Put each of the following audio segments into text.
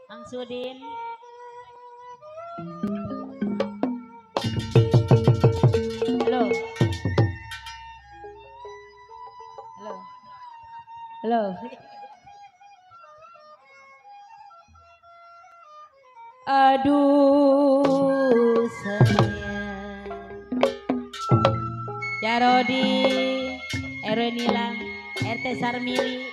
Ang Sudin. Halo. Halo. Halo. Aduh sayang. Jarodi, Erenila, RT Sarmili.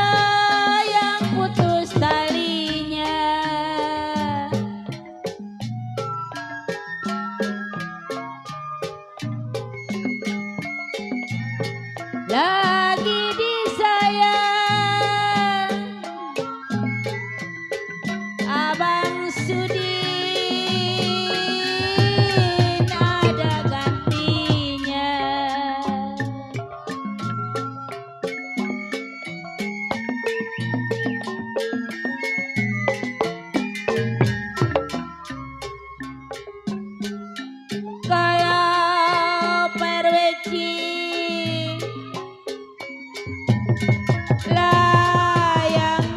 Layang-layang putus talinya. Lagi disayang Abang Sudin ada gantinya. Kalau perweci layang-layang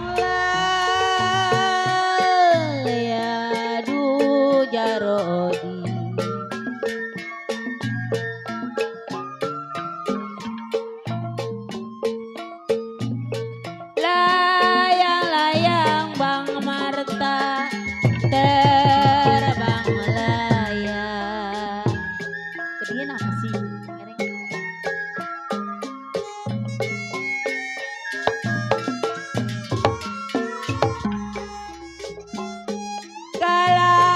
aduh Jarodi. Layang-layang Bang Marta terbang melayang. Ketinggian apa sih? Kalau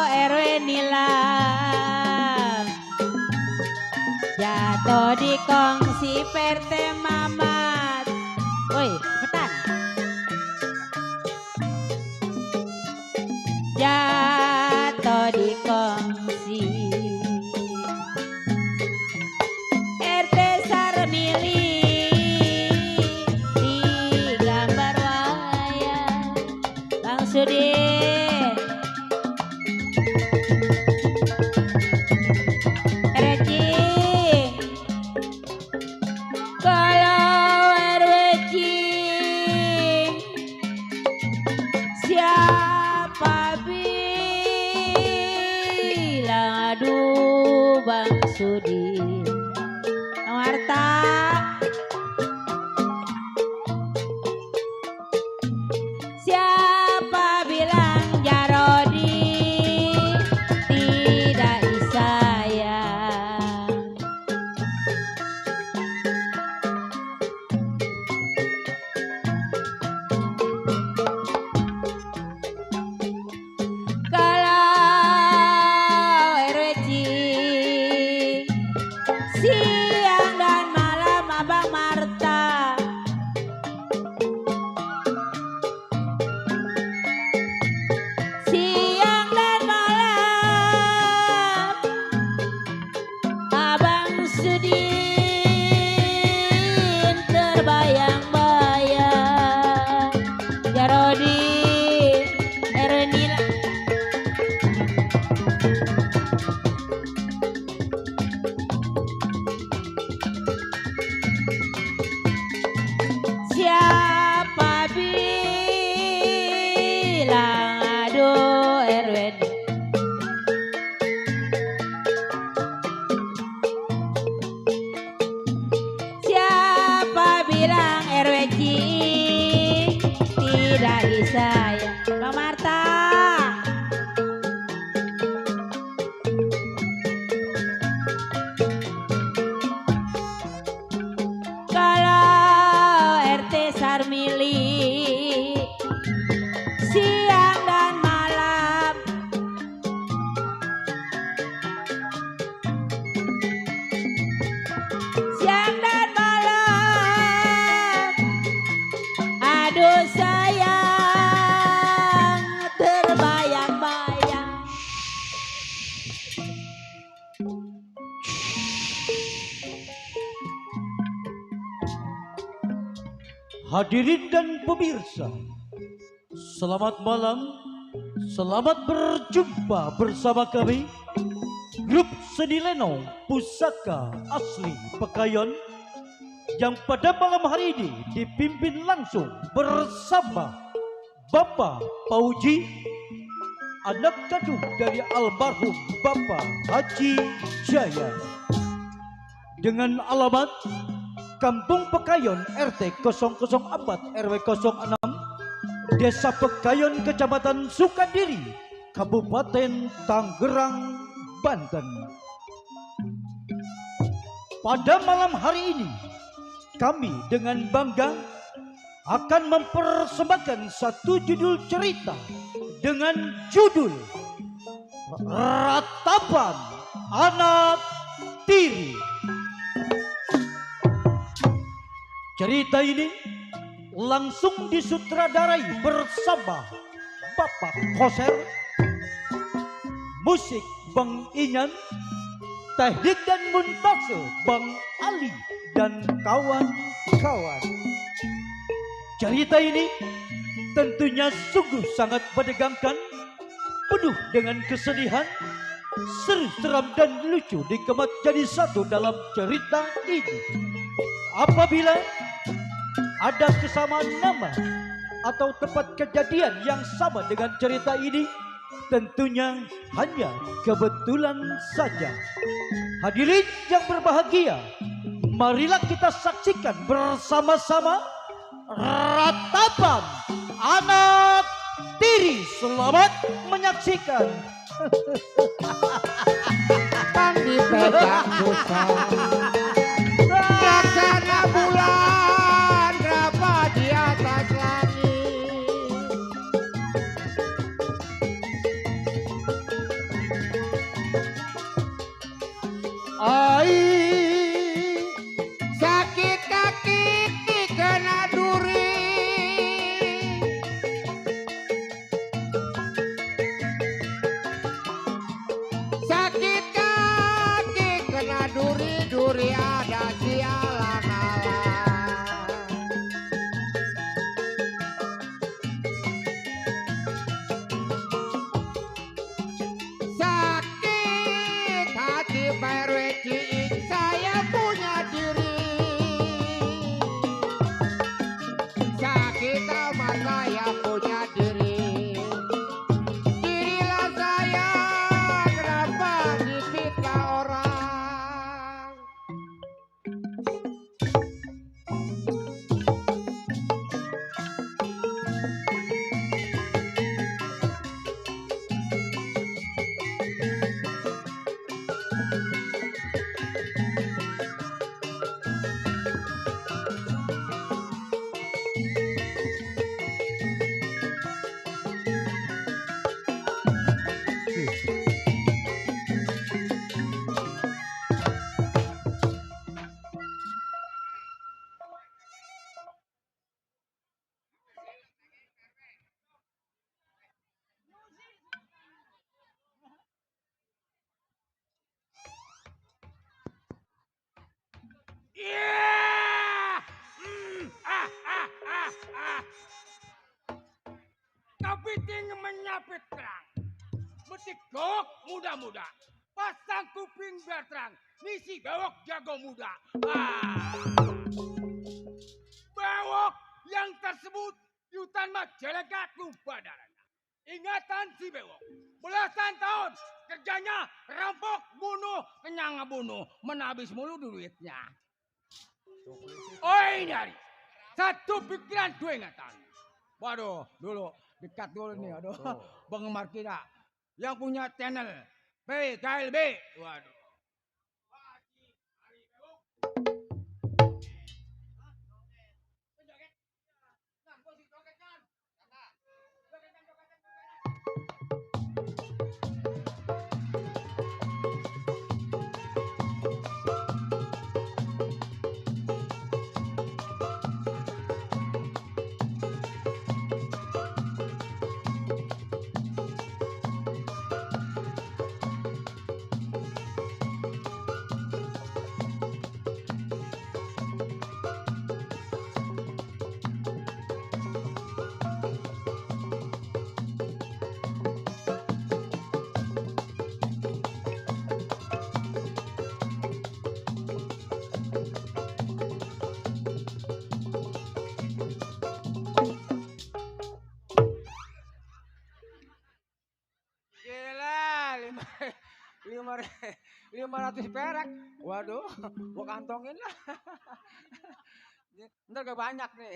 RW nilam jatuh di kongsi perte mamat. Woi, cepetan. Jatuh di kongsi RT Sarmili di gambar wayang Bang Sudin. Recing kalau recing siapa bilang aduh Bang Sudin. Marta siapa bilang Jarodi tidak disayang. Kalau RWC siang dan malam Abang Marta siang dan malam Abang Sudin terbayang-bayang. Jarodi Erenila siapa bilang aduh RWD. Siapa bilang RWC tidak disayang. Bang Marta kalau RT Sarmili siang dan malam siang dan malam aduh sayang terbayang-bayang. Hadirin dan pemirsa, selamat malam Selamat berjumpa bersama kami, grup Seni Lenong Pusaka Asli Pekayon, yang pada malam hari ini dipimpin langsung bersama Bapak Pauji, anak kandung dari almarhum Bapak Haji Jaya, dengan alamat Kampung Pekayon RT 004 RW 06, Desa Pekayon, Kecamatan Sukadiri, Kabupaten Tangerang, Banten. Pada malam hari ini, kami dengan bangga akan mempersembahkan satu judul cerita dengan judul Ratapan Anak Tiri. Cerita ini langsung disutradarai bersama Bapak Koser, musik Bang Inyan, teknik dan montase Bang Ali dan kawan-kawan. Cerita ini tentunya sungguh sangat menegangkan, penuh dengan kesedihan, seru, seram dan lucu dikemas jadi satu dalam cerita ini. Apabila ada kesamaan nama atau tempat kejadian yang sama dengan cerita ini, tentunya hanya kebetulan saja. Hadirin yang berbahagia, marilah kita saksikan bersama-sama Ratapan Anak Tiri. Selamat menyaksikan. Bang dipegang susah, laksana bulan rapat di atas langit. Ai, sakit kaki dikena duri, sakit kaki kena duri ada sialan-alan. Sakit hati berweci, saya punya diri. Sakit amat saya punya diri. Dirilah saya, kenapa difitnah orang. Kepiting menyapit terang, metik gowok muda-muda, pasang kuping biar terang, ngisi bewok jago muda. Bewok yang tersebut yutan mah jelegatku badannya. Ingatan si bewok, belasan tahun kerjanya rampok, bunuh, kenyang ngebunuh, menabis mulu duitnya. Oh ini hari, satu pikiran dua ingatan. Waduh, dulu dekat dulu nih, aduh, penggemar kita yang punya channel PKLB. Waduh. 500 perak. Waduh, gua kantongin lah. Ntar gak banyak nih.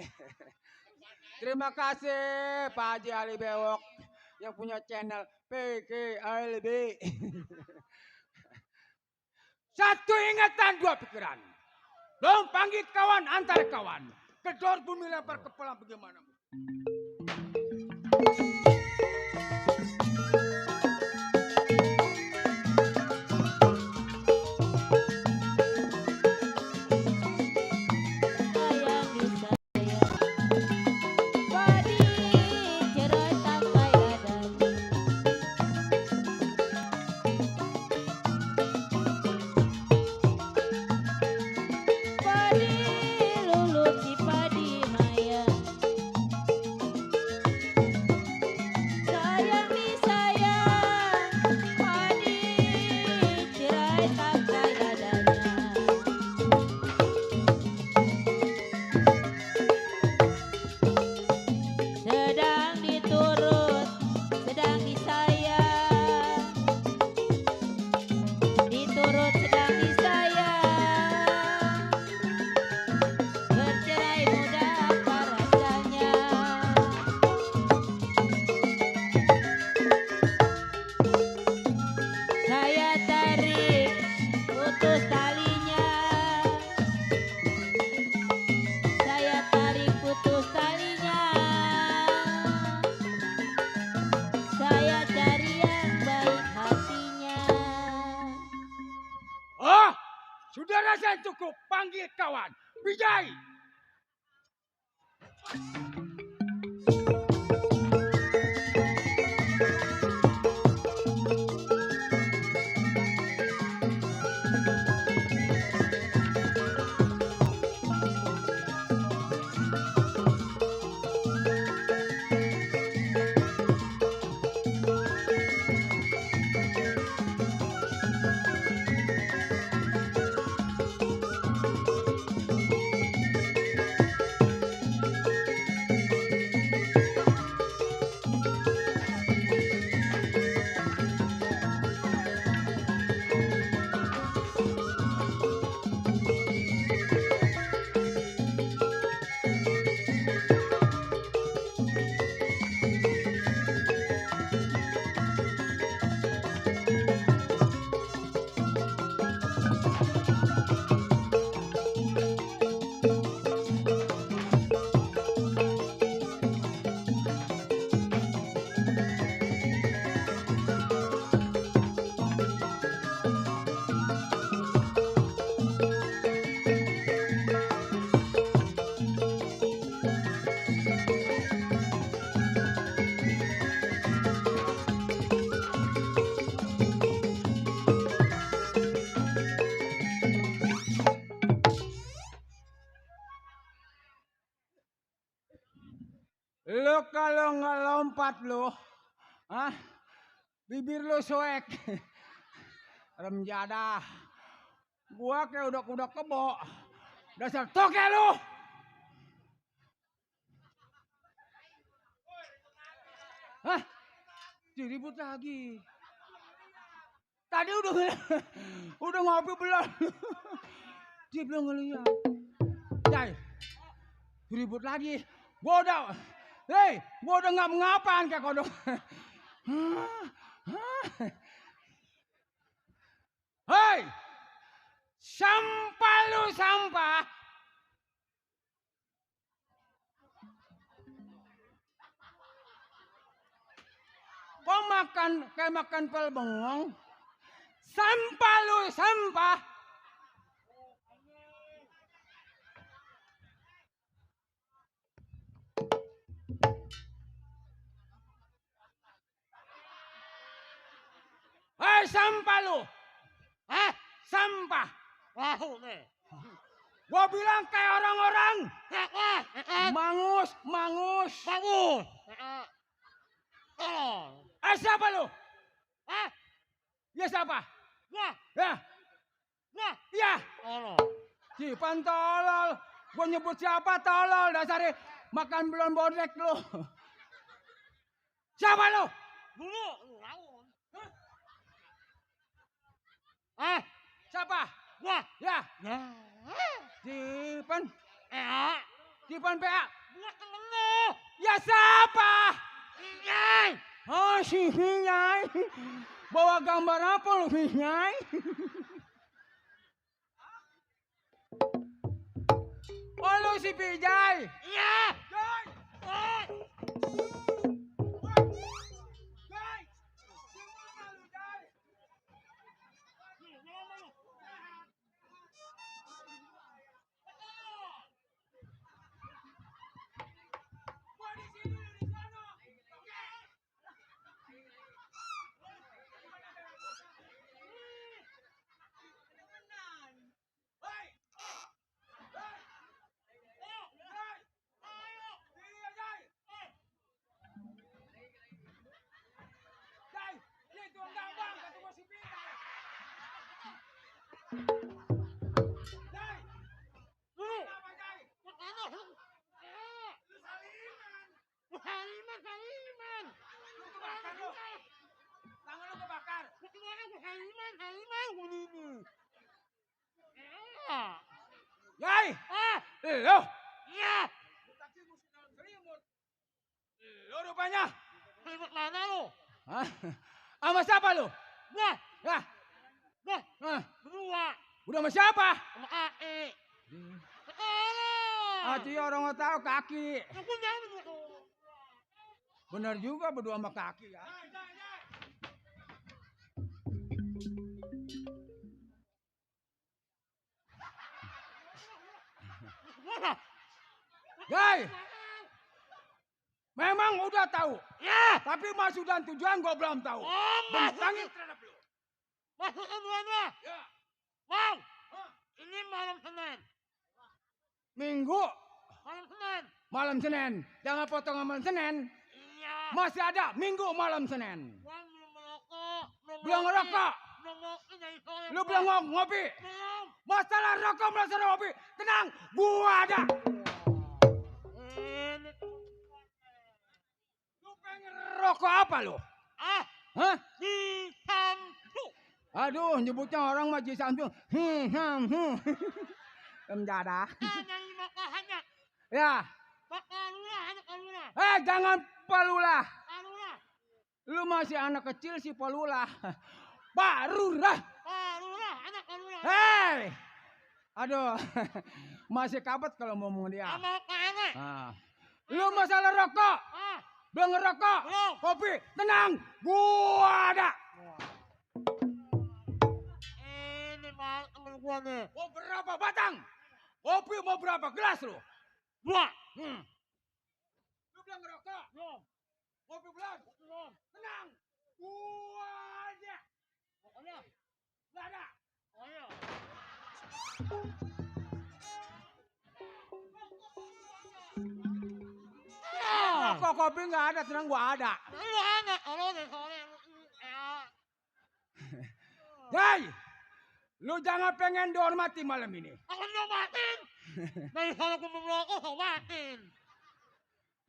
Terima kasih Pak Haji Ali Bewok yang punya channel PKLB. Satu ingatan, dua pikiran. Dong panggil kawan antar kawan. Kedor bumi lempar kepala bagaimana? Sudah rasa cukup, panggil kawan. Bijai. Lu kalau nggak lompat lu, bibir lu soek. Rem jadah. Gua kayak udah kebo. Dasar toke lu. Hah? Diribut lagi. Tadi udah ngopi belum? Dia belum ngeliat. Jai, diribut lagi. Gua udah nggak mengapain kayak kodok. Hei, sampah lu sampah. Kok makan kayak makan pel bengong? Sampah lu sampah. Hei sampah lu. Sampah. Gua bilang kayak orang-orang. Mangus. Siapa lu? Ya siapa? Ya. Cipan tolol. Gua nyebut siapa tolol dasari makan belum bodek lu. Siapa lu? Ah, siapa? Wah, Ya, ya. Dipan. Eh, Dipan PA. buat temen lu. Ya siapa? Inyai. Oh, si Hinyai. Bawa gambar apa lu, Hinyai? Oh, lu si Pijay. Iya. Jai! Eh, Jai! Gimana lu, Jai? Gua di sini, lu di sana. Hei! Jai! Iya, Jai! Jai! Ini tuang gambang, kata gua si Pijay. Jai! dulu. Apa, Jai? Makanya lu. Lu saliman. Saliman. Lu kebakar lu. Tangan lu kebakar. Saliman bunyinya. Eh. Jai! Ah, Lu! iya. Taksi mesti dalam selimut. Lu rupanya. Selimut mana lu? Hah? Sama siapa lu? Wah, Ya. wah, Hah? berdua. Udah sama siapa? Sama AE. Sekarang. Hati orang nggak tahu kaki. Aku jangan begitu. Benar juga berdua sama kaki ya. Mana? Jai! Memang udah tahu. Ya. Tapi maksud dan tujuan gua belum tahu. Oh, Bentangin masuk. terhadap lu. Masuk keduanya. Ya. Bang, Hah? ini malam Senin. Minggu. Malam Senin. Malam Senin. Jangan potong sama malam Senin. Iya. Masih ada Minggu malam Senin. Bang belum merokok. Belum ngerokok. Belum ngopi dari sore. Lu belum ngopi. Belum. Masalah rokok, masalah ngopi. Tenang, gua ada. Ini. Lu pengen rokok apa lu? Ah, Hah? di Samsu. Aduh, nyebutnya orang mah Ji Samsung. Mendadak. Ada 5 kahanyak. Ya. Pak Kalula, anak Kalula. Jangan palulah. Kalula. Lu masih anak kecil si palulah. Baru lah. Kalula, anak Kalula. Hei. Aduh. Masih kabet kalau mau ngomong dia. Sama Kene. Ah. Lu masalah rokok. Ah, Belum ngerokok. belum. Kopi. Tenang. Gua ada. Ini mahal temen gua nih. Mau berapa batang? Kopi mau berapa gelas lu? 2. Lu belum ngerokok? Belum. Kopi belum? Belum. Tenang. Gua aja. Pokoknya. Nggak ada. Pokoknya. Rokok kopi nggak ada. Tenang gua ada. Lu anak. Kalau dari sore. Ya. Jai. Lu jangan pengen dihormati malam ini. Aku nyobatin. Dari sore aku belum rokok, nyobatin.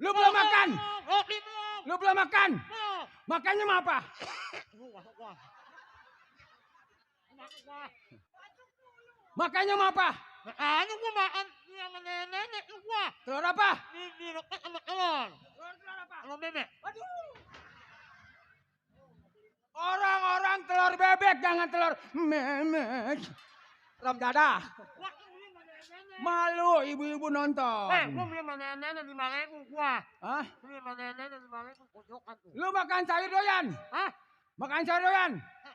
Lu belum makan. Roti belum. Lu belum makan. Belum. Makannya mau apa? Lu masuk gua. Masuk gua. Makannya mau apa? Makanya gua makan sama nenek lu gua. Telur apa? Ini roket sama telur. Telur apa? Telur bebek. Orang-orang telur bebek, jangan telur memek. Ram dada. Gua beli sama nenek. Malu ibu-ibu nonton. Gua beli sama nenek 5.000 gua. Hah? Beli sama nenek 5.000 pojokan tuh. Lu makan sayur doyan? Hah? Makan sayur doyan?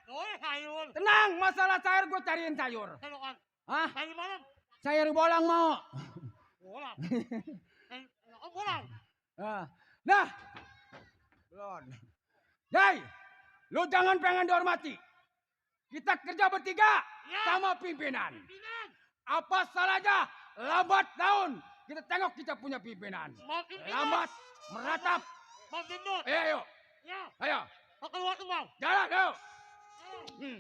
Oh, sayur. Tenang, masalah sayur gue cariin sayur. Sayur kan. Hah? Sayur malam. Sayur bolang mau. Bolang. Oh, bolang. Nah. Belum. Jai, lu jangan pengen dihormati. Kita kerja bertiga Ya. sama pimpinan. Pimpinan. Apa salahnya lambat daun? Kita tengok kita punya pimpinan. Mau pimpinan. Lambat, meratap. Mau gendut. Ayo, Ya. ayo. Mau keluar tuh, Bang. Jalan, ayo. Ayo.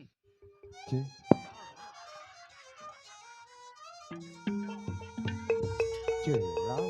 Jelang.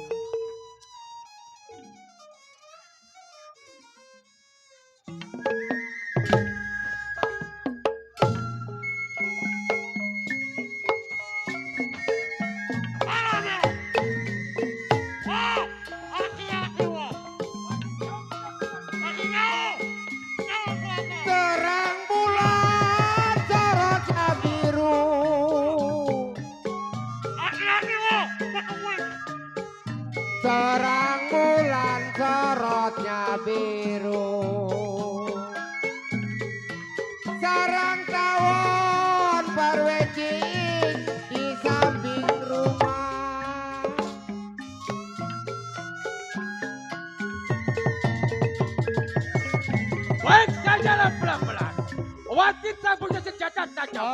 Gua kita punya senjata tajam.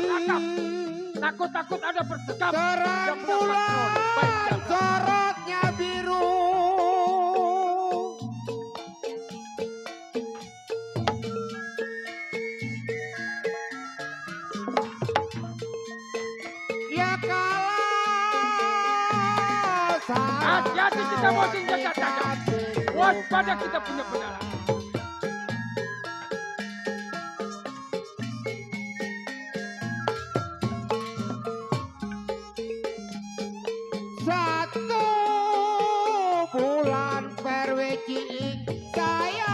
Tangkap. Takut-takut ada bersekap. Yang punya patroli. Baik, jaga. sorotnya biru. Ya kalah Hati-hati kita bawa senjata tajam. Waspada kita punya penalang. Satu bulan perweci saya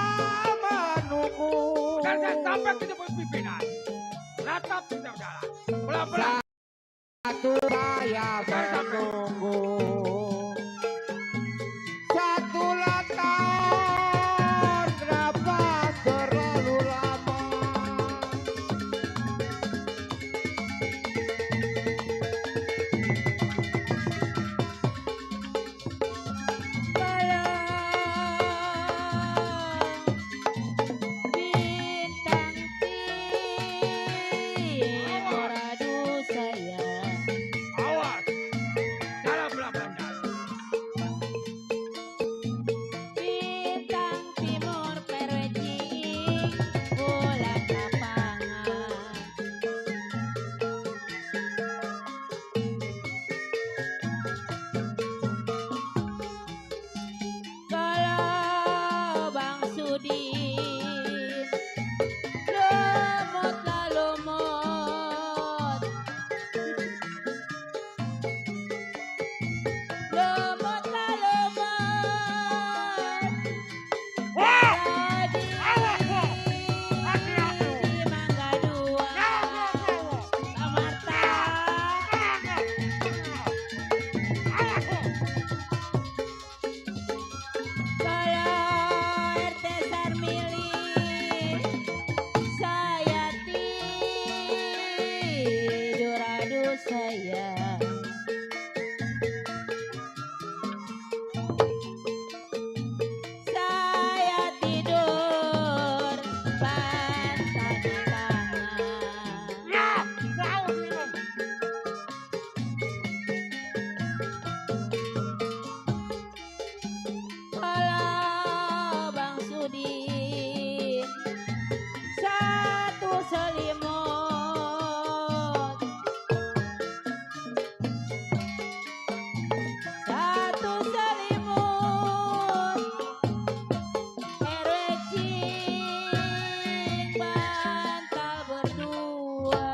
menunggu. Dan saya sampai kita berpimpinan. Ratap kita berjalan. Pelan-pelan. Satu saya menunggu. Satu tahun kenapa terlalu lama? Bintang timur, aduh sayang. Awas. Jalan pelan-pelan. Bintang timur perweci bulan lapangan. Kalau Bang Sudin lumut lah lumut, lumut lah lumut. Jadi di Mangga Dua, Pak Marta. Kalau RT Sarmili saya tidur, aduh sayang. Saya tidur bantahan tangan. Kalau Bang Sudin satu selimut, satu selimut, RW bantal berdua.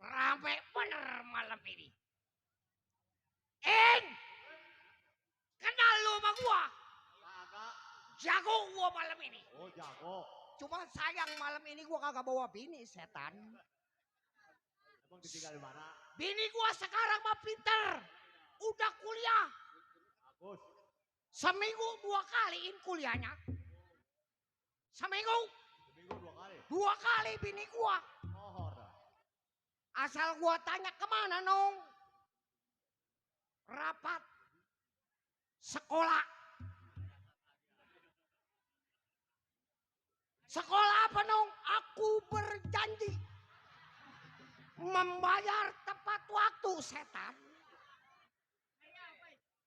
Rame bener malam ini. In! Kenal lu sama gua? Jago gua malam ini. Oh jago. Cuma sayang malam ini gua kagak bawa bini, setan. Emang ditinggal di mana? Bini gua sekarang mah pinter. Udah kuliah. Bagus. Seminggu 2 kaliin kuliahnya. Seminggu Seminggu 2 kali. 2 kali bini gua. Oh, dah. Asal gua tanya kemana nong? Rapat. Sekolah. Sekolah apa nong? Aku berjanji. Membayar tepat waktu, setan.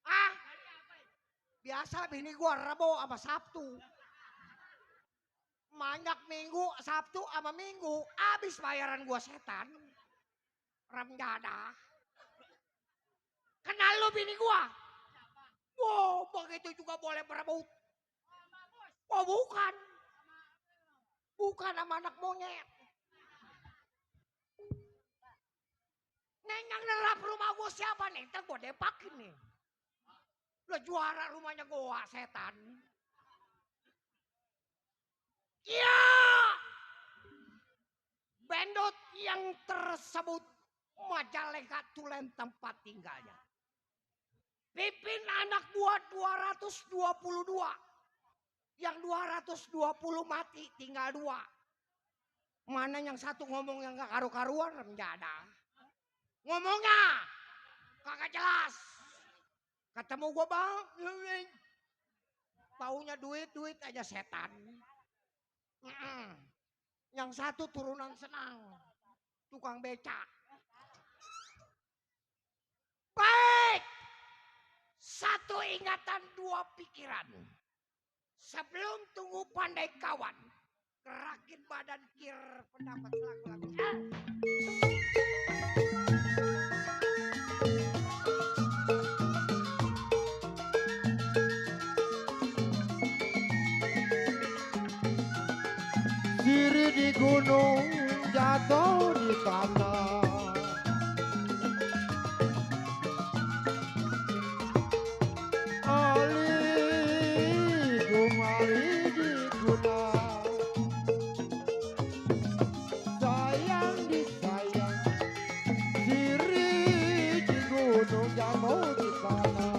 Ah, biasa bini gua Rebo sama Sabtu. Manyak Minggu, Sabtu sama Minggu. Abis bayaran gua, setan. Ramjada. Kenal lu bini gua? Wow, begitu juga boleh berebut. Oh bukan. Bukan sama anak monyet. Neng yang nerap rumah gue siapa nih? Ntar gue depakin nih. Lo juara rumahnya goa setan. Iya. Bendot yang tersebut Majalengka Tulen tempat tinggalnya. Pimpin anak buah 222. Yang 220 mati tinggal 2. Mana yang satu ngomong yang gak karu-karuan enggak ada. Ngomongnya kagak jelas. Ketemu gue bang, taunya duit aja setan. Yang satu turunan senang, tukang becak. Baik, satu ingatan dua pikiran. Sebelum tunggu pandai kawan, gerakin badan kir pendapat lagu-lagu. Diri di gunung jatuh di tanah. Ali gumali di gunung. Sayang disayang. Diri di gunung jatuh di tanah.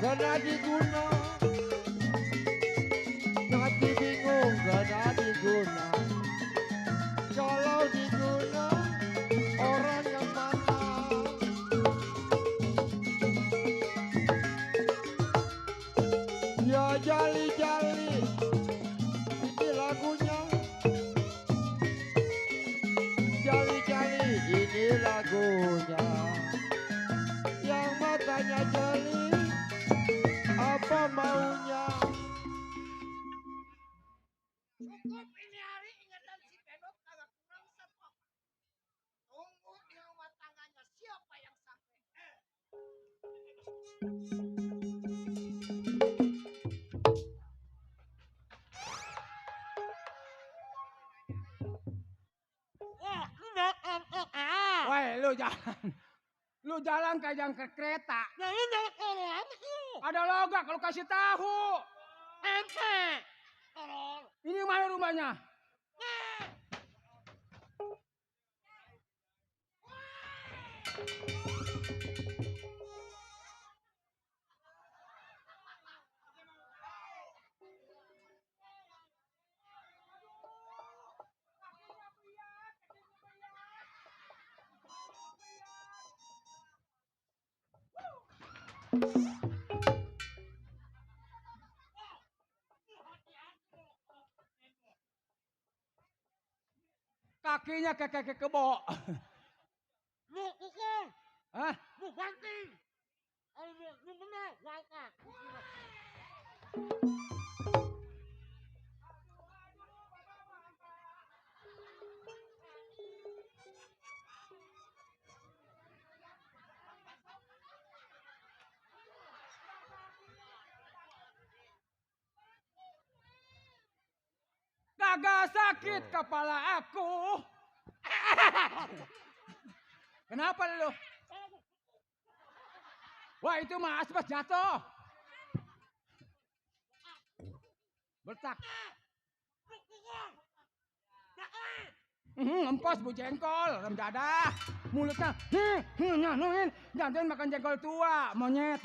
Gana diguna, hati bingung gana diguna. Kalau diguna orang yang mana? Ya jali-jali, ini lagunya. Jali-jali, ini lagunya. Yang matanya jali. Apa maunya? Cukup ini hari ingatan si Bendot kagak kurang satu. Tunggu di rumah tangganya siapa yang sampai. Woi, lu jalan kayak jalan ke kereta. Ada logak kalau kasih tahu. Ini mana rumahnya? Kakinya kayak kebo. Lu ukur. Hah? Lu banting. Lu benar. Wangkat. Kagak sakit kepala aku. Kenapa lu? Wah itu mah asbes jatuh. Bertak. Empos bu jengkol, rem dadah. Mulutnya, nyanuin, jangan makan jengkol tua, monyet.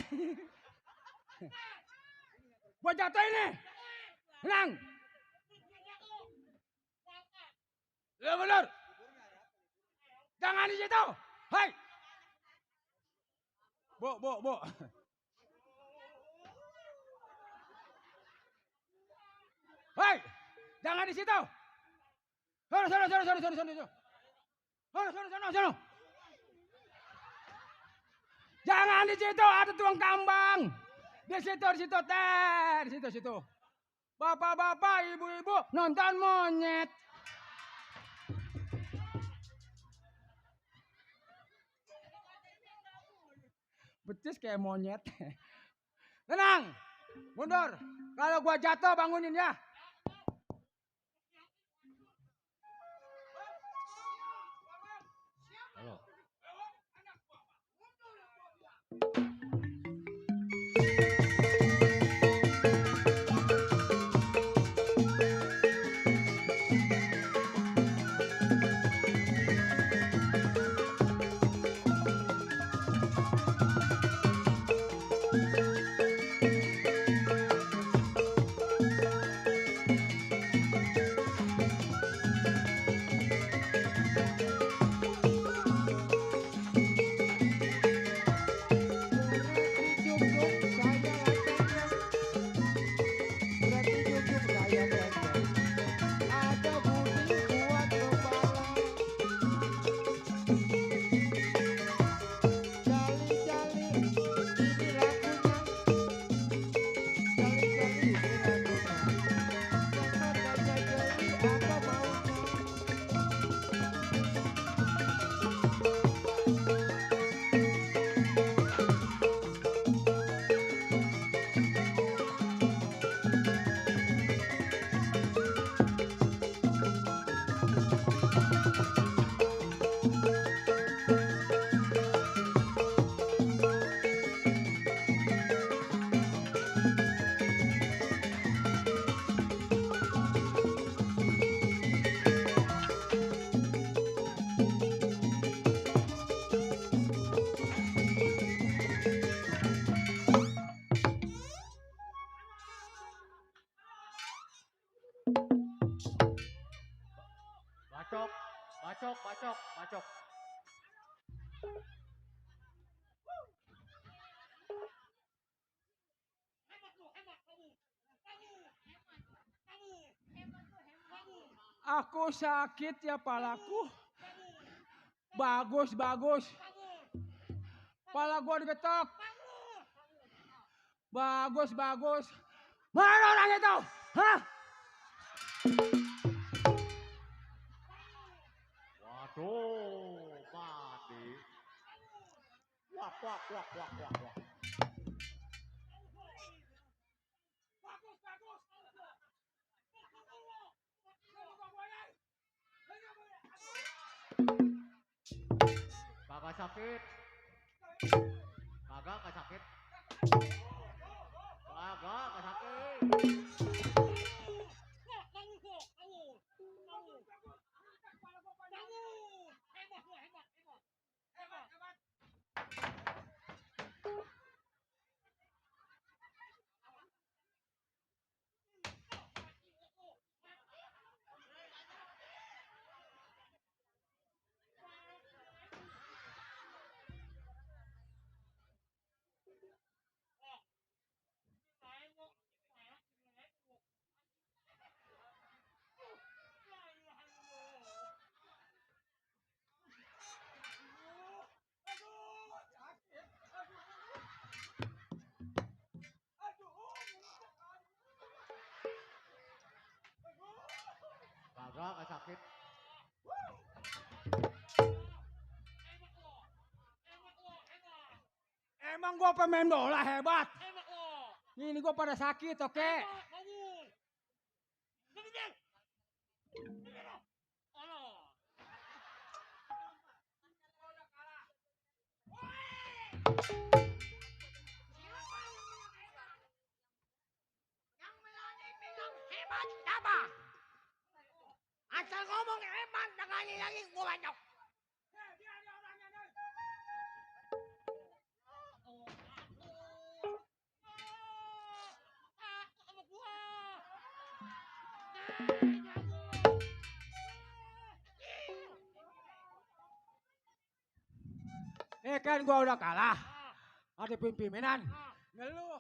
Gua jatuh ini. Hilang. Ya benar. Jangan di situ. Hai. Bu. Hai. Jangan di situ. Sono. Jangan di situ, ada tuang kambang. Di situ, teh. Di situ. Bapak-bapak, ibu-ibu, nonton monyet. betis kayak monyet. Tenang, mundur. Kalau gua jatuh bangunin ya. Halo. Bacok, bacok, bacok, bacok. Aku sakit ya palaku. Bagus, bagus. Pala gua digetok. Bagus, bagus. Mana orang itu? Hah? Waduh, mati. Wak, wak, wak, wak, wak, wak. Kagak sakit. Kagak sakit. Kagak sakit. Kagak sakit. Emang gua pemain bola hebat. Ini gua pada sakit, oke? Yang melani bilang hebat siapa? Asal ngomong hebat jangan lagi gua banyak. Kan gua udah kalah. Ada pimpinan. Ngeluh.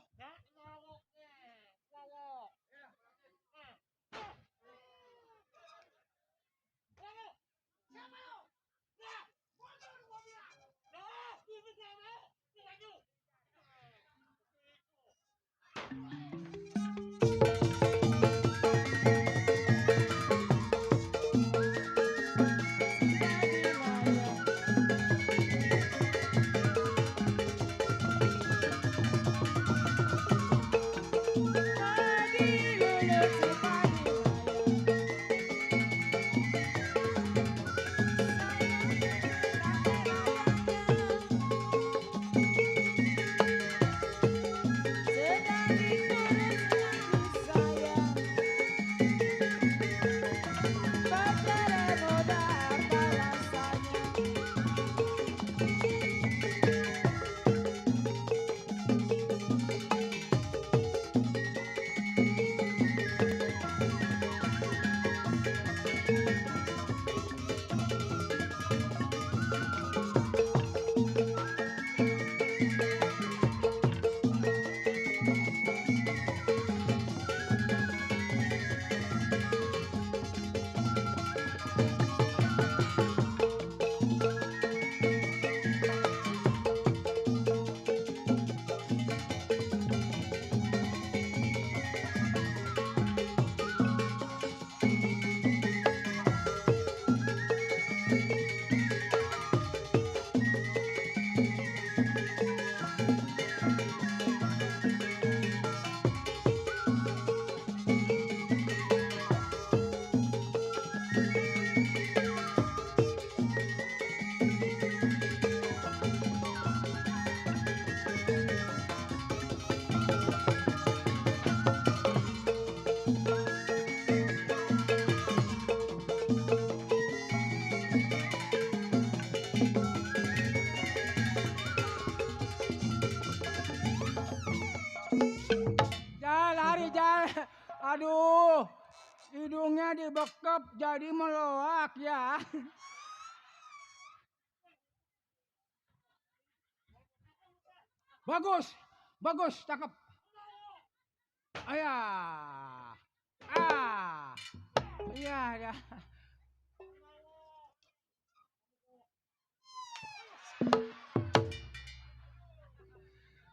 Aduh, hidungnya dibekep jadi meloak ya. Bagus, bagus, cakep. Ayah, iya ya.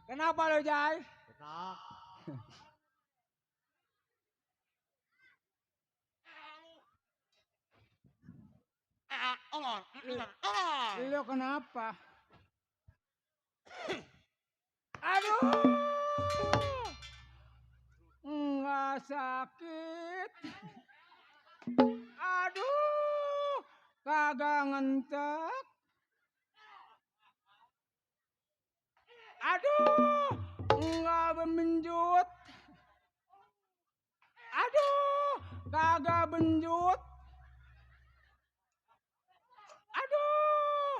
Kenapa lo Jai? Enak. Lo kenapa? Aduh, nggak sakit. Aduh, kagak ngentek. Aduh, nggak bermenjut. Aduh, kagak benjut. Aduh.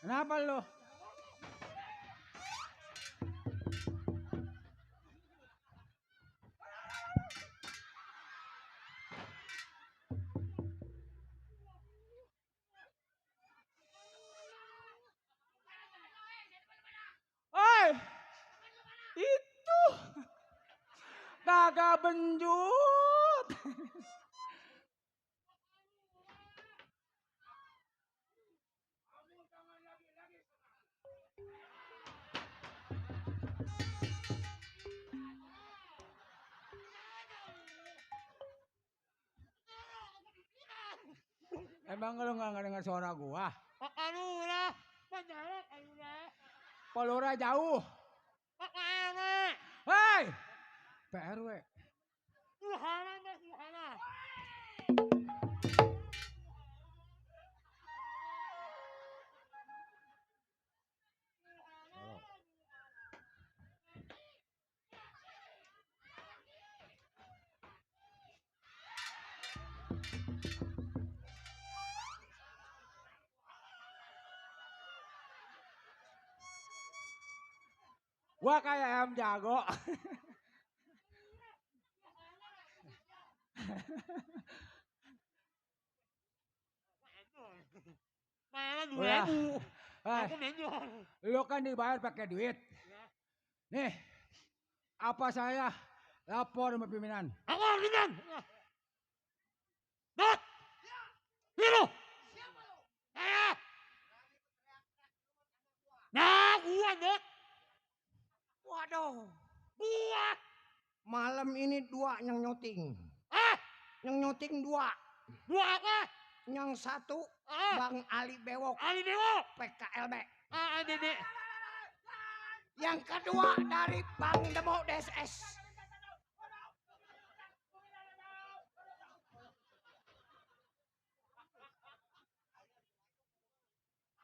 Kenapa lo? Oi, itu kagak benjut. Emang lo nggak dengar suara gua? Aduh lah, penjara aduh lah. Pelura jauh. Enak. Hei, PRW. Suhana deh, Suhana. Gua kayak ayam jago. Mana Udah. 2.000. Hei, Aku menjual. lo kan dibayar pakai duit. Nih, apa saya lapor sama pimpinan? Aku pimpinan. Dot. Hiro. Saya. Nah, gua Dot. Waduh, Gua. malam ini 2 yang nyuting. Ah, Yang nyuting 2. gua apa? Yang satu Ah, Bang Ali Bewok Ali Dewo. PKLB. Ah, Dede. Yang kedua dari Bang Demo DSS.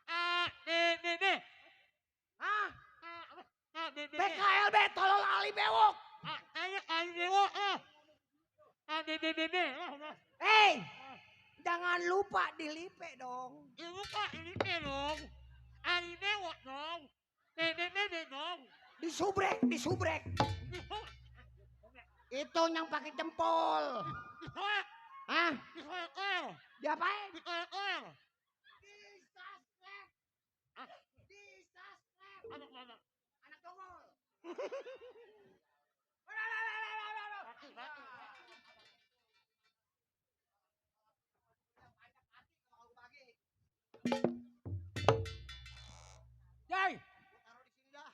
Ah, Dede. Hah? Ah, Dede. PKLB tolol Ali Bewok. Ah, ayo Ali Dewo. Ah, Dede. Hei, jangan lupa dilipe dong. Ibu Pak, ini dong. Ali Dewo dong. Dede dong. Disubrek. Itu yang pakai jempol. Hah? Diapain? Disastrep. Anak tongol. Jai, Taruh di sini dah.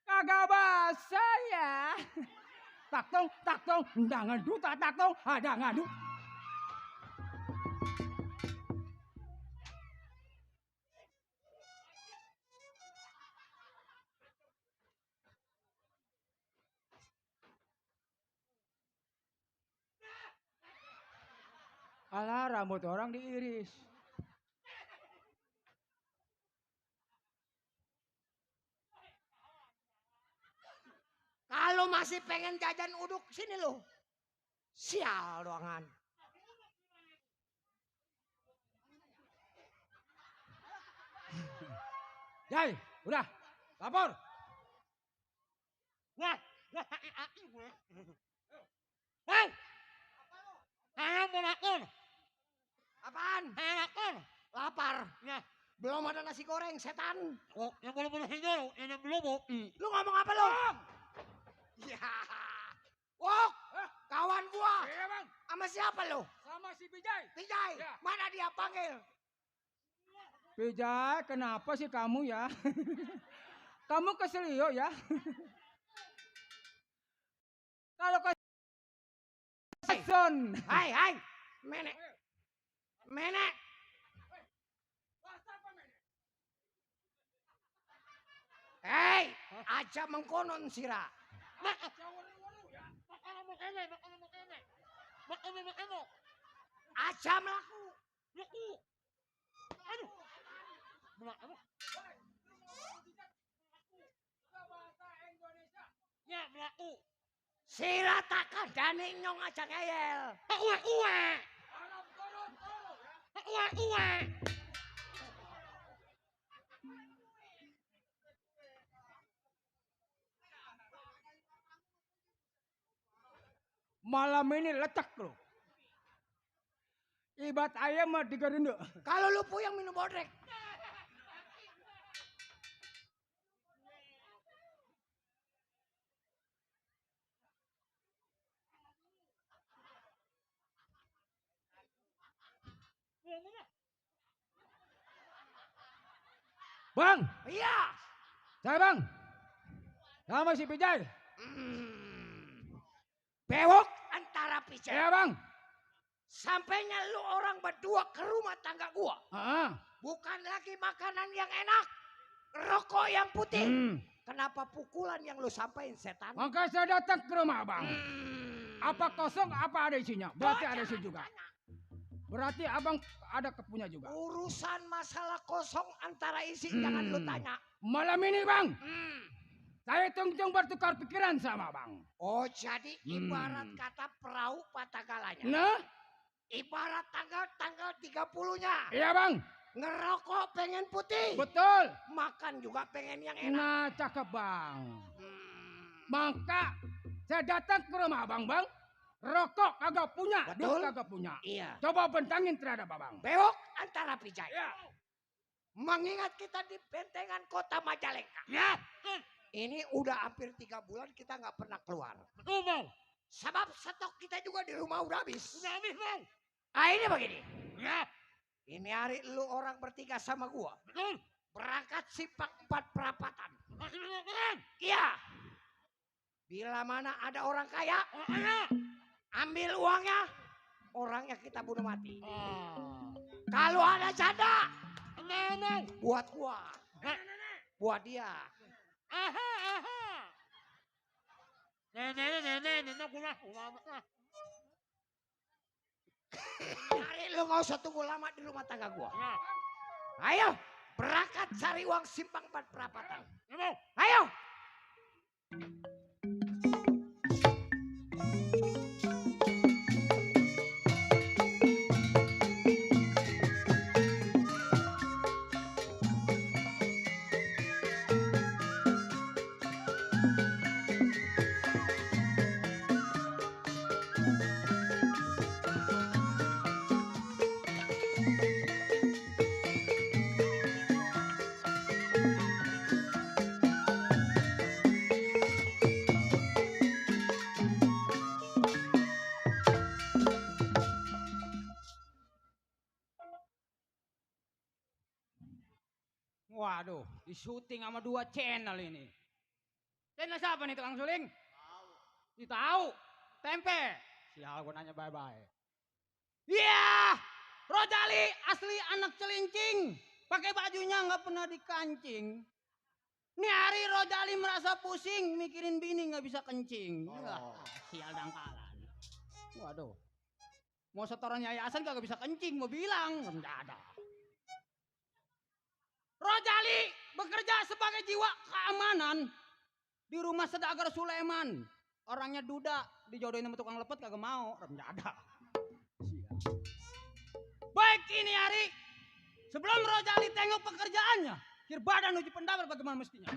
kagak basah ya. Tak tong, jangan duta tak tong, ada ngadu. Alah, rambut orang diiris. Kalau masih pengen jajan uduk sini lo. Sial doangan. Jai, udah. Lapor. Wah, aki gue. Hei, ayam mau makan. Apaan? Ayam makan. Lapar. Ya, Belum ada nasi goreng setan. oh, yang boleh hijau, yang belum mau. Lu ngomong apa lu? Ya. Wok, kawan gua. Iya bang, Sama siapa lu? sama si Bijay. Vijay, Ya. mana dia panggil? Bijay, kenapa sih kamu ya? Kamu keselio ya? Kalau keson. Hai, menek. Menek. Hei, aja mengkonon sira. Aja melaku. Ya, melaku. Sira takkan dani nyong aja ngeyel. Uwe. Malam ini lecek loh. Ibat ayam mah digerenduk. Kalau lu puyeng minum bodrek. Bang, Iya. saya bang. Sama si Bijay. Bewok antara pijar. Iya bang. Sampainya lu orang berdua ke rumah tangga gua. Ah, Bukan lagi makanan yang enak. Rokok yang putih. Kenapa pukulan yang lu sampaikan setan? maka saya datang ke rumah abang. Apa kosong, apa ada isinya? Berarti ada isi juga. Berarti abang ada kepunya juga. Urusan masalah kosong antara isi jangan lu tanya. Malam ini bang, saya tung-tung bertukar pikiran sama bang. Oh jadi ibarat kata perahu patah galanya. Nah, Ibarat tanggal 30-nya. iya bang. Ngerokok pengen putih. Betul. Makan juga pengen yang enak. Nah, cakep bang. Hmm. Maka saya datang ke rumah abang bang. Rokok kagak punya, Betul. duit kagak punya. Iya. Coba bentangin terhadap abang. Bewok antara pijay. Ya. Mengingat kita di bentengan kota Majalengka. Ya, Ini udah hampir 3 bulan kita nggak pernah keluar. betul bang. Sebab stok kita juga di rumah udah habis. Udah habis bang. Ah ini begini. Ya, Ini hari lu orang bertiga sama gua. betul. Berangkat Simpang 4 Perapatan. Masih belum keren. Iya. Bila mana ada orang kaya, Oh, ayah. ambil uangnya. Orangnya kita bunuh mati. Ah. Kalau ada janda, Nenek. buat gua. Buat dia. Aha. Nenek guna. Hari lu gak usah tunggu lama di rumah tangga gua. Ya, Ayo, berangkat cari uang Simpang 4 Perapatan. ya bang. Ayo. Waduh, di syuting sama 2 channel ini. Channel siapa nih tukang suling? Tahu. Tempe. Sial gua nanya bye-bye. Iya, Rojali asli anak celincing. Pakai bajunya nggak pernah dikancing. Nih hari Rojali merasa pusing mikirin bini nggak bisa kencing. Wah, sial dangkalan. Waduh. Mau setoran yayasan kagak bisa kencing, mau bilang nggak ada. Rojali bekerja sebagai jiwa keamanan. Di rumah Sedagar Sulaiman. Orangnya duda, dijodohin sama tukang lepet kagak mau. Remjada. Baik ini hari, sebelum Rojali tengok pekerjaannya, kir badan uji pendapat bagaimana mestinya.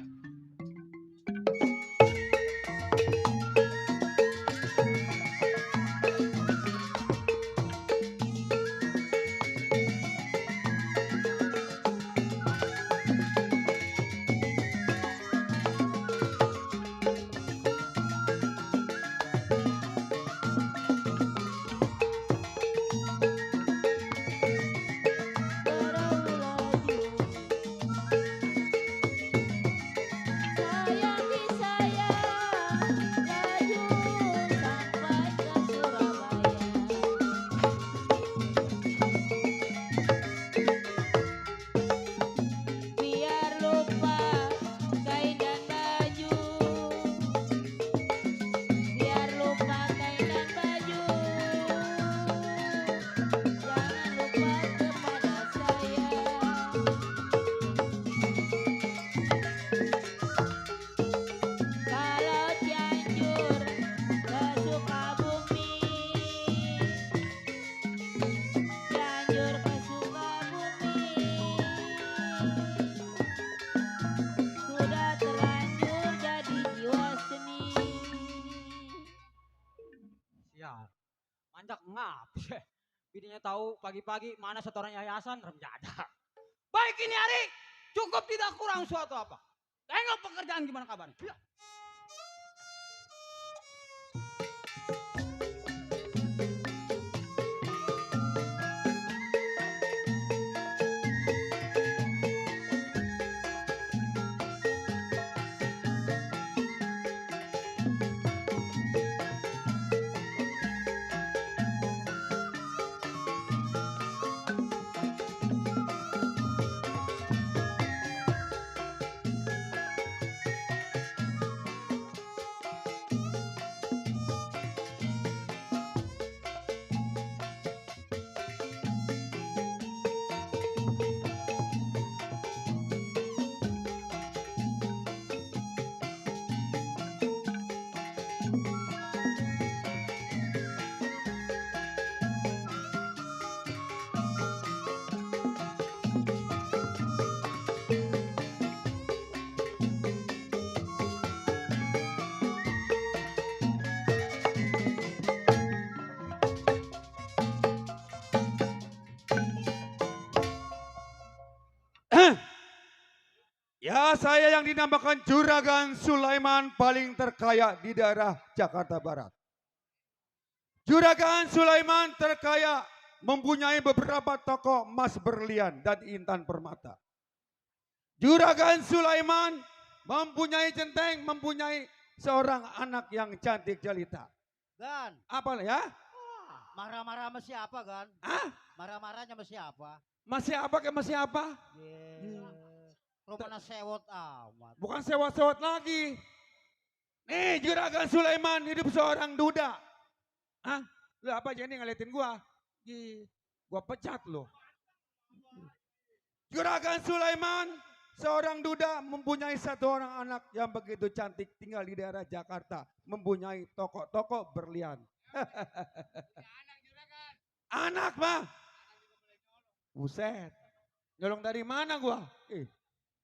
Manjak ngap. Bininya tahu pagi-pagi mana setoran yayasan remjada. Baik ini hari, cukup tidak kurang suatu apa. Tengok pekerjaan gimana kabarnya. Ya. Ya, saya yang dinamakan Juragan Sulaiman paling terkaya di daerah Jakarta Barat. Juragan Sulaiman terkaya mempunyai beberapa toko emas berlian dan intan permata. Juragan Sulaiman mempunyai centeng, mempunyai seorang anak yang cantik jelita. Gan, Apa ya? marah-marah sama siapa, Gan? Hah? Marah-marahnya sama siapa? Masih apa ke masih apa? Rumahnya sewot amat. Bukan sewot-sewot lagi. Nih Juragan Sulaiman hidup seorang duda. Hah? Lu apa aja nih ngeliatin gua? Gua pecat lo. Juragan Sulaiman seorang duda mempunyai satu orang anak yang begitu cantik tinggal di daerah Jakarta. Mempunyai toko-toko berlian. Anak mah. Buset. Nyolong dari mana gua?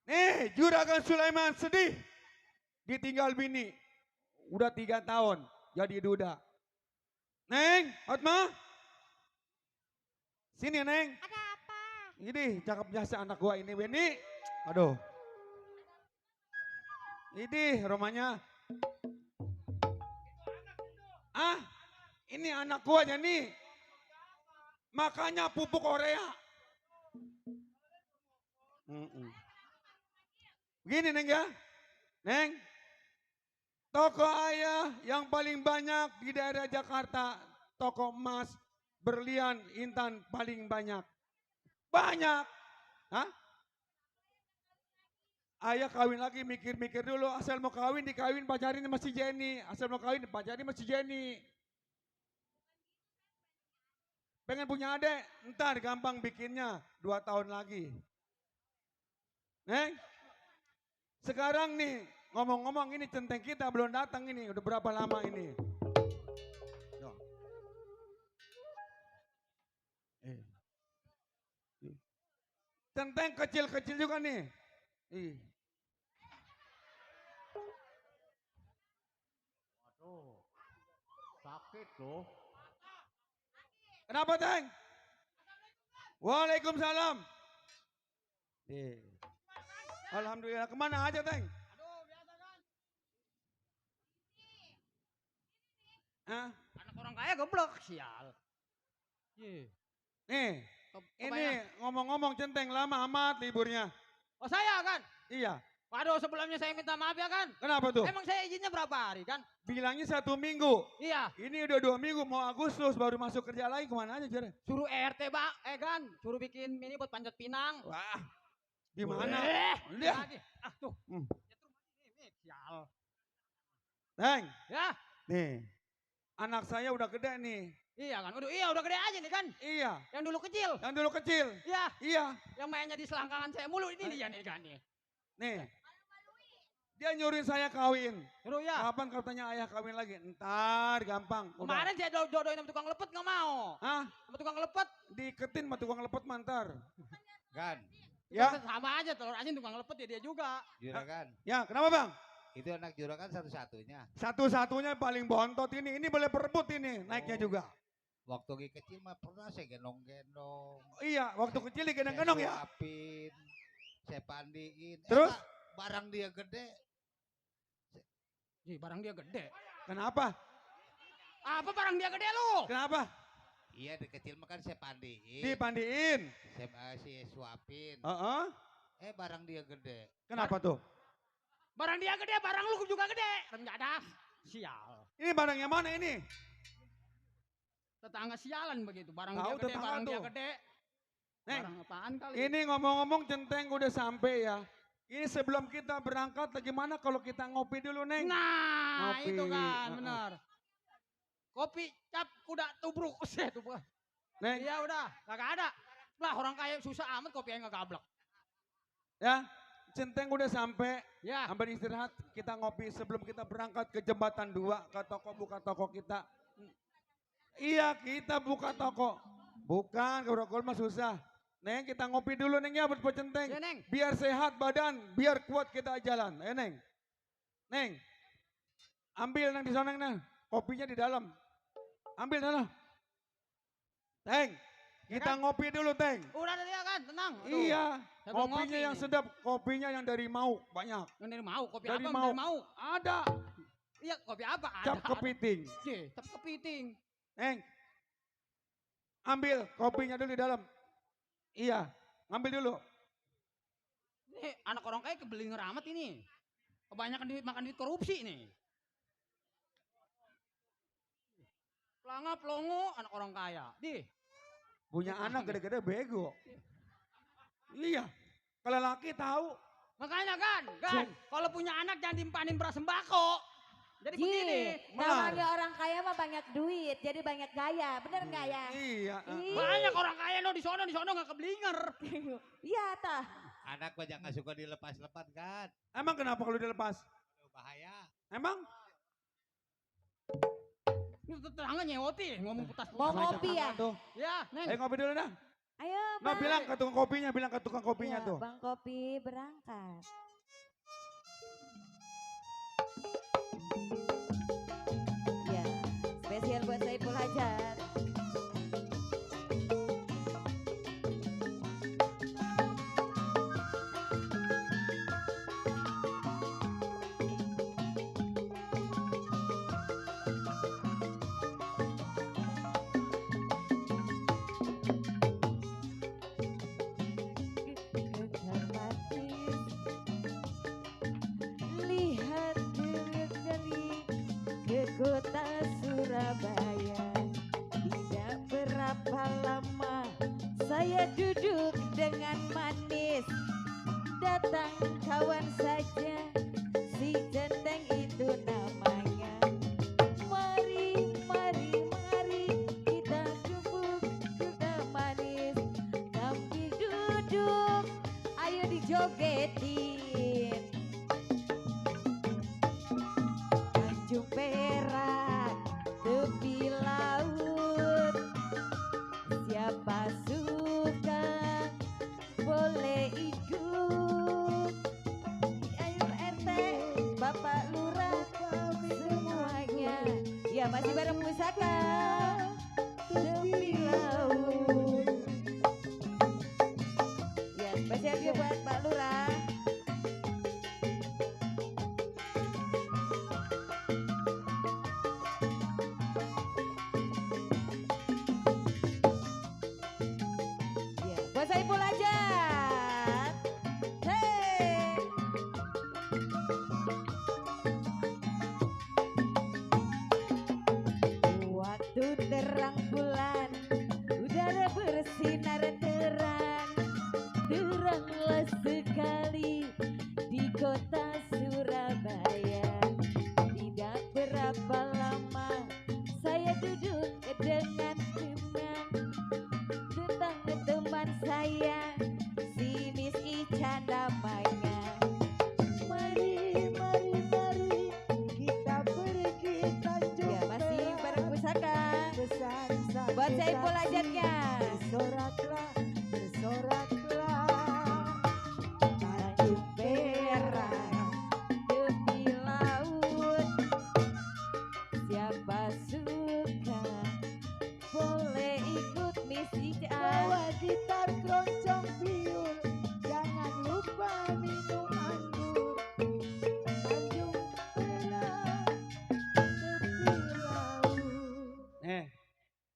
Nih Juragan Sulaiman sedih. Ditinggal bini. Udah 3 tahun jadi duda. Neng, Hotma. Sini Neng. Ada apa? Ini cakepnya si anak gua ini Beni. Aduh. Ini rumahnya. Ah, ini anak gua aja nih. Makanya pupuk Korea. Begini Neng ya. Neng. Toko ayah yang paling banyak di daerah Jakarta. Toko emas, berlian, intan paling banyak. Banyak. Hah? Ayah kawin lagi mikir-mikir dulu. Asal mau kawin dikawin pacarin sama si Jenny. Asal mau kawin pacarin sama si Jenny. Pengen punya adik, ntar gampang bikinnya 2 tahun lagi. Neng, sekarang nih ngomong-ngomong ini centeng kita belum datang ini. Udah berapa lama ini? Yo. Centeng kecil-kecil juga nih. Ih. Waduh. Sakit loh. Kenapa, Teng? Waalaikumsalam. Alhamdulillah. Kemana aja, Teng? Hah? Anak orang kaya goblok, sial. Ye. Nih, ini Kebanyakan. ngomong-ngomong centeng lama amat liburnya. Oh saya kan? Iya. Waduh sebelumnya saya minta maaf ya kan? Kenapa tuh? Emang saya izinnya berapa hari kan? Bilangnya 1 minggu. Iya. Ini udah 2 minggu mau Agustus baru masuk kerja lagi kemana aja Jare? Suruh RT kan? Suruh bikin mini buat panjat pinang. Wah, gimana? Udah. Lagi. Ah tuh. Hmm. Jatuh mati nih, sial. Teng, Ya. nih anak saya udah gede nih. Iya kan? Udah gede aja nih kan? Iya, Yang dulu kecil. yang dulu kecil. Iya. Iya, Yang mainnya di selangkangan saya mulu ini dia nih kan nih. nih. Dia nyuruh saya kawin. Suruh ya. Kapan katanya ayah kawin lagi? Ntar gampang. Udah. Kemarin saya jodohin sama tukang lepet nggak mau. Hah? Sama tukang lepet. Diketin sama tukang lepet mantar. Gan, Ya, Sama aja telur asin tukang lepet ya dia juga. juragan. ya kenapa bang? Itu anak juragan satu-satunya. Satu-satunya paling bontot ini. Ini boleh perebut ini naiknya juga. Waktu lagi kecil mah pernah saya gendong-gendong. Iya, waktu kecil digendong-gendong ya. Saya suapin, saya pandiin. Terus? Barang dia gede. Ji, barang dia gede. Kenapa? Apa barang dia gede lu? Kenapa? Iya, di kecil mah kan saya pandiin. Dipandiin. Saya suapin. Heeh. Barang dia gede. Kenapa tuh? Barang dia gede, barang lu juga gede. Renjadah. Sial. Ini barang yang mana ini? Tetangga sialan begitu. Barang Tahu dia gede, tetangga barang dia tuh. gede. Neng, Barang apaan kali? ini ngomong-ngomong centeng udah sampai ya. Ini sebelum kita berangkat, gimana kalau kita ngopi dulu, Neng? Nah, Ngopi. itu kan, Heeh. benar. Kopi cap kuda tubruk. Set, tuh. Neng, Iya udah, kagak ada. Lah orang kaya susah amat kopi yang ngegablek. ya, centeng udah sampai. Ya, Sampai istirahat, kita ngopi sebelum kita berangkat ke Jembatan 2 ke toko buka toko kita. Iya, kita buka toko. Bukan, ke rokok mah susah. Neng, kita ngopi dulu Neng ya buat centeng. ya Neng. Biar sehat badan, biar kuat kita jalan. Neng. Neng. Ambil Neng di sana Neng. Kopinya di dalam. Ambil sana. Teng. Kita ngopi dulu Teng. Udah ada dia kan, tenang. Tuh. Iya. Saya belum Kopinya ngopi yang nih. sedap, kopinya yang dari Mau banyak. Yang dari mau, kopi Dari apa? Mau. Dari mau. Ada. Iya, kopi apa? Cap Ada. kepiting. Deh, cap kepiting. Neng. Ambil kopinya dulu di dalam. Iya. Ambil dulu. Ini anak orang kaya kebeli ngeramat ini. Kebanyakan duit makan duit korupsi nih. Pelanga pelongo anak orang kaya. Di. Punya anak gede-gede bego. Iya. Kalau laki tahu. Makanya kan. Kalau punya anak jangan dimpanin beras sembako. Jadi begini. Ji, namanya orang kaya mah banyak duit, jadi banyak gaya. Bener nggak ya? Iya. Ih. Banyak orang kaya no di sono nggak keblinger. Iya tah. Anak banyak nggak suka dilepas-lepas kan. Emang kenapa kalau dilepas? Aduh, bahaya. Emang? Ini tetangga nyewoti ngomong putas. Mau ngopi ya? Tuh. Ya, Neng. Ayo ngopi dulu dah. Ayo No, bang. bilang ke tukang kopinya, bilang ke tukang kopinya Ya, tuh. Bang Kopi berangkat. Ya, spesial buat Saiful Hajar. Lihat dari ke kota Surabaya. Tidak berapa lama saya duduk dengan manis. Datang kawan saja, si centeng itu namanya. Mari, mari, mari kita duduk manis. Sambil duduk, ayo dijogetin. Buat Saiful Ajatnya. Bersoraklah, bersoraklah, tanjung perak Tepi laut. Siapa suka boleh ikut misi bawa gitar keroncong biul, jangan lupa minum anggur. Tanjung perak tepi laut.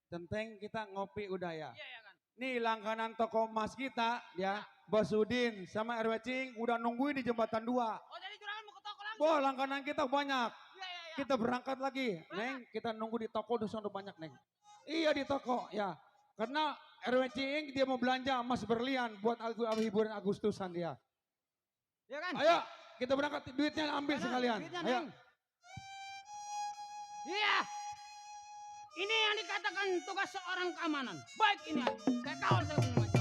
Centeng kita ngopi udah ya. Iya ya kan. Nih langganan toko emas kita ya, Bos Udin sama RW Cing udah nungguin di jembatan 2. Oh jadi juragan mau ke toko langsung? Wah langganan kita banyak. Iya iya iya. Kita berangkat lagi. Neng, kita nunggu di toko udah sana banyak Neng. Iya di toko ya. Karena RW Cing dia mau belanja emas berlian buat hiburan Agustusan dia. Iya kan? Ayo kita berangkat, duitnya ambil Mana? sekalian. Duitnya, Ayo. Neng. Iya. Ini yang dikatakan tugas seorang keamanan. Baik ini. Saya kawal saya punya macam.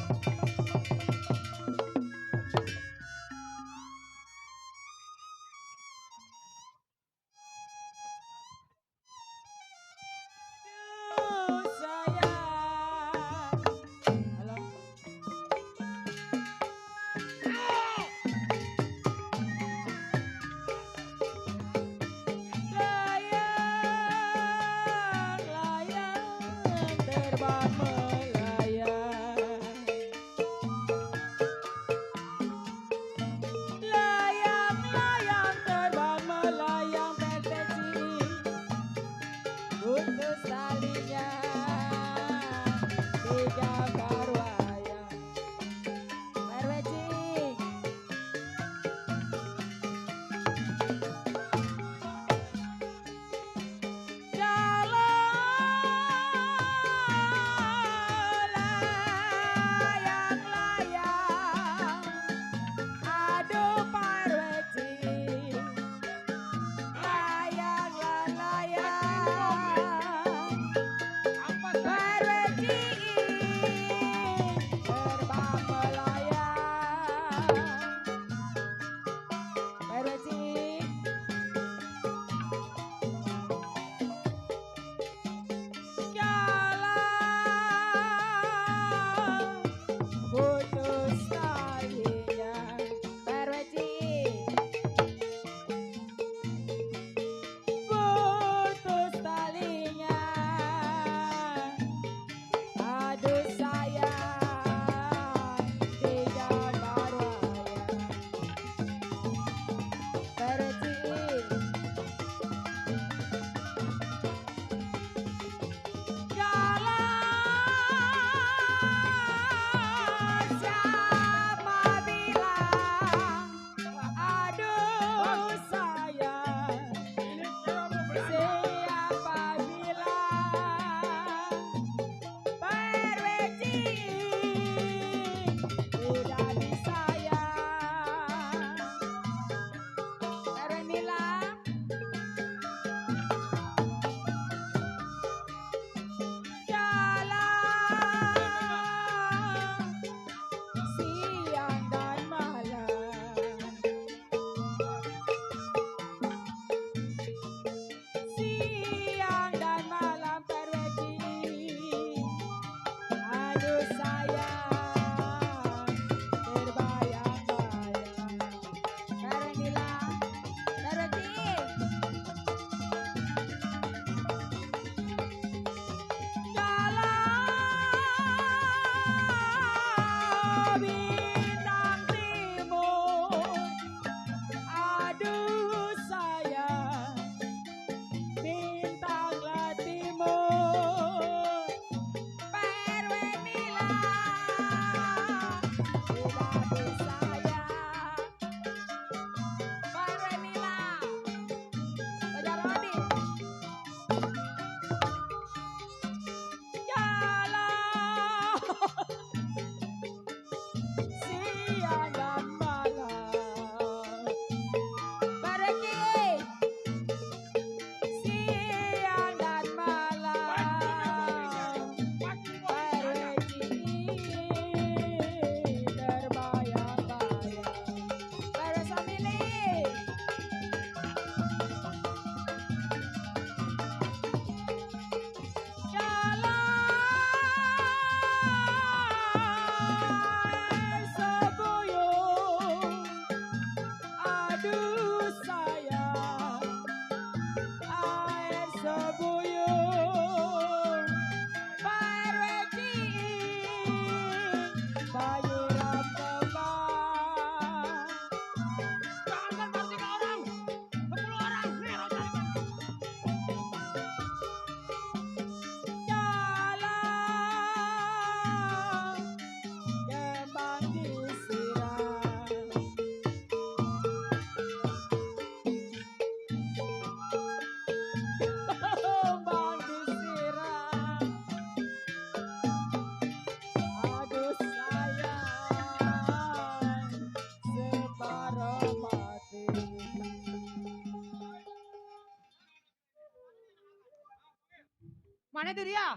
Mana itu dia?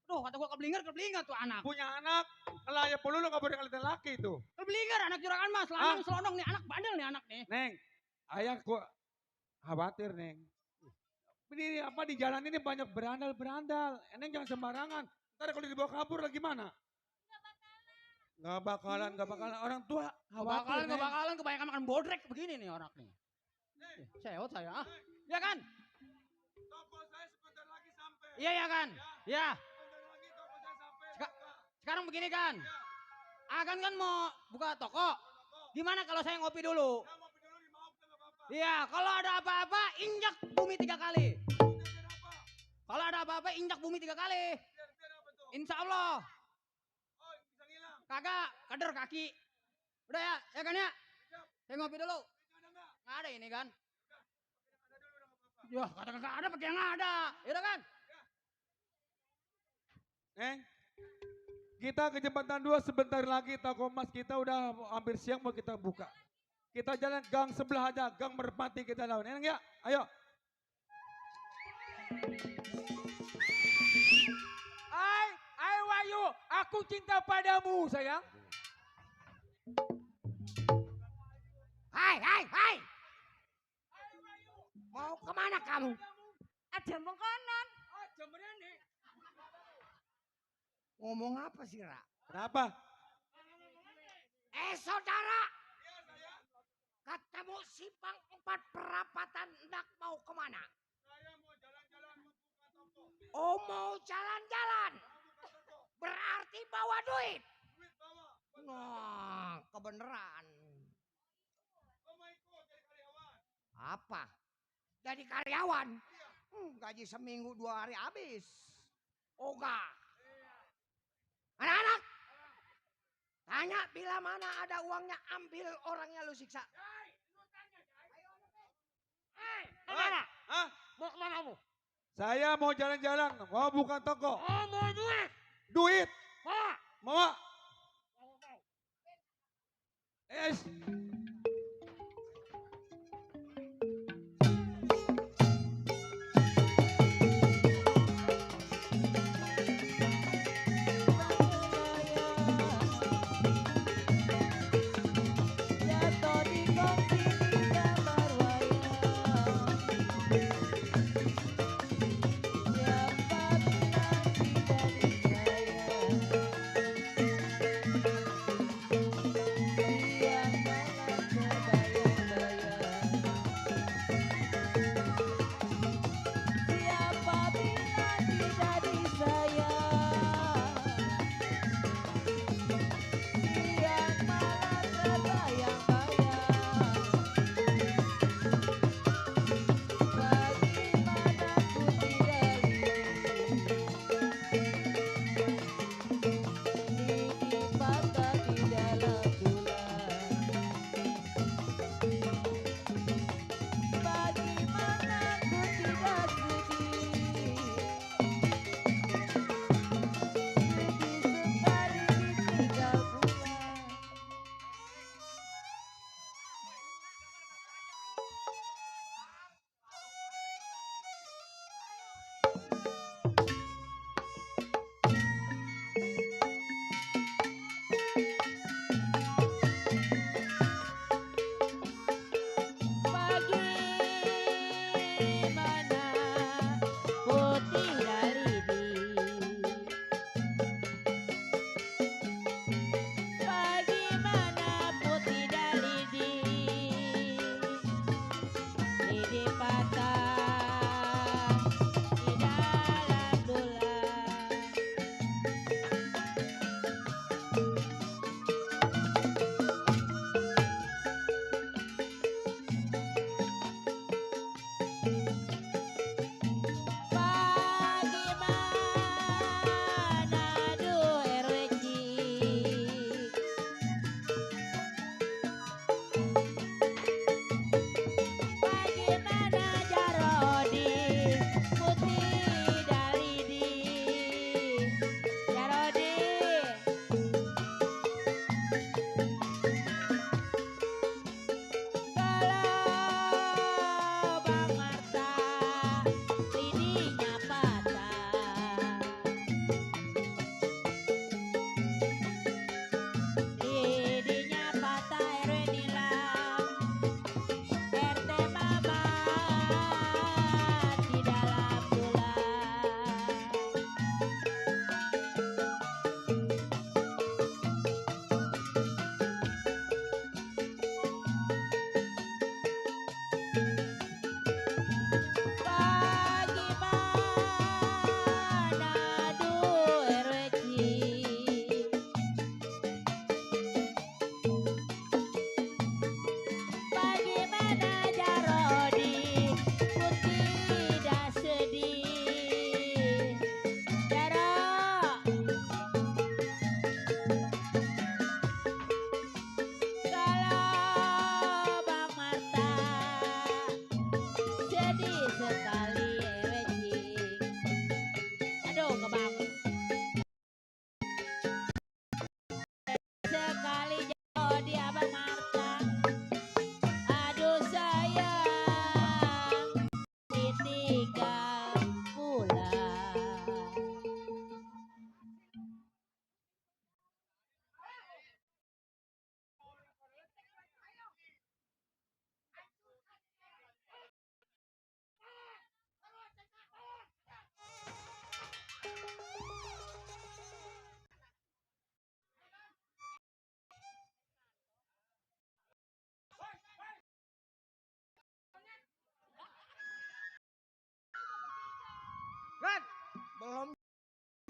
Tuh, kata gua keblinger tuh anak. Punya anak, layak pelulu gak boleh kalian laki itu. Keblinger anak juragan mas, lanang selonong nih, anak bandel nih anak nih. Neng, ayah gua khawatir Neng. Ini apa di jalan ini banyak berandal. Neng jangan sembarangan. Ntar kalau dibawa kabur lagi mana? Gak bakalan. Orang tua khawatir. Gak bakalan, kebanyakan makan bodrek begini nih orang nih. Sehat saya. Ya kan? Toko saya sebentar lagi sampai. Iya ya kan? Ya. Sebentar lagi toko saya sampai. Sekarang begini kan? Akan kan mau buka toko. Gimana kalau saya ngopi dulu? Ya, ngopi dulu di Mauk, gak apa-apa. Iya, kalau ada apa-apa injak bumi 3 kali. Biar apa? Kalau ada apa-apa injak bumi 3 kali. Biar apa tuh? Insya Allah. Oh, bisa ngilang. Kagak, keder kaki. Udah ya kan ya? Saya ngopi dulu. Ini ada nggak? Nggak ada ini kan? Ada dulu udah nggak apa-apa. Ya, kata kagak ada pakai yang ada. Ya udah kan? Neng, kita ke jembatan 2 sebentar lagi toko emas kita udah hampir siang mau kita buka. Kita jalan gang sebelah aja, gang Merpati kita lawan. Neng ya, ayo. Hai Wahyu, aku cinta padamu sayang. Hai. Mau kemana kamu? Ada mengkonon. Aja merene. Ngomong apa sih, Ra? Kenapa? Saudara. Ketemu simpang 4 perapatan hendak mau kemana? Saya mau jalan-jalan membuka toko. Oh, mau jalan-jalan. Berarti bawa duit. Duit bawa. Nah, kebeneran. Lo mau ikut jadi karyawan? Apa? Jadi karyawan? Gaji seminggu 2 hari habis. Ogah. Anak-anak. Tanya bila mana ada uangnya, ambil orangnya lu siksa. Kemana? Hah? Mau kemana kamu? Saya mau jalan-jalan, mau buka toko. Oh, mau duit. Duit, Mau. mau. Es. Jatuh di kongsi gambar wayang. Siapa bilang tidak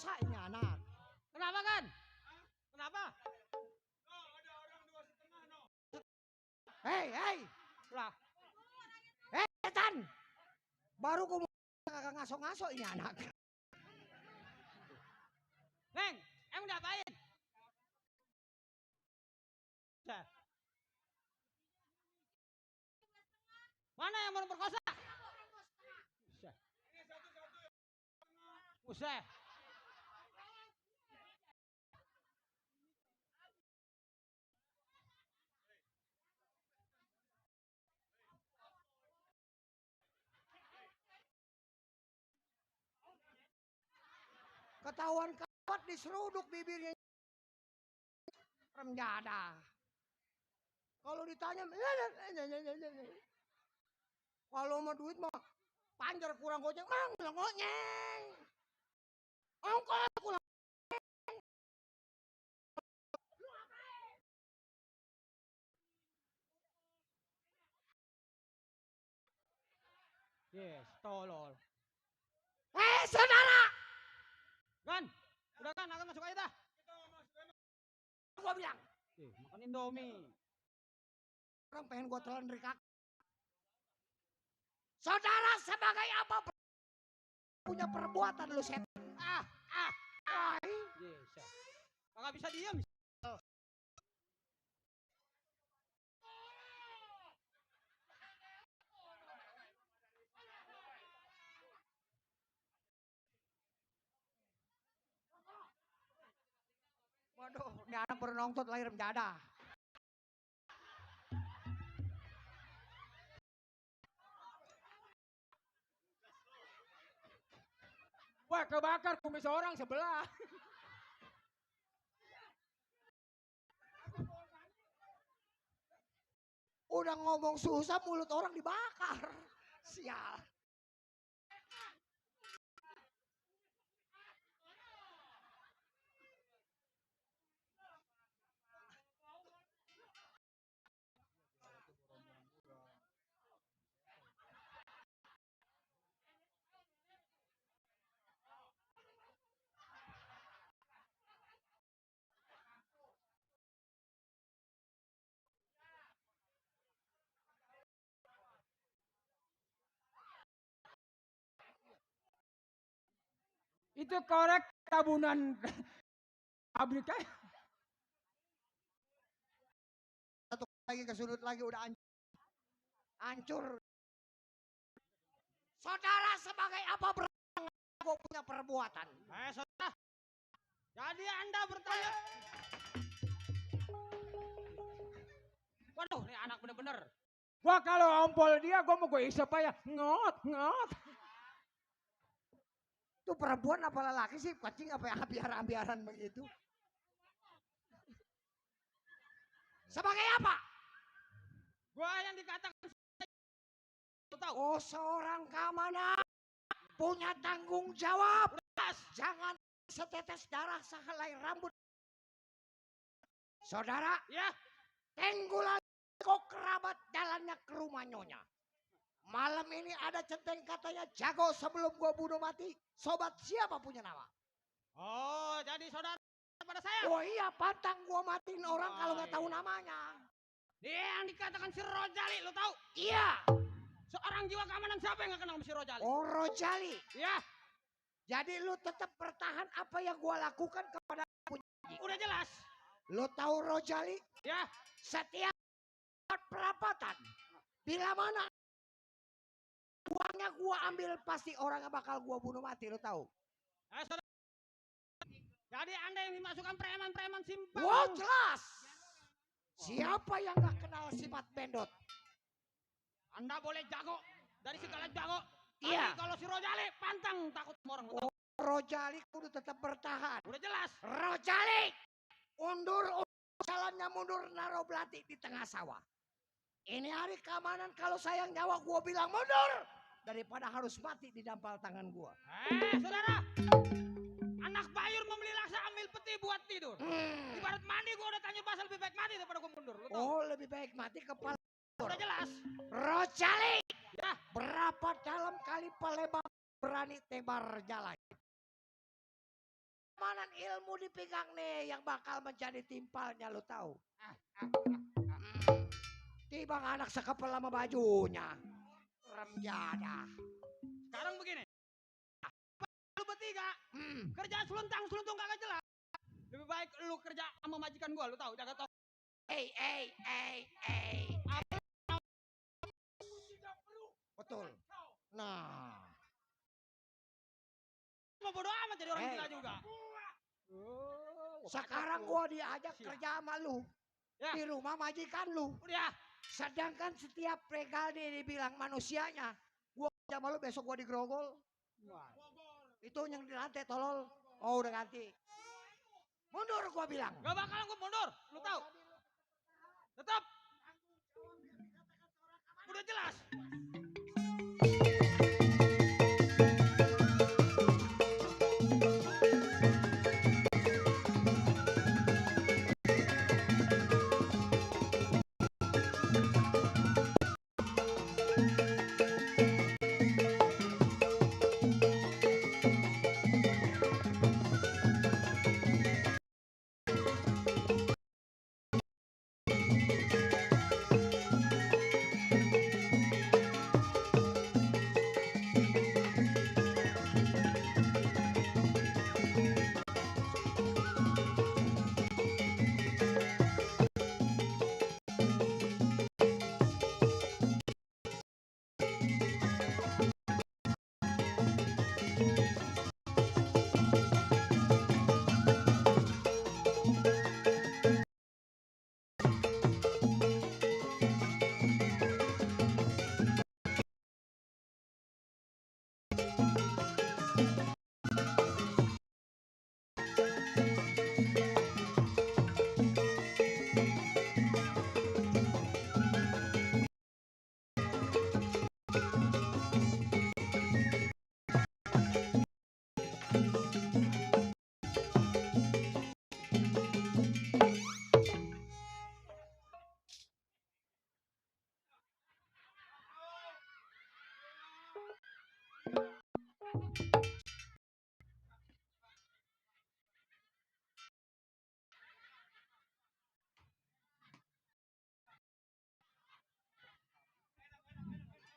ini anak. Kenapa kan? Kenapa? Hei. Lah, Setan. Baru gue kagak ngaso-ngaso ini anak. Neng, emang ngapain? Buset. Mana yang mau perkosa? Buset. Buset. Ketahuan kawat diseruduk bibirnya. Remjada. Kalau ditanya, kalau mau duit mah panjar kurang goceng, mang bilang goceng. Ongkos kurang. Yes, tolol. Saudara, Kan, udah kan, akan masuk aja dah. gua bilang, Makan Indomie. orang pengen gua telan dari kaki. Saudara sebagai apa punya perbuatan lu setan? Yes. Kagak bisa diam. Waduh, ini anak baru nonton lahir menjada. Wah, kebakar kumis orang sebelah. Udah ngomong susah mulut orang dibakar. Sial. Itu korek tabunan pabrik kan? Satu lagi ke sudut lagi udah hancur. Saudara sebagai apa gue punya perbuatan? Saudara. Jadi Anda bertanya. Waduh, ini anak bener-bener. Gua kalau ompol dia, gua mau gue isep aja. Ngot. Itu perempuan apa lelaki sih? Kucing apa yang ambiaran-ambiaran begitu? Sebagai apa? Gua yang dikatakan tahu. Oh, seorang keamanan punya tanggung jawab. Jangan setetes darah sehelai rambut. Saudara, Ya, tenggulan kok kerabat jalannya ke rumah nyonya. Malam ini ada centeng katanya jago sebelum gua bunuh mati. Sobat siapa punya nama? oh, jadi saudara pada saya. Oh iya, pantang gua matiin orang kalau nggak tahu iya. namanya. Dia yang dikatakan si Rojali, lo tahu? Iya. Seorang jiwa keamanan siapa yang gak kenal sama si Rojali? Oh, Rojali. Ya, Jadi lu tetap bertahan apa yang gua lakukan kepada udah jelas. lu tahu Rojali? Ya, Setiap perapatan, bila mana uangnya gua ambil pasti orang yang bakal gua bunuh mati, lu tahu? saudara. Jadi Anda yang dimasukkan preman-preman simpang. Wah, jelas. Siapa yang gak kenal sifat bendot? Anda boleh jago dari segala jago. Iya. Tapi kalau si Rojali pantang takut sama orang. Lo tahu? Rojali kudu tetap bertahan. Udah jelas. Rojali, undur jalannya mundur naruh belati di tengah sawah. Ini hari keamanan kalau sayang nyawa gua bilang mundur daripada harus mati di dampal tangan gua. Saudara. Anak bayur membeli laksa ambil peti buat tidur. Ibarat mandi gua udah tanya basah lebih baik mati daripada gua mundur. Lo tahu? Oh, lebih baik mati kepala. Udah jelas. Rojali, Ya. berapa dalam kali Palembang berani tebar jalan? keamanan ilmu dipegang nih yang bakal menjadi timpalnya lo tahu. Tiba anak sekepel sama bajunya. Remjada. Sekarang begini. Lu bertiga kerja seluntung kagak jelas. Lebih baik lu kerja sama majikan gua, lu tahu jaga toko. Betul. Nah. Mau bodo amat jadi orang gila juga. Sekarang gua diajak kerja sama lu. Ya. Di rumah majikan lu. Udah. Sedangkan setiap regal nih dibilang manusianya. Gua kerja sama lu besok gua digrogol. Itu yang di lantai tolol. Oh udah ganti. Mundur gua bilang. Gak bakalan gua mundur, lu tahu. Tetap. Udah jelas.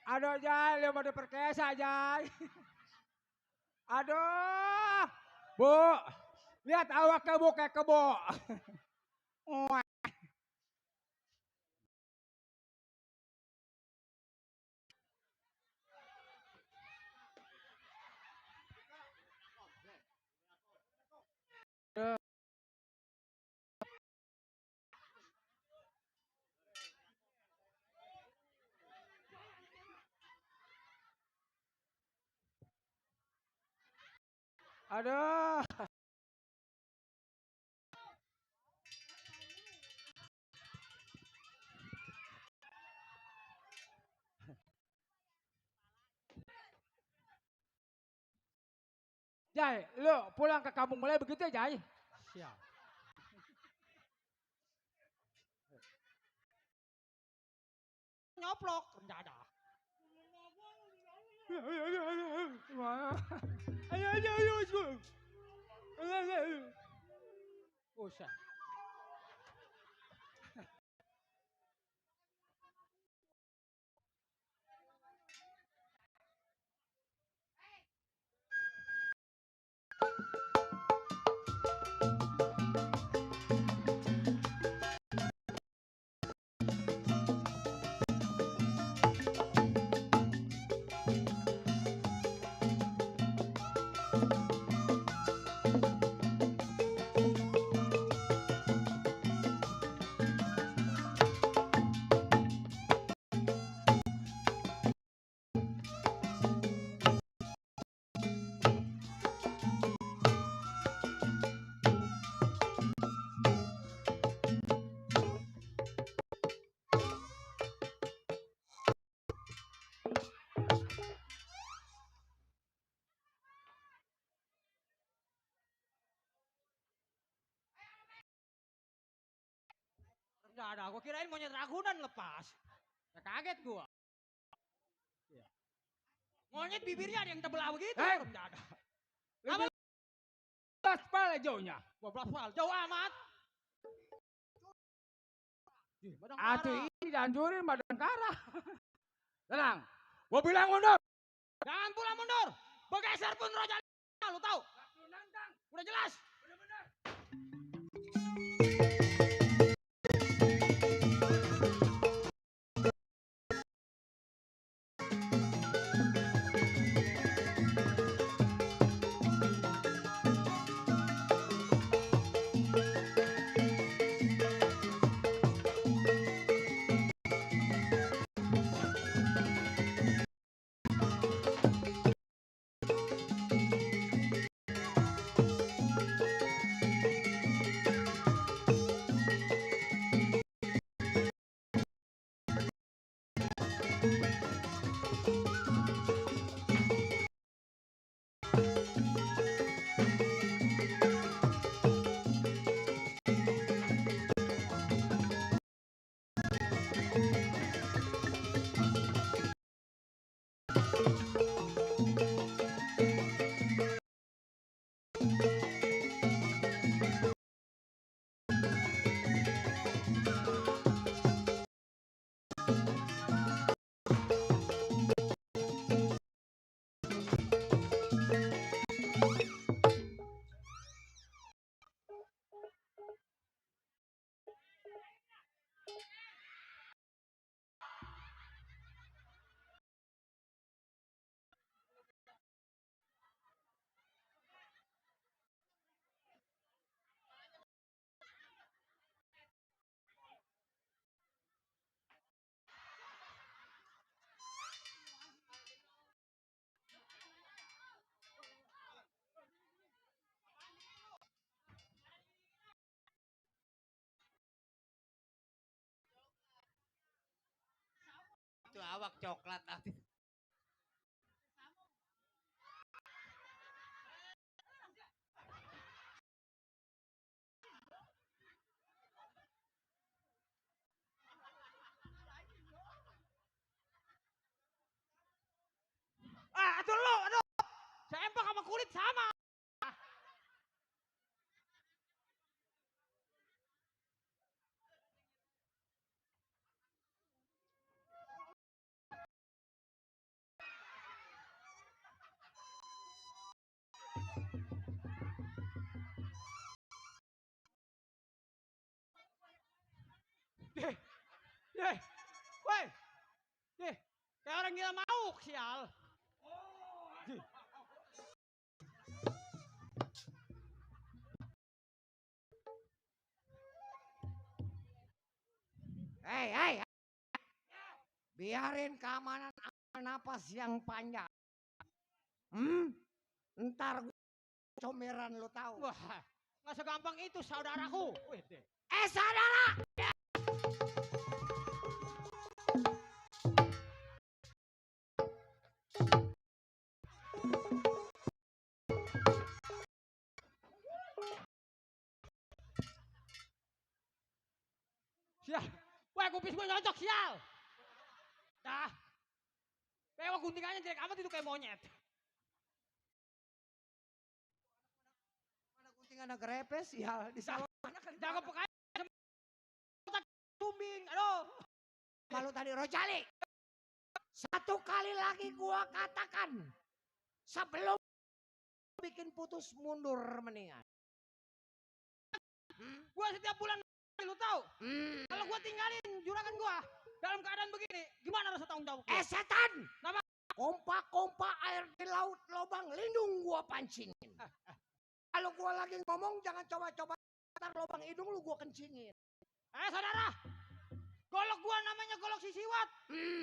Aduh Jai, lu mau diperkesa Jai. Aduh. Bu, lihat awaknya bu kayak kebo. Aduh. Jai, lu pulang ke kampung mulai begitu ya Jai? Siap. Nyoplok renjada. Usah. Enggak ada, gua kirain monyet Ragunan lepas. Ya kaget gua. Ya. Monyet bibirnya ada yang tebelah begitu, enggak ada. Apa pala jauhnya. 12 pal, jauh amat. Atuh ini dihancurin Badangkara. Tenang. Gua bilang mundur. Jangan pula mundur. Bergeser pun Roja. Lu tahu? Udah jelas. Itu awak coklat. Aduh lu, aduh. Sempak sama kulit sama. Woi. Kayak orang gila mauk, sial. Hei. Biarin keamanan napas yang panjang. Ntar gue comeran lu tahu. Wah, nggak segampang itu saudaraku. Saudara! Sial. Wah, kupis gue nyocok, sial. Dah. Kayak guntingannya jelek amat itu kayak monyet. Mana guntingan ada grepes ya di salon mana kan. Jangan pakai tumbing. Aduh. Malu tadi Rojali. Satu kali lagi gua katakan sebelum bikin putus mundur mendingan. Gua setiap bulan lu tahu? Kalau gua tinggalin juragan gua dalam keadaan begini, gimana rasa tanggung jawab? Setan! Nama? Kompa air di laut lobang lindung gua pancingin. Kalau gua lagi ngomong jangan coba-coba ntar lobang hidung lu gua kencingin. Saudara, golok gua namanya golok sisiwat.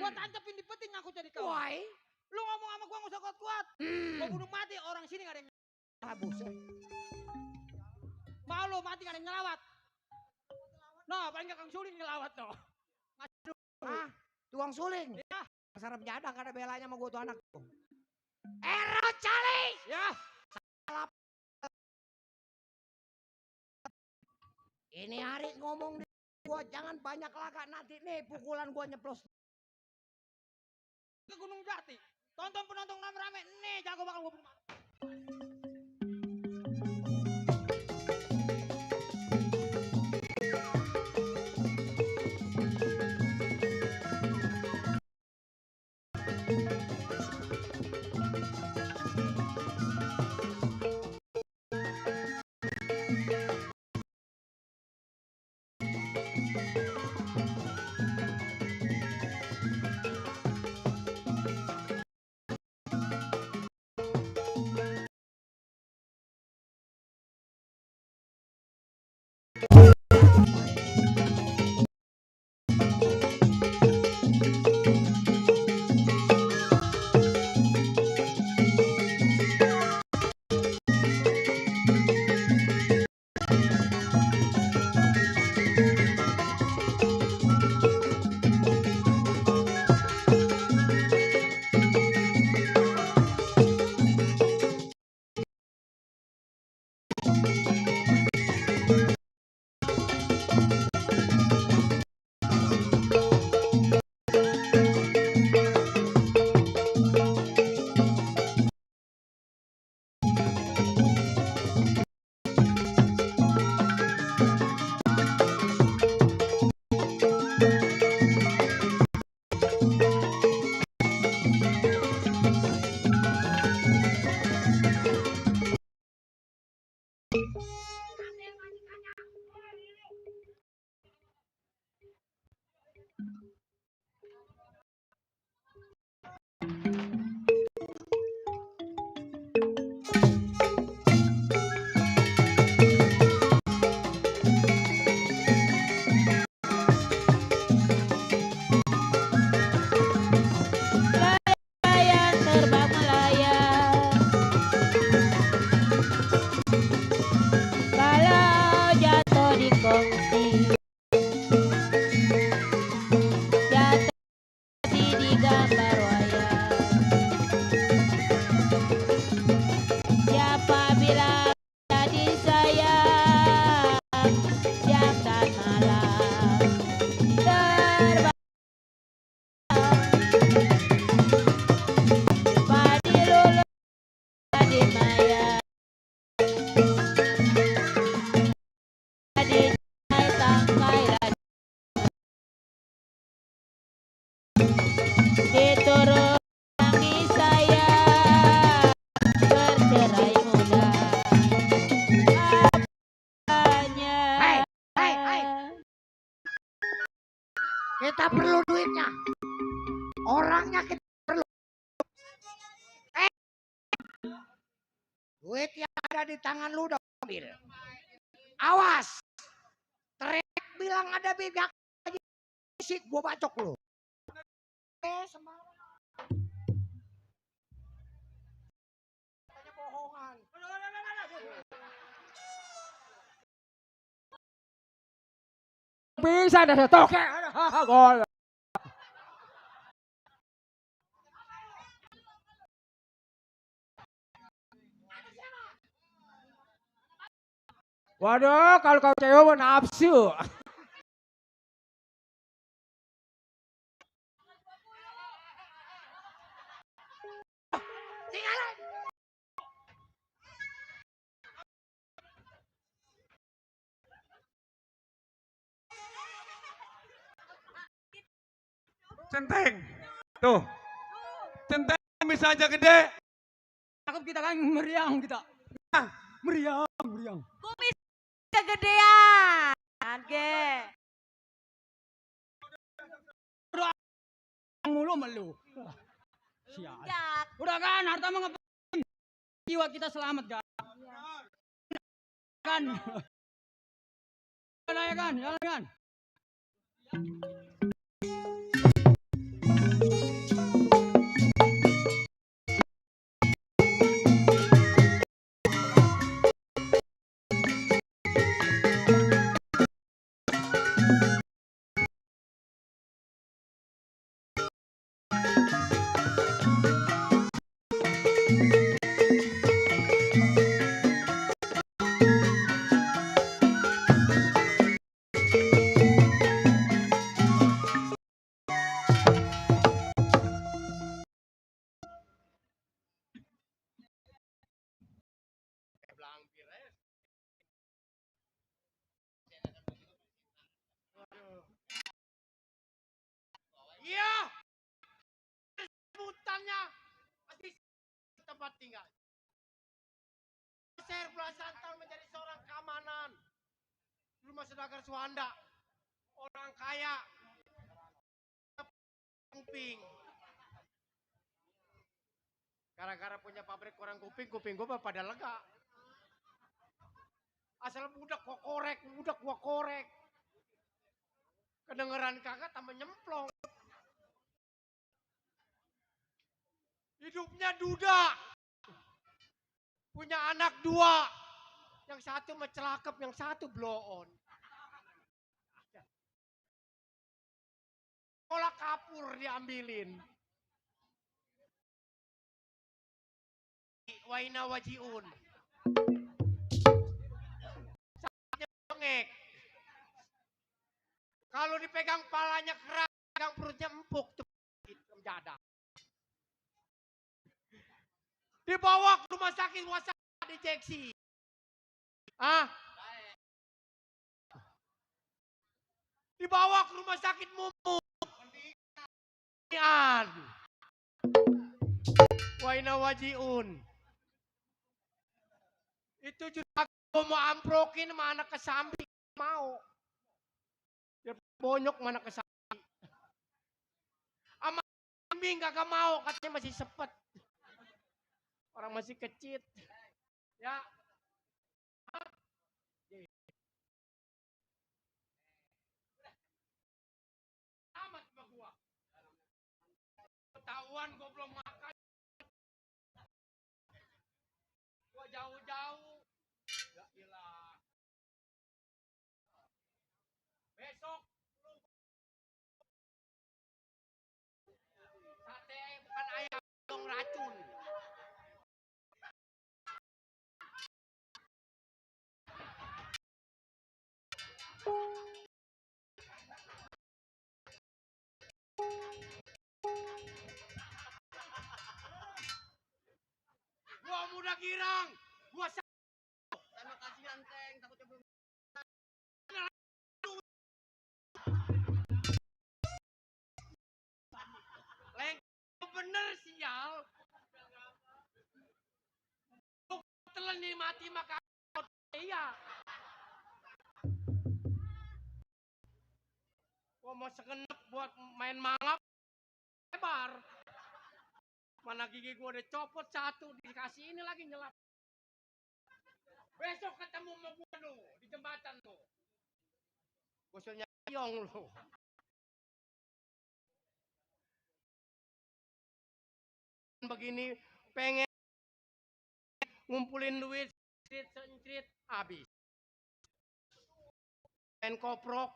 Gua tancapin di peti nyangkut jadi kau. Why? Lu ngomong sama gua nggak usah kuat-kuat. Gua bunuh mati orang sini gak ada yang Buset. mau lu mati gak ada yang nyelawat. No, paling gak Kang Suling nyelawat no. Tuang suling. Ya. Sarap jadang ada belanya sama gua tuh anak tuh. Rojali! Ya. Ini hari ngomong di gua jangan banyak laga nanti nih pukulan gua nyeplos. Ke Gunung Jati. Tonton penonton rame-rame nih jago bakal gua bunuh mati. Layang terbang melayang. Kalau jatuh di kongsi, jatuh di gambar wayang. Siapa bilang jadi sayang, siang dan malam terbang. Padi lulu, padi maya, padi nyai tangkai ladi. Diturun nangis saya bercerai muda. Apanya? Hei. Kita perlu duitnya. Orangnya kita perlu. Duit yang ada di tangan lu udah ambil. Awas. Teriak bilang ada bebek sih gua bacok lu. Sembarang. Katanya bohongan. Bisa dah toke. Gol. Waduh, kalau kau cewek mah nafsu. Centeng. Tuh. Centeng bisa aja gede. Cakep kita kan meriang kita. Meriang. Kumis kegedean. Ge. Mulu melu. Sial. Jak. Udah kan, harta mah ngapain? Jiwa kita selamat kan. Kan. Jalan kan. Iya. Sebutannya masih tempat tinggal. Saya belasan tahun menjadi seorang keamanan. sama Saudagar Suhanda. Orang kaya. Kuping. Gara-gara punya pabrik orang kuping, kuping gue pada lega. Asal budak gua korek. Kedengeran kagak tambah nyemplong. Hidupnya duda. Punya anak 2. Yang satu mecelakep, yang satu blow on. Sekolah kapur diambilin. Waina wajiun. Saatnya bengek. Kalau dipegang palanya keras, pegang perutnya empuk tuh menjadak. Dibawa ke rumah sakit Waspada diinjeksi. Dibawa ke rumah sakit Mumu. Waina wajiun. Itu juga mau amprokin sama anak kesambi mau. Dia bonyok mana kesambi. Sama kambing kagak mau, katanya masih sepet. Orang masih kecil. Ya. Amat sama gua. Ketahuan gua belum makan. Gua jauh-jauh. Ya ilah. Besok sate bukan ayam dong racun. Gua muda girang, gua terima kasih anteng, takutnya belum. Leng, bener sial. Telan nih mati maka iya. Gua mau sekenep buat main mangap lebar. Mana gigi gua udah copot satu, dikasih ini lagi nyelap. Besok ketemu sama gua lu di jembatan lu. Goselnya yong lu. Begini pengen ngumpulin duit sencrit habis. Pengen koprok.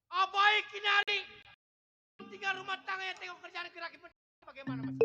Abai kinari. 3 rumah tangga yang tengok kerjaan kira-kira bagaimana mas?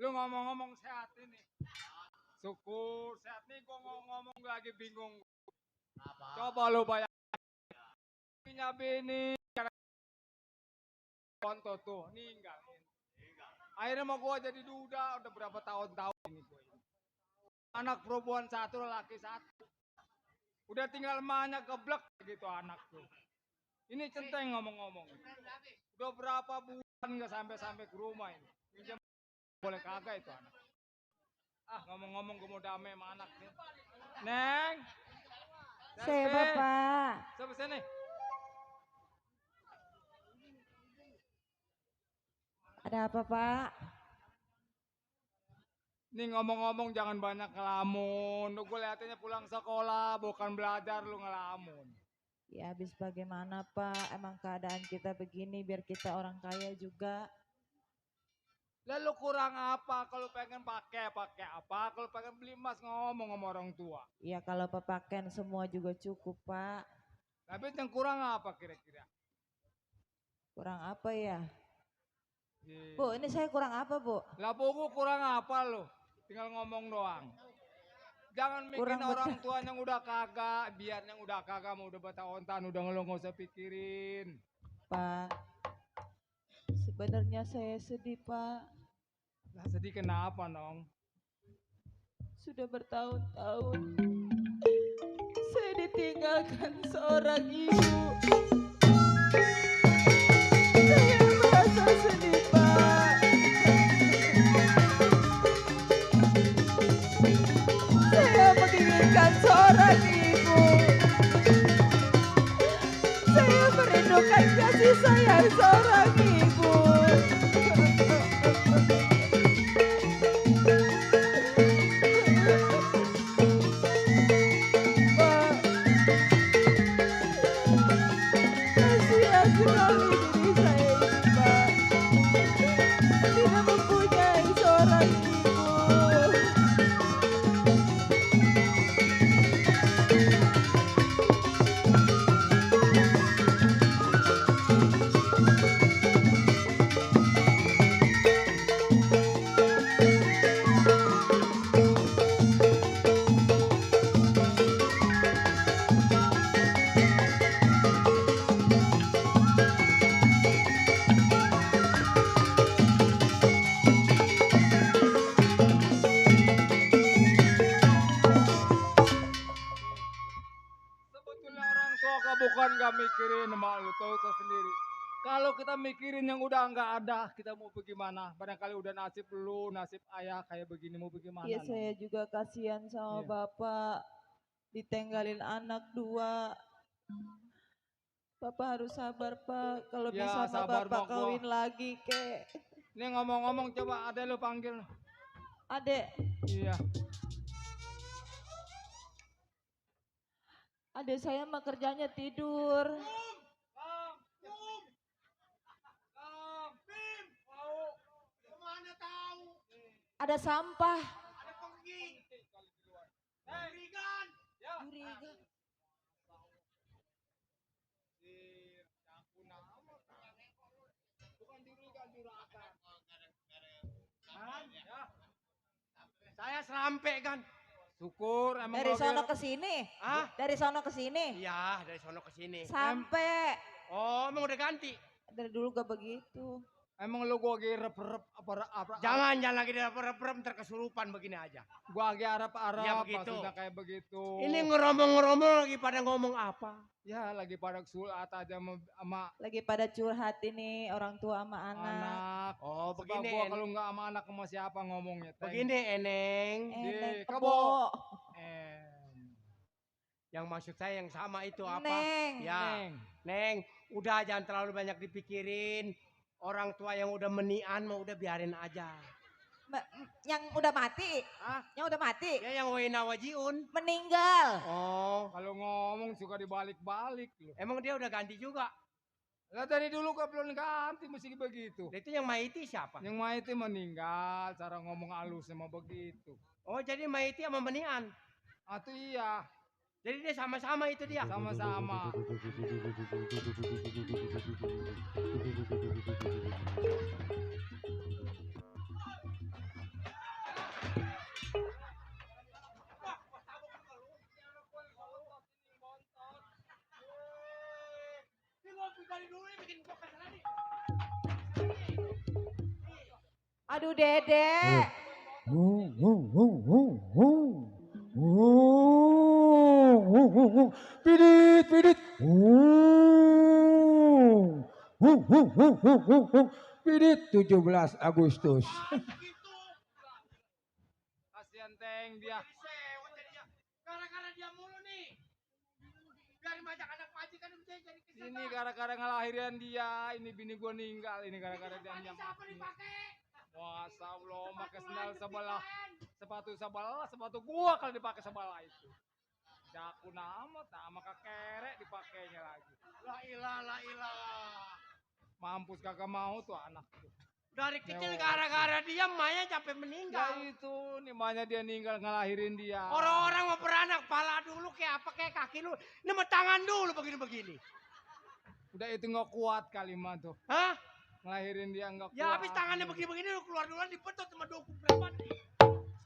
Lu ngomong-ngomong sehat ini. Syukur sehat nih gua ngomong lagi bingung. Coba lu bayangin. Punya bini contoh tuh ninggalin. Akhirnya mau gua jadi duda udah berapa tahun-tahun ini gua ini. Anak perempuan satu laki satu. Udah tinggal emaknya geblek gitu anak tuh. Ini centeng ngomong-ngomong. Udah berapa bulan nggak sampai ke rumah ini. Minjem boleh kagak itu anak. Ah ngomong-ngomong gue mau damai sama anak nih. Neng. Saya Bapak. Coba sini. Ada apa Pak? Nih ngomong-ngomong jangan banyak ngelamun. Gue liatinnya pulang sekolah bukan belajar lu ngelamun. Ya habis bagaimana Pak? Emang keadaan kita begini biar kita orang kaya juga. Lalu kurang apa? Kalau pengen pakai apa? Kalau pengen beli emas ngomong sama orang tua. Ya kalau pepaken semua juga cukup Pak. Tapi yang kurang apa kira-kira? Kurang apa ya? Iya. Bu, ini saya kurang apa Bu? Lah buku kurang apa lo? Tinggal ngomong doang. Jangan mikirin Kurang orang tua yang udah kagak, biar yang udah kagak mau udah bata-ontan, udah ngeluh nggak usah pikirin. Pak, sebenarnya saya sedih Pak. Lah sedih kenapa nong? Sudah bertahun-tahun saya ditinggalkan seorang ibu. Saya merasa sedih Pak. Saya menginginkan seorang ibu. Saya merindukan kasih sayang seorang ibu. Pak, kasihan sekali diri saya ini Pak. Tidak mempunyai seorang ibu. Sebetulnya orang tua kau bukan gak mikirin sama lu, tahu sendiri. Kalau kita mikirin yang udah nggak ada, kita mau bagaimana? Barangkali udah nasib lu, nasib ayah kayak begini mau bagaimana? Ya Nong? saya juga kasihan sama Iya. Bapak. Ditinggalin anak 2. Bapak harus sabar Pak. Kalau Ya, bisa mah sabar, Bapak Mak, gua. kawin lagi kek. Ini ngomong-ngomong coba ada lu panggil. Adek, Iya. adek saya mah kerjanya tidur. Kemana tahu? Ada sampah. Ada pergi. Jurigan. Jurigan. Saya serampe kan. Syukur emang Dari gua sono kira- ke sini. Ah, Dari sono ke sini. iya dari sono ke sini. Sampai. Oh, emang udah ganti. Dari dulu gak begitu. Emang lu gua lagi rep-rep apa Jangan lagi rep-rep ntar kesurupan begini aja. gua lagi arep-arep Ya, begitu. maksudnya kayak begitu. Ini ngeromong-ngeromong lagi pada ngomong apa? Ya lagi pada sulat aja sama Lagi pada curhat ini orang tua sama anak. anak. Oh, Sebab begini. gua kalau nggak sama anak sama siapa ngomongnya. Teng? Begini, Eneng. Enek Di kebo. kebo. Yang maksud saya yang sama itu apa? Neng. Ya, Neng. Neng, udah jangan terlalu banyak dipikirin. Orang tua yang udah menian mau udah biarin aja. Yang udah mati. Hah? Yang udah mati. Ya yang wena wajiun. Meninggal. Oh, Kalau ngomong suka dibalik-balik loh. emang dia udah ganti juga. Lah dari dulu gak belum ganti mesti begitu. Nah, itu yang Maiti siapa? Yang Maiti meninggal, cara ngomong halus sama begitu. Oh, jadi Maiti sama menian. Atau iya, Jadi dia sama-sama itu dia. sama-sama. dari dulu nih bikin gua kesel nih. Aduh Dedek. Pidit, pidit. Pidit 17 Agustus. Gitu. Kasihan Teng dia. Sewot jadinya. Gara-gara dia mulu nih. Biarin banyak anak majikan udah jadi kesel. Ini gara-gara ngelahirin dia. Ini bini gua ninggal. Ini gara-gara dia Baju siapa dipakai? Masa belum pakai sendal sebelah. Sepatu sebelah, sepatu gua kalau dipakai sebelah itu. Jaku amat, nama kekerek dipakainya lagi. La ilah. Mampus kagak mau tuh anak tuh. Dari kecil gara-gara dia emaknya sampai Ya meninggal. itu, nih makanya dia ninggal ngelahirin dia. Orang-orang mau beranak, pala dulu kayak apa kayak kaki lu. Ini sama tangan dulu begini-begini. Udah itu nggak kuat kalimat tuh. Hah? Ngelahirin dia nggak kuat. Ya habis tangannya begini-begini lu keluar duluan dipetot sama dukun preman.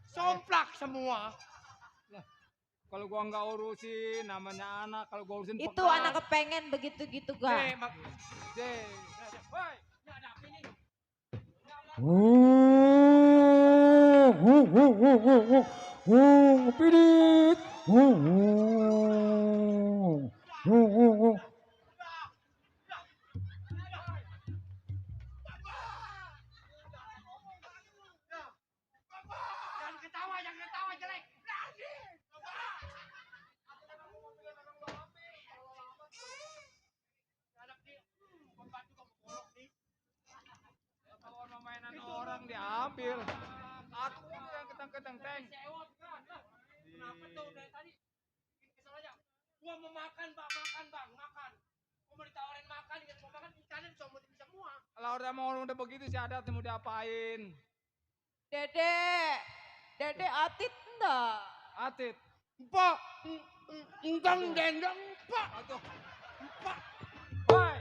Somplak semua. Kalau gua nggak urusin, namanya anak. Kalau gua urusin Itu pekat. anak kepengen begitu-gitu Eh, gak? Deh, woi. ini ada apa ini? Pidit. Jangan ketawa jelek. Berani. Anak dia, pembantu kamu bolok nih. Kalau mau mainan orang diambil. Aku yang ketang-ketang Teng. Sewot kan. Kenapa tuh dari tadi? Bikin kesel aja. Gua mau makan bang, makan. Gua mau ditawarin makan, ingat mau makan ikannya disomutin semua. Kalau udah begitu si Adat mau diapain? Dedek atit enggak? Atit. Pak, enggang dendang, Pak. Aduh. Woi.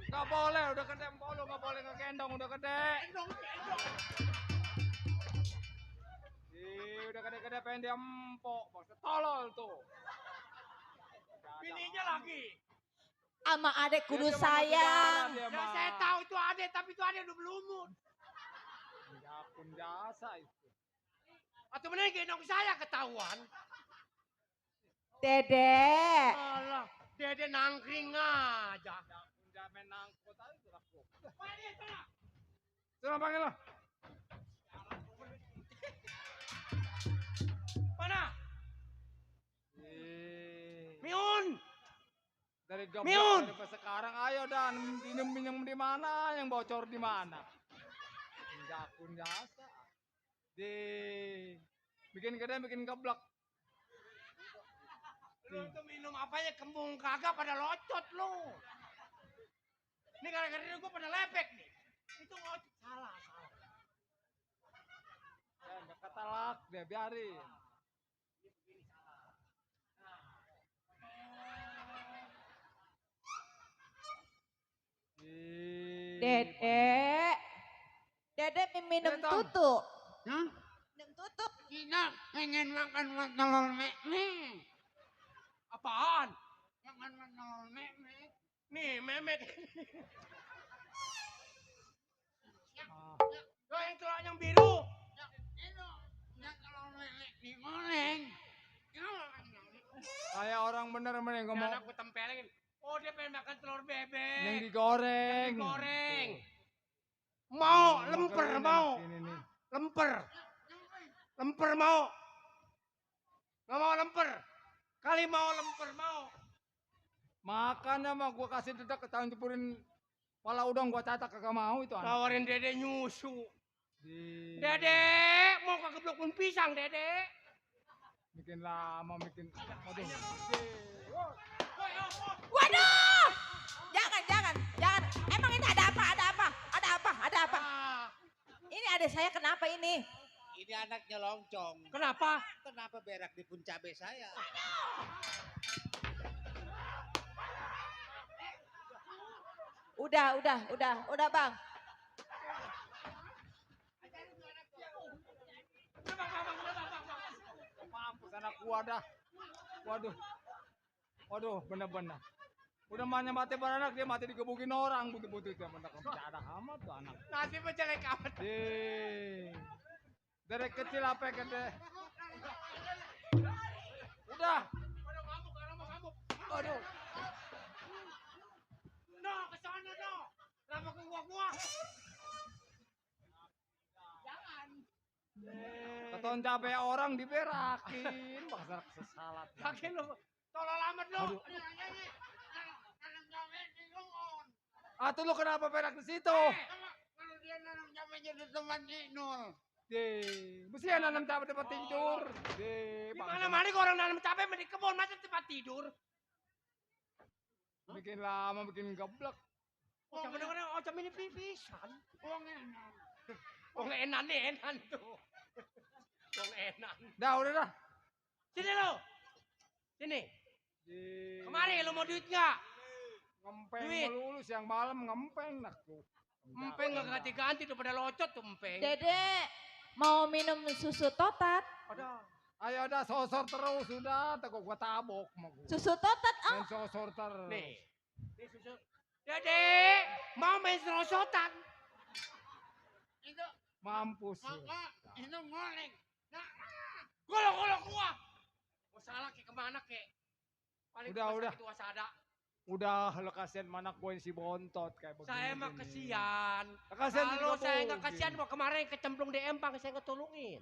Gak boleh, udah gede empolo, gak boleh ngegendong, udah gede. Dendong. Udah gede-gede pengen dia empok, maksudnya tolol tuh. Bininya lagi. Sama adek kudu Dia cuma mau sayang. saudara dia Ya mah. saya tahu itu ade, tapi itu ade udah berumur. Ya pun jasa itu. Atau bener gendong saya ketahuan. Dedek. Alah, dede nangkring aja. Ya pun jamin nangkut aja tuh aku. Mana dia sana? Suruh panggil lah. Mana? Ih, Miun. dari Miun. gablak dari sekarang ayo dan minum di mana, yang bocor di mana. Ya pun jasa. Bikin gede, bikin gablak. Lu tuh minum apanya kembung kagak pada locot lu. Ini gara-gara ini gue pada lepek nih. Itu ngocot. Salah. Ya nggak ketalak, dia biarin. Dedek minum Dedek, Tom. tutu. Hah? Minum tutup. Kita pengen makan telur mekmek. Apaan? Makan telur mekmek. Nih, memek. Ah, Lo yang tulang yang biru. Itu yang telur mekmek digoreng. kayak orang bener yang Ya ngomong anak gue tempelin. Oh dia pengen makan telur bebek. yang digoreng. Digoreng. Tuh. Mau, Makan lemper ini, mau. Ini nih. Lemper. Lemper mau. Nggak mau lemper. Kali mau lemper mau. Makannya mah gua kasih dedak ketahuan cepurin pala udang gua catak kagak mau itu anak. Tawarin dede nyusu. Di- Dede, mau ke geblok pun pisang dede. Bikin lama bikin. Waduh. Waduh! Jangan. Emang ini ada apa? Ah, Ini adik saya kenapa ini? Ini anaknya loncong. kenapa? Kenapa berak di puncabe saya? Udah bang. Mampus anak gua dah. Waduh. Waduh, bener-bener. Udah mahnya mati beranak, dia mati digebukin orang. Butuh-butuh dia mendak ada amat tuh anak. Nasibnya jelek amat. Dari kecil apa gede. Udah. Aduh. No, ke sana no. Kenapa ke gua? Jangan. Keton capek orang diberakin. Bakal kesalat. Yakin lu. Tolol amat lu. Atuh lu kenapa berak di situ? Kalau dia nanam cabai jadi teman Inul. Mesti yang nanam cabai tempat tidur. Di mana orang nanam cabai di kebun masa tempat tidur? Bikin lama, bikin geblek. Oh, kadang-kadang ocam ini pipisan. Wong enak. Wong enan tuh. Wong enan. Udah dah. Sini lo. Sini. Kemari lo mau duit nggak? Ngempeng Duit. melulu siang malam ngempeng nak tuh. Empeng nggak ganti-ganti tuh pada locot tuh empeng. Dede mau minum susu totat. Ayo dah sosor terus sudah, takut gua tabok mau gua. Susu totat, Main sosor terus. Nih susu. Dede mau main serosotan. Itu Mampus. maka itu ngoreng. Nah, Golok gua. Mau salah ke kemana ke? Paling Udah, cuma udah. sakit wasada. Udah lo kasihan mana gue si bontot kayak begini. Saya mah kesian. Kasihan Kalau saya nggak dikabugin. kesian, mau kemarin kecemplung di empang, saya ngetulungin.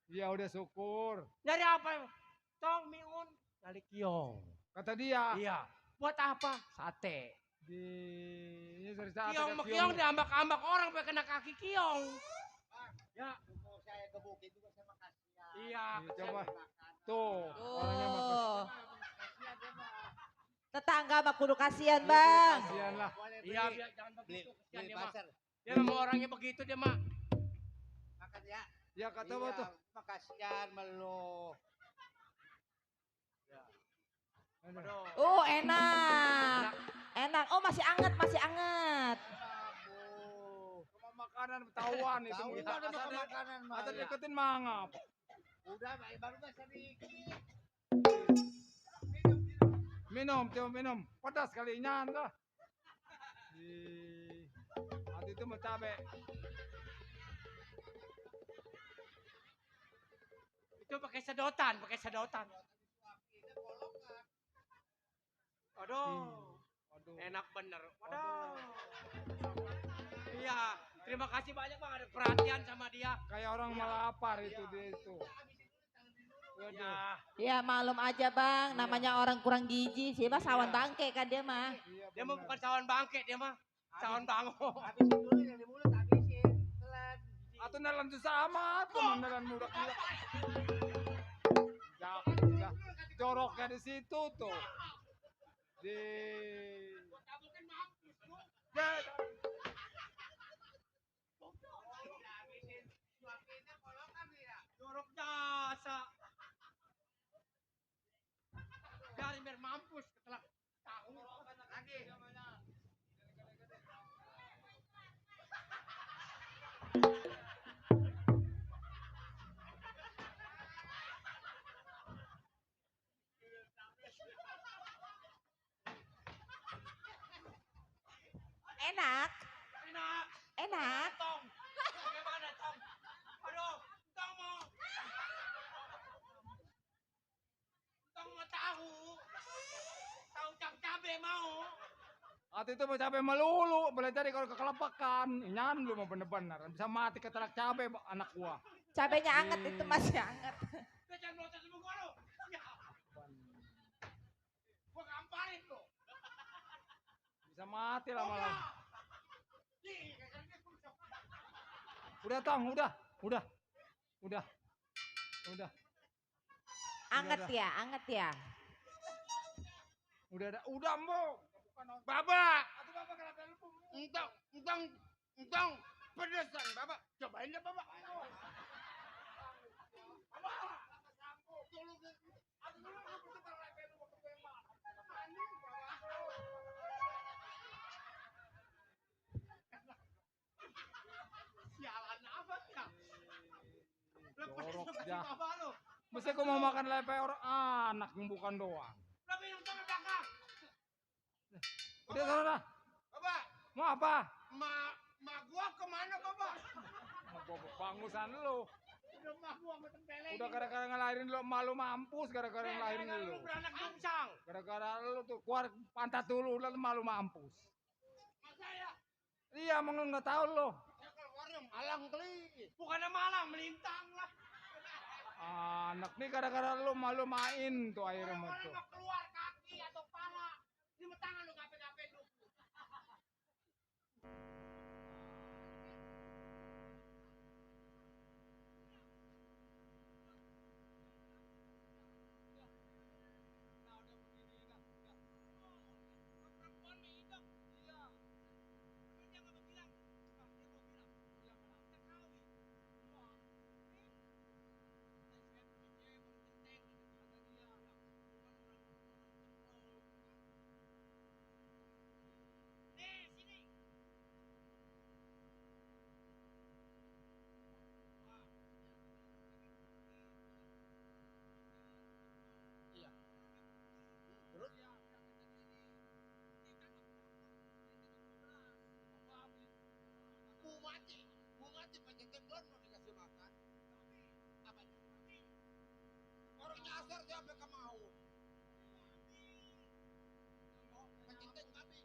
Ya udah syukur. Nyari apa? Tong miun, nyari kiong. Kata dia. Iya. Buat apa? Sate. Ini dari saat Kiong sama kiong diambak-ambak orang pakai kena kaki kiong. Ya. Mau saya gebukin juga sama kasihan. Iya. Coba. Tuh. Orangnya mah Oh. Tetangga mah kudu kasihan, Bang. kasihan lah. Iya, jangan Beli begitu. Kesian beli dia mah. pasar. Dia memang orangnya begitu dia mah. Makan ya. Ya kata apa tuh? Makasihan melu. Oh, enak. Enak. Oh, masih anget, masih anget. Cuma makanan ketahuan itu. Tahu ada makan makanan mah. Atau Ya. deketin mangap. Udah baru masa dikit. Minum, coba minum. Pedas kalinya dah. Hati itu mau cabe. Itu pakai sedotan. Aduh. Enak bener. Waduh. Iya. Terima kasih banyak Bang, ada perhatian sama dia. Kayak orang melapar itu dia itu. Ya. Ya maklum aja, Bang. Namanya orang kurang gizi sih, Bang. Sawan bangke kan dia mah. Dia mah bukan sawan bangke, dia mah sawan bango. Habisin dulu yang di mulut habisin. Telan. Atau nelan susah amat, tuh nelan mudah gila. Ya, joroknya di situ tuh. Jorok jasa. Biar mampus setelah tahu lagi. Enak. Enak. Enak. Tong. Bagaimana Tong? Aduh, Tong mau. Tong mau tahu. Tahu cabe mau. Hati itu mau cabe melulu, boleh jadi kalau kekelepakan. Nyan lu mau bener-bener, bisa mati ketelak cabe anak gua. Cabenya anget itu masih anget. Jangan melotot sama gua lu. Ya. Gua gamparin lu. Bisa mati lama-lama. Ih, Udah Tong, udah. Anget ya, anget ya. Udah Mbok. Baba. Entong pedesan Baba. Cobain deh Baba. sialan apa ya? Lepas Jorok lu kasih dah. apa lu? Mesti gua mau makan lepe orang anak yang bukan doang. Lebih yang belakang. Udah sana dah. Bapak, Mau apa? ma gua kemana bapak? Mau bobok bangusan lu. Udah mah gua sama tempeleng. Udah gara-gara ngelahirin lu malu mampus gara-gara ngelahirin lu. Beranak bungsang. Gara-gara lu tuh keluar pantat dulu lu malu mampus. Masa ya? Iya, emang lu nggak tahu lu. Ya keluarnya malang kali. Bukannya malang, melintang lah. Anak nih gara-gara lu malu main tuh air Orang tuh. mau keluar kaki atau pala. Ini tangan lu gape-gape lu. Mati pencetek belum mau dikasih makan. Apanya? Orang nyasar siapa yang mau? Pencetek babi.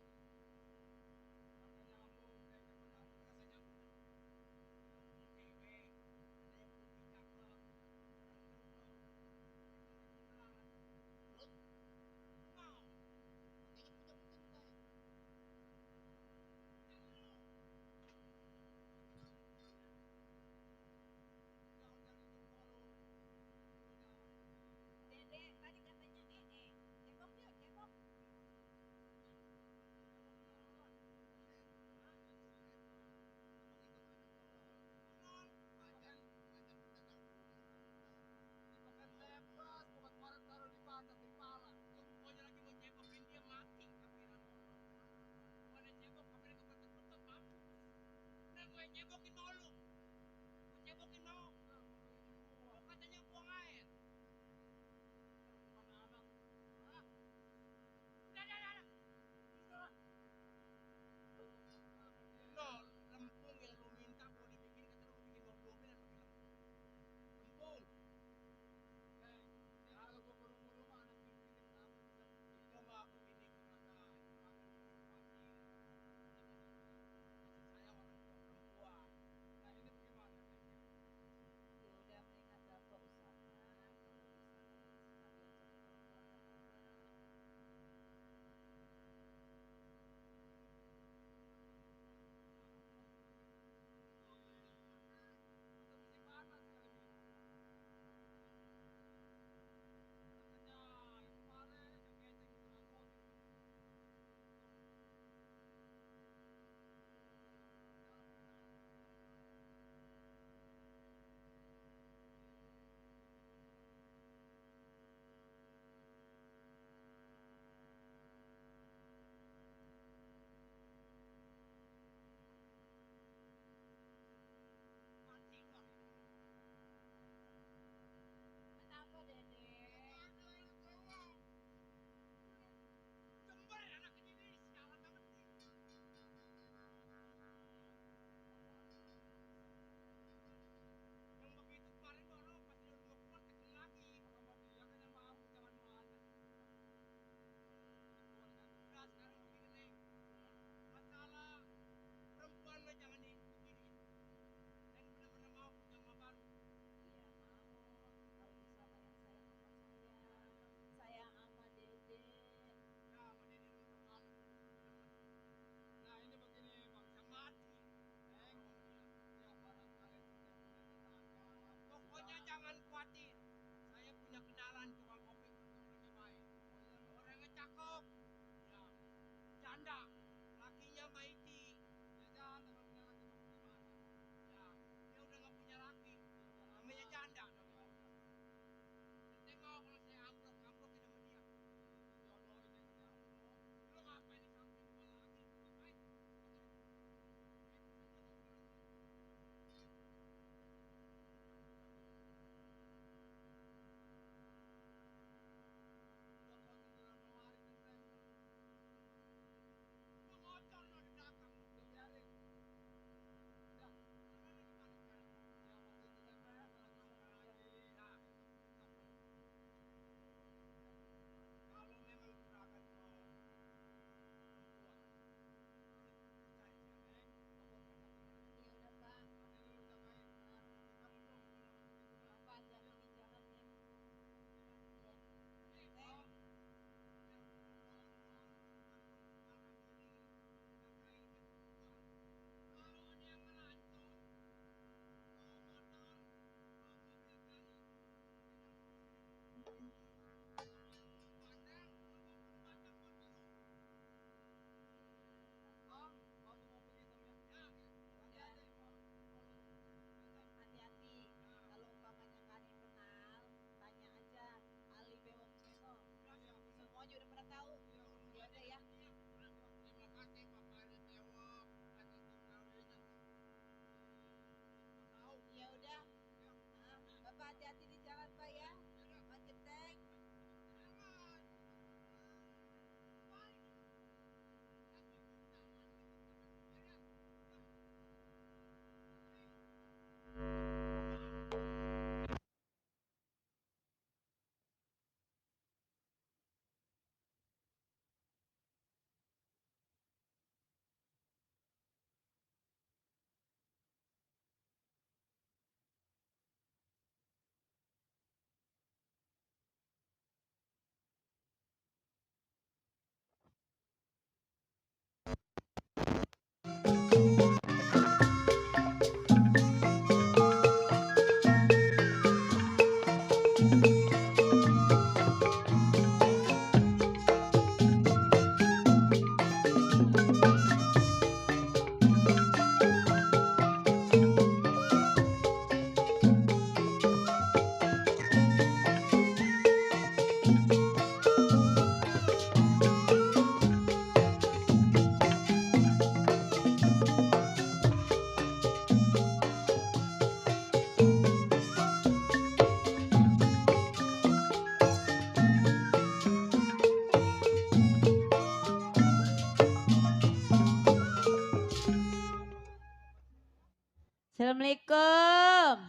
Assalamualaikum.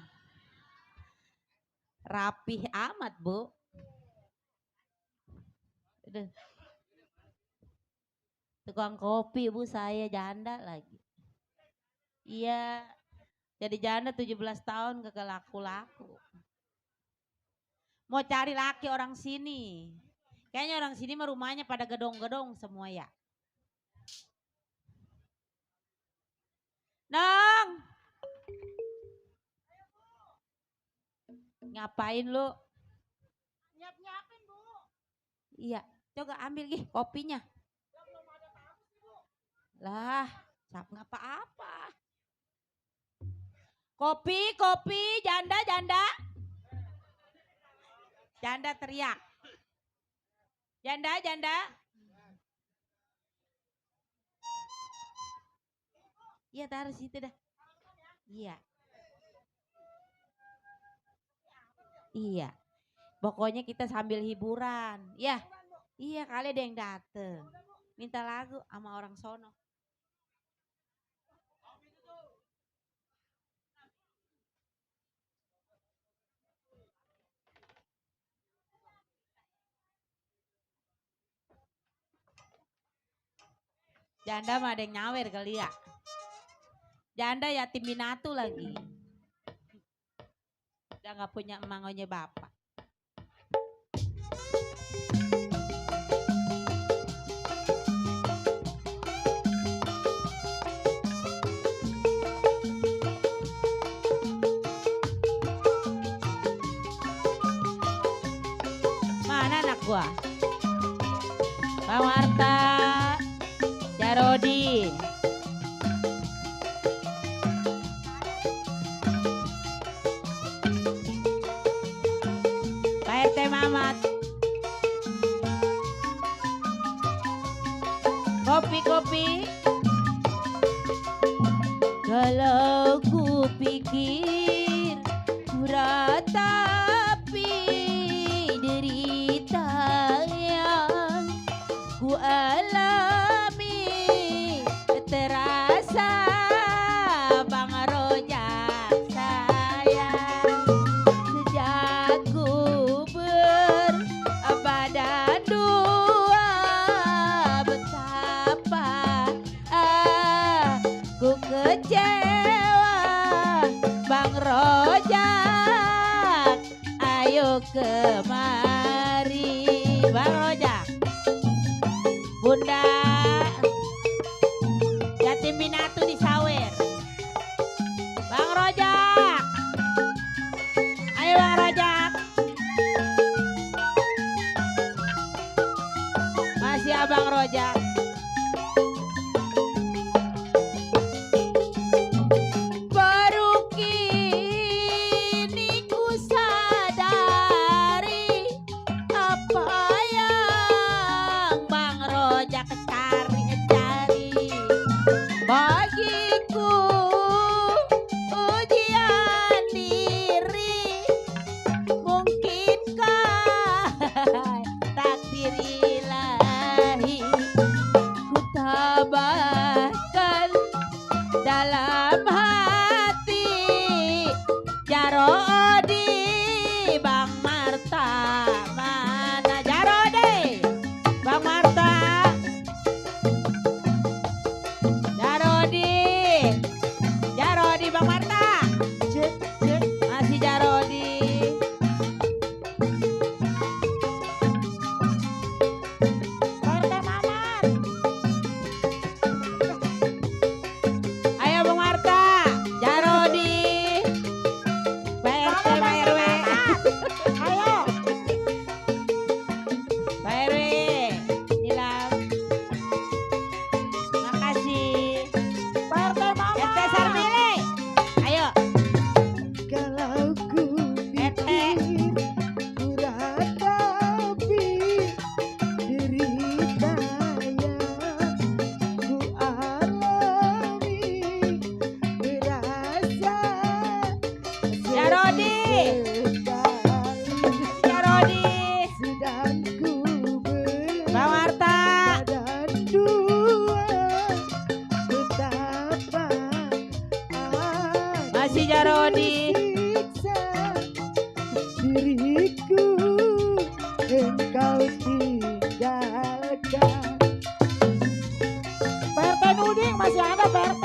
Rapih amat, Bu. Udah. Tukang kopi, Bu, saya janda lagi. Iya. Jadi janda 17 tahun kagak laku-laku. Mau cari laki orang sini. Kayaknya orang sini mah rumahnya pada gedong-gedong semua ya. Nong. Ngapain lu? Nyiap-nyiapin, Bu. Iya, coba ambil gih kopinya. Belum ada tamu sih, Bu. Lah, siapa ngapa-apa. Kopi, janda. Janda teriak. Janda. Iya, taruh situ dah. Iya. Iya. Pokoknya kita sambil hiburan. Ya. Iya, kali ada yang dateng. Minta lagu sama orang sono. Janda mah ada yang nyawer kali ya. Janda yatim piatu lagi. Udah gak punya emangonya bapak. Mana anak gua? Bang Marta, Jarodi. Pak RT Mamat. Kopi. Kalau ku pikir tapi derita yang ku alami terasa Bang Rojak sayang sejak ku berbadan dua betapa ku kecewa Bang Rojak ayo kemari Bang Rojak Bunda yatim piatu di sawer. Bang Rojak. Ayo Bang Rojak. Masih Abang Rojak. Baru kini ku sadari apa yang Bang Rojak cari bagiku ujian diri mungkinkah takdir ilahi ku tabahkan dalam hati Jarodi Bang Marta mana Jarodi Bang Marta Masih Jarodi. Siksa diriku engkau tinggalkan. PRT Nuding masih ada PRT.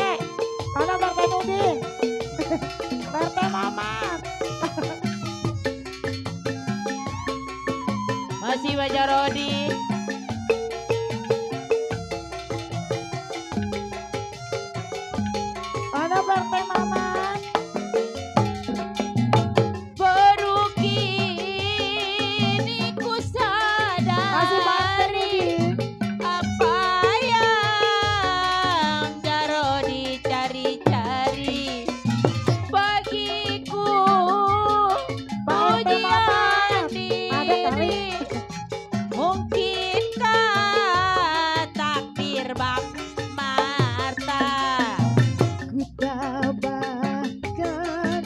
Mana PRT Nuding? PRT Mamat. Masih Mbak Jarodi. Mana PRT Mamat? Baru kini ku Masih PRT sadari Nuding. apa yang Jarodi cari-cari. Bagiku PRT ujian Mamat. Ada kali. diri. Mungkinkah takdir Bang Marta? Ku tabahkan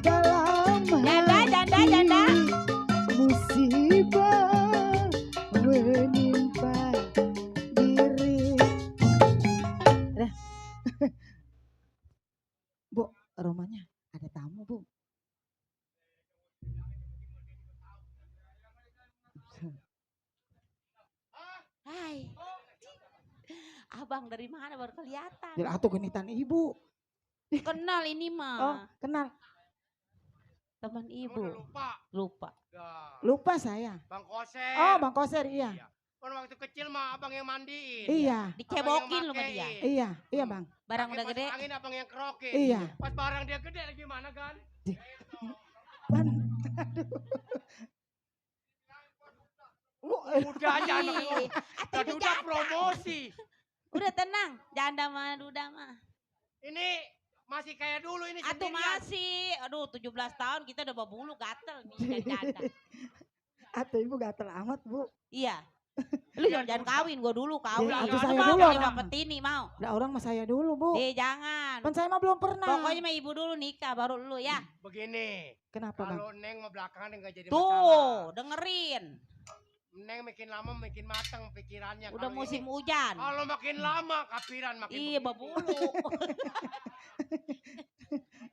dalam Janda. musibah menimpa diri. Dah. Bu, rumahnya ada tamu, Bu. Hai. Abang dari mana baru kelihatan? Jadi atuh genitan ibu. Kenal ini mah. Oh, kenal. Teman Kamu ibu. udah lupa. Lupa. Dah. Lupa saya. Bang Koser. Oh, Bang Koser, iya. Iya. Kan waktu kecil mah abang yang mandiin. Iya, Dicebokin lu sama dia. iya, iya, Bang. Barang Pakai udah gede. masuk angin abang yang kerokin. Iya. Pas barang dia gede lagi mana kan? Kan. Udah aja anak Ih, lu. Tadi udah promosi. Udah tenang. Janda mah, duda mah. Ini masih kayak dulu ini Atuh sendirian. masih. Aduh 17 tahun kita udah berbulu gatel nih janda. Atuh ibu gatel amat, Bu. Iya. Lu jangan kawin, gua dulu kawin. Iya, atuh Lu saya mau dulu punya orang. bapak tini mau. Lah orang mah saya dulu, Bu. Jangan. Kan saya mah belum pernah. Pokoknya mah ibu dulu nikah baru lu ya. Begini, Kenapa, Bang? kalau Neng mah belakangan nggak jadi masalah. Tuh, dengerin. Neng makin lama makin matang pikirannya. Udah Kalau musim ini- hujan. Kalau makin lama kapiran makin Iya, begitu. berbulu.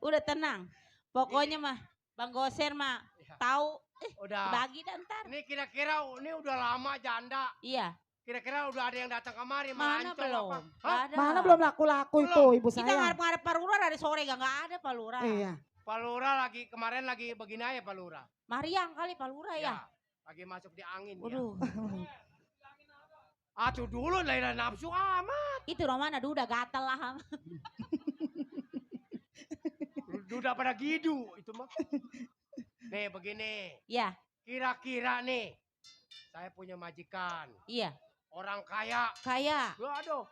Udah tenang. Pokoknya mah Bang Goser mah Iya. tahu Udah. bagi dan ntar. Ini kira-kira ini udah lama janda. Iya. Kira-kira udah ada yang datang kemari Mana melancong belum? apa? Nggak Hah? ada. Mana belum laku-laku itu ibu Kita saya. ngarep-ngarep Pak Lurah dari sore nggak ada Pak Lurah. Iya. Pak Lurah lagi kemarin lagi begini aja Pak Lurah. Mariang kali Pak Lurah ya. Ya, lagi masuk di angin ya. Waduh. Atuh dulu Laila nafsu amat. Itu Romana duda gatel lah. Udah pada gidu itu mah. Nih begini, Iya, kira-kira nih saya punya majikan, iya. orang kaya. Kayak Aduh,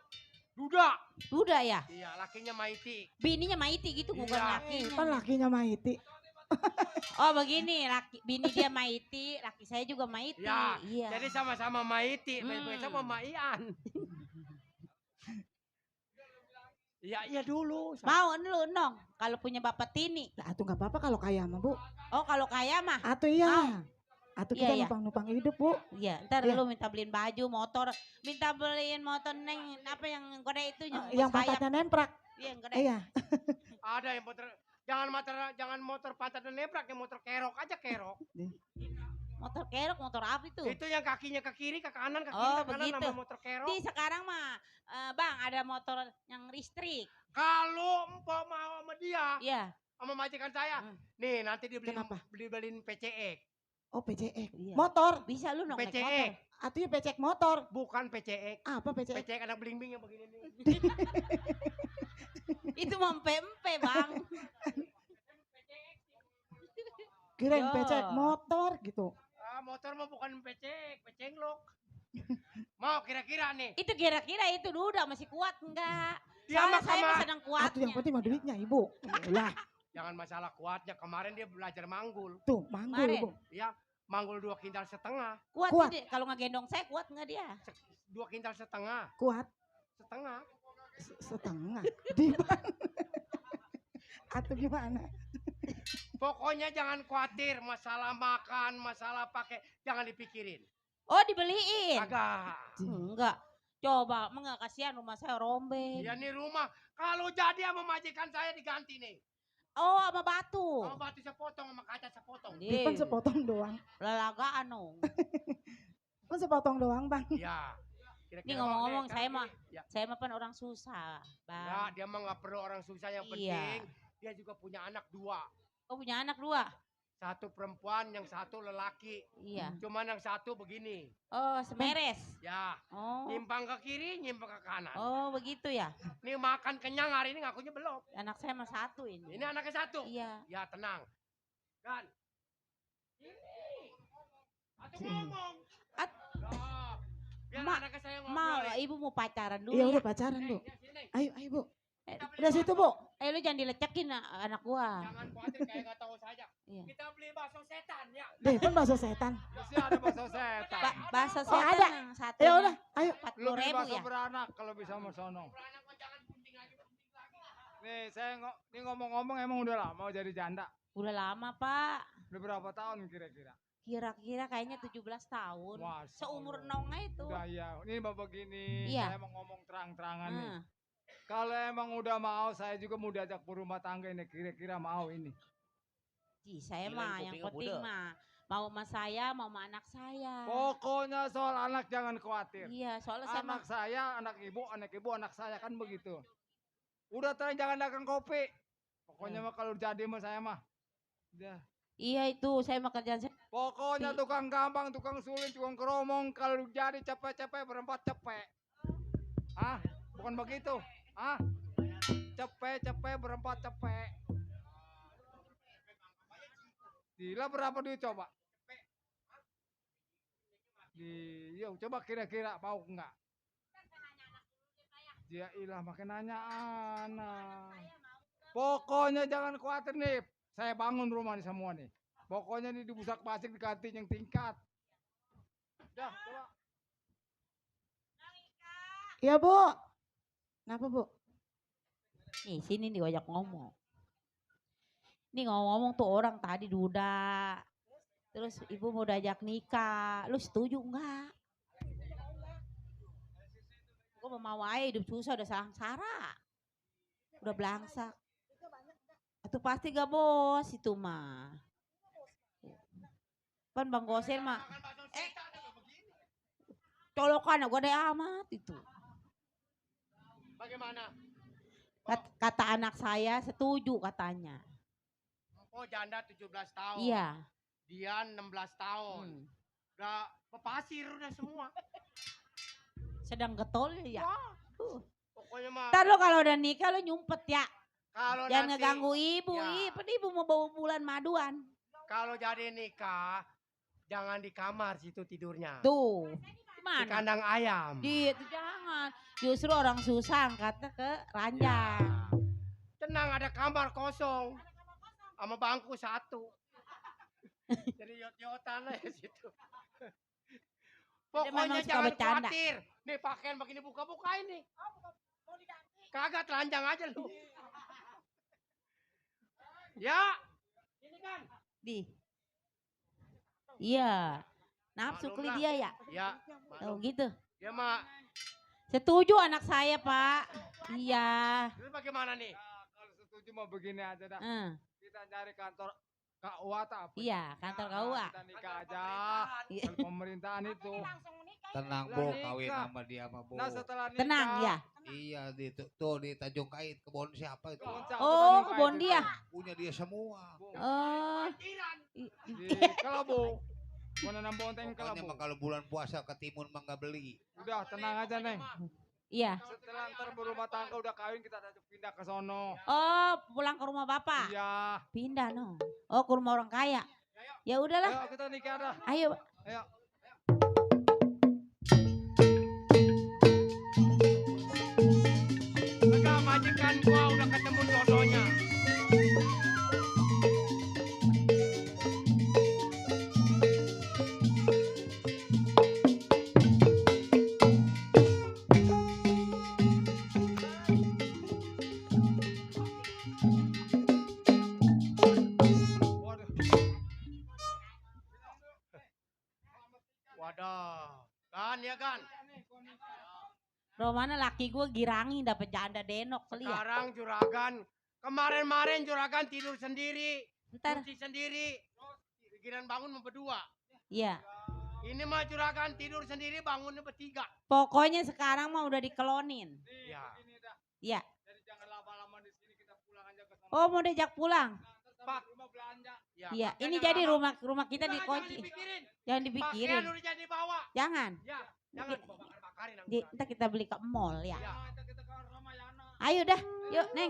duda. duda ya. Iya, lakinya Maiti. Bininya Maiti gitu bukan Iya. lakinya. Kan lakinya Maiti. Oh begini, bini dia Maiti, laki saya juga Maiti. Ya, Iya. jadi sama-sama Maiti, Hmm. besok sama Maian. Iya, iya dulu. Mau lu nong kalau punya bapak tini. Lah atuh nggak apa-apa kalau kaya mah, Bu. Oh kalau kaya mah. Atuh iya. Atuh Iya, kita iya. numpang-numpang hidup, Bu. Iya, ntar Iya. lu minta beliin baju, motor, minta beliin motor Neng, apa yang gede itu Yang sayap. pantatnya nemprak. Iya, yang gede. Iya. Ada yang motor, jangan motor pantat dan nebrak, yang motor kerok aja kerok. Motor kerok, motor apa itu? Itu yang kakinya ke kiri, ke kanan, ke kiri, Oh, ke kanan begitu. nama motor kerok. Di sekarang mah, Bang ada motor yang listrik. Kalau empok mau sama dia, Iya. sama majikan saya, Hmm. nih nanti dibeliin, Kenapa? dibeliin PCX. Oh, PCX. Iya. Motor. Bisa lu nong naik motor. PCX, Atuhnya PCX motor. bukan PCX. Apa PCX? PCX anak bling-bling yang begini nih. Itu mau empe-empe Bang. Kirain Yo. PCX motor gitu. Ah, motor mah bukan PCX, pecenglok. Mau kira-kira nih, Itu kira-kira itu duda masih kuat enggak? dia Soalnya mah saya mah kemar- sedang Atuh kuatnya. yang penting mah duitnya, Ibu. Lah, jangan masalah kuatnya. Kemarin dia belajar manggul. tuh manggul, Kemarin. Ibu. Ya, manggul 2 kintal setengah. Kuat, Kuat. dia. Kalau ngegendong saya kuat enggak dia? 2 kintal setengah. Kuat Setengah. setengah. Di mana? Atuh gimana? Pokoknya jangan khawatir masalah makan, masalah pakai, jangan dipikirin. Oh dibeliin? Agak. Enggak. Coba, enggak kasihan rumah saya rombeng. Ya nih rumah, kalau jadi sama majikan saya diganti nih. Oh, sama batu. Sama batu sepotong, sama kaca sepotong. Dia kan sepotong doang. Lalagaan dong. Kan sepotong doang bang. Iya. Ini ngomong-ngomong Ya. saya mah kan orang susah, Enggak, Bang. dia mah nggak perlu orang susah, yang Iya. penting dia juga punya anak 2. Kau punya anak 2? 1 perempuan, yang 1 lelaki. Iya. Cuman yang 1 begini. Oh, semeres. Ya, Oh. nyimpang ke kiri, nyimpang ke kanan. Oh, begitu ya. Nih makan kenyang hari ini, ngakunya belum. Anak saya mah 1 ini. Ini anaknya 1. Iya. Ya tenang. Kan. Ini. Atau ngomong. Loh, biar Ma- anaknya saya ngobrol. Mau, ibu mau pacaran dulu Iya ya. udah pacaran bu. Sini. Ayo ayo bu. Eh, Udah situ bu. lu jangan dilecekin anak gua. Jangan khawatir kayak nggak tahu saja. Iya. Kita beli bakso setan ya. Deh kan bakso setan. Masih ada bakso setan. Bahasa Oh, setan ada. yang satu. Ya udah ayo. 40.000 Lu beli bakso ya. beranak kalau bisa mau sono. Beranak mah jangan gunting lagi. Nih saya ini ngomong-ngomong emang udah lama mau jadi janda. Udah lama, Pak. Udah berapa tahun kira-kira? Kira-kira kayaknya 17 tahun. Masya Seumur Allah. nongnya itu. Udah ya, ini bapak gini, Iya. saya mau ngomong terang-terangan nih. Hmm. Kalau emang udah mau, saya juga mau diajak berumah tangga ini, kira-kira mau ini. Ih, saya Gila, mah ini yang kupingnya penting budek. mah mau sama saya, mau sama anak saya. Pokoknya soal anak jangan khawatir. Iya, soalnya saya mah Anak saya, anak ibu, anak saya kan begitu. Udah terang jangan dagang kopi. Pokoknya mah kalau jadi mah saya mah. Udah. iya itu, saya mah kerjaan saya. Pokoknya tukang gampang, tukang suling, tukang keromong, kalau jadi cepet-cepet berempat cepet. Hah? Bukan begitu? Hah? Cepet-cepet berempat cepet. Gila berapa duit coba? Iya, coba kira-kira mau enggak? Ya ilah makin nanya anak. Pokoknya jangan khawatir nih. Saya bangun rumah nih semua nih. Pokoknya nih di Busak Pasik diganti yang tingkat. Dah, coba. Iya bu. Kenapa bu? Nih, sini nih banyak ngomong. Nih ngomong tuh orang tadi duda. Terus ibu mau diajak nikah. Lu setuju enggak? Gue mau aja hidup susah udah sangsara. Udah belangsak. Itu pasti gak bos itu mah. Kan Bang Gosen mah. Colokan gue deh amat itu. Bagaimana? Kata anak saya setuju katanya. Oh janda 17 tahun. Iya. Dia 16 tahun. Udah pepasir udah semua. Sedang getol ya. Pokoknya mah Ntar lo kalau udah nikah lo nyumpet ya. kalau Jangan nanti ngeganggu ibu. ya. Ibu mau bawa bulan maduan. kalau jadi nikah jangan di kamar situ tidurnya. Tuh. Di Mana? kandang ayam. Itu jangan. Justru orang susah angkatnya ke ranjang. Tenang ada kamar kosong. Sama bangku 1. Jadi yot-yotan aja situ. Pokoknya memang suka jangan bercanda. khawatir. Nih pakaian begini buka-buka ini. Kagak telanjang aja lu. Ya. Ini kan. Di. Iya. Nafsu Maklum kali lah. dia ya. Ya. Oh gitu. Ya mak. Setuju anak saya pak. Iya. Terus bagaimana nih? Nah, kalau setuju mau begini aja dah. Eh, Kita cari kantor KUA tak apa? iya kantor KUA. Kita nikah aja. Iya. Kalau pemerintahan itu. Tenang Lah, bu, nikah. kawin sama dia sama bu. Nah setelah nikah. Tenang ya. Iya di tuh di Tanjung Kait kebun siapa itu? kebun satu Oh Tanjung kebun Kait dia. itu. Punya dia semua. Oh. Di Kelabu. Mau nanam bonteng Pokoknya Kelabu. mah kalau bulan puasa ke timun mah nggak beli. Udah tenang aja Neng. Iya. Setelah ntar berumah tangga udah kawin kita pindah ke sono. Oh pulang ke rumah bapak. Iya. Pindah no. Oh ke rumah orang kaya. Ya udahlah. Ayo kita nikah dah. Ayo. Ayo. Udah majikan gua udah ketemu jodohnya. Waduh. Wadah. Kan ya kan? Romana laki gue girangi dapet janda denok kali ya. Sekarang juragan Kemarin-marin juragan tidur sendiri, Ntar, cuci sendiri, pikiran bangun mau berdua. iya. Ini mah juragan tidur sendiri, bangunnya bertiga. Pokoknya sekarang mah udah dikelonin. Ya. Iya. Jadi jangan lama-lama di sini, kita pulang aja ke sana. Oh mau diajak pulang? Pak, rumah belanja. Ya, Iya. pakaian Ini yang jadi lama. rumah kita Udah, dikunci. Jangan dipikirin. Jangan dipikirin. Pakaian udah jadi bawa. Jangan. Ya, jangan bakar-bakarin. Ntar kita beli ke mall ya. Ya. Kita ke Ramayana. Ayo dah, yuk Neng.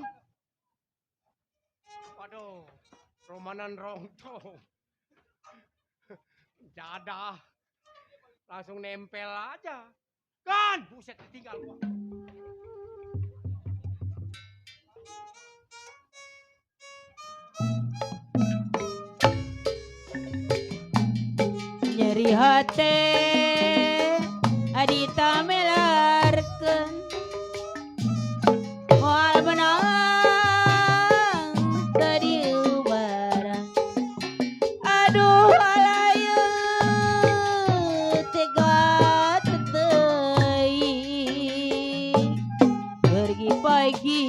Waduh, romanan rongtong. Jadah. Langsung nempel aja. Kan, buset tinggal gua. Nyeri hati adita melarkeun moal menang tadi barang. Aduh alayu tega tetei pergi pagi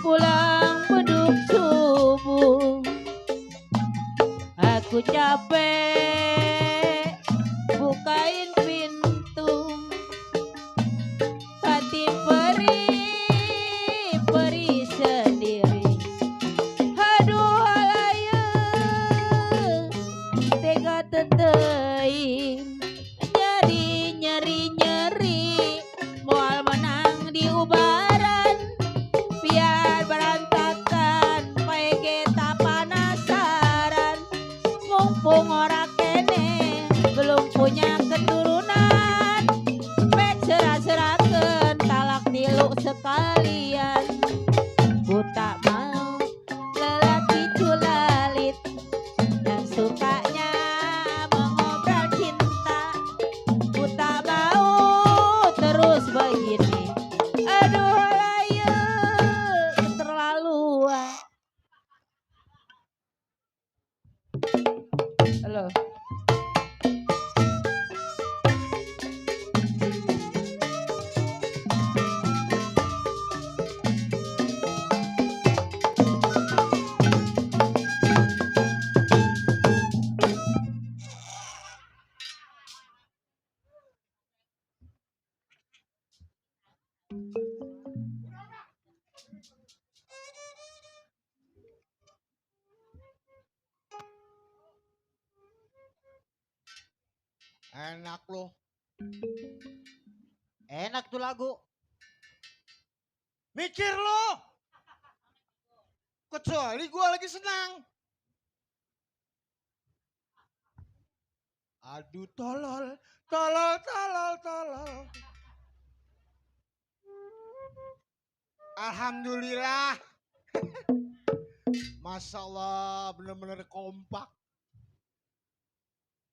pulang beduk subuh. Aku capek bukain pintu, hati perih sendiri. Aduh alayu tega tetein, nyeri moal menang di ubaran, biar berantakan pae kita panasaran. Mumpung ora kene belum punya keturunan, pet serah-serahkeun talak tilu sekalian. Ku tak mau lelaki culalit yang sukanya mengobrol cinta. Ku tak mau terus begini. Aduh layu keterlaluan. Halo. Enak loh. Enak tuh lagu. Mikir lo. Kecuali gua lagi senang. Aduh tolol. Alhamdulillah. Masya Allah bener-bener kompak.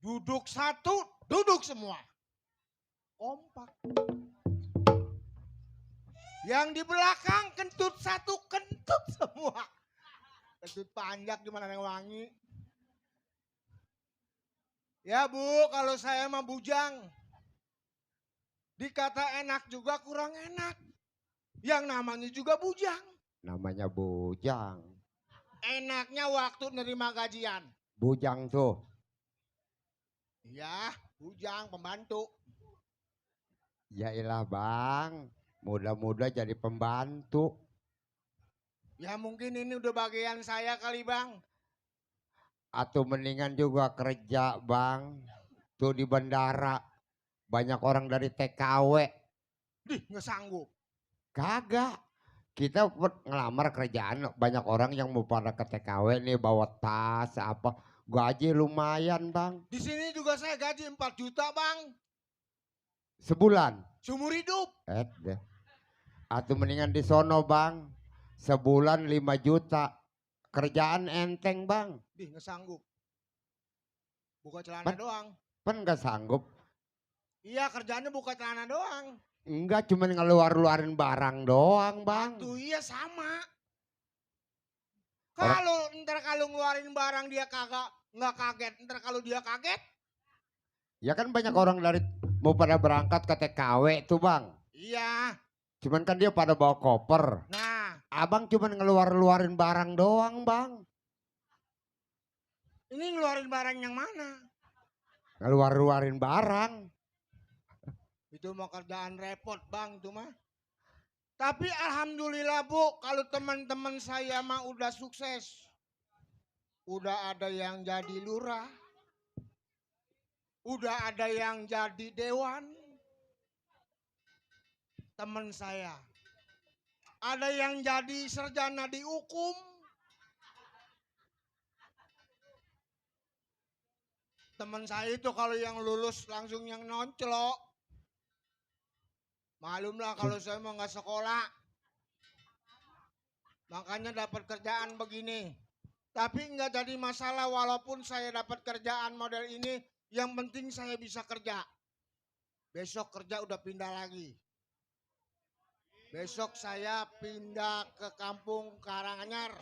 Duduk satu, duduk semua. Kompak. Yang di belakang kentut satu, kentut semua. Kentut panjang gimana yang wangi. Ya Bu, kalau saya mah bujang. Dikata enak juga kurang enak. Yang namanya juga bujang. Namanya bujang. Enaknya waktu nerima gajian. Bujang tuh. Ya, bujang pembantu. Yailah bang, muda-muda jadi pembantu. Ya mungkin ini udah bagian saya kali bang. Atau mendingan juga kerja bang. Tuh di bandara. Banyak orang dari TKW. Dih, nggak sanggup. Kagak. Kita ngelamar kerjaan, banyak orang yang mau pada ke TKW nih bawa tas apa. Gaji lumayan bang. Di sini juga saya gaji 4 juta bang. Sebulan. Seumur hidup. Deh. Atau mendingan di sono bang. Sebulan 5 juta. Kerjaan enteng bang. Dih, nggak sanggup. Buka celana doang. Pen gak sanggup. Iya, kerjaannya buka celana doang. Enggak, cuma ngeluarin barang doang bang. Tuh iya sama. Kalau ntar kalau ngeluarin barang dia kagak nggak kaget, ntar kalau dia kaget. Ya kan banyak orang dari mau pada berangkat ke TKW tuh bang. Iya. Cuman kan dia pada bawa koper. Nah, Abang cuma ngeluarin barang doang, Bang. Ini ngeluarin barang yang mana? Ngeluarin barang. Itu mau kerjaan repot Bang itu mah. Tapi alhamdulillah Bu, kalau teman-teman saya mah udah sukses. Udah ada yang jadi lurah. Udah ada yang jadi dewan. Teman saya. Ada yang jadi sarjana di hukum. Teman saya itu kalau yang lulus langsung yang nonclok. Malumlah kalau saya mau nggak sekolah. Makanya dapat kerjaan begini. Tapi nggak jadi masalah walaupun saya dapat kerjaan model ini. Yang penting saya bisa kerja. Besok kerja udah pindah lagi. Besok saya pindah ke kampung Karanganyar.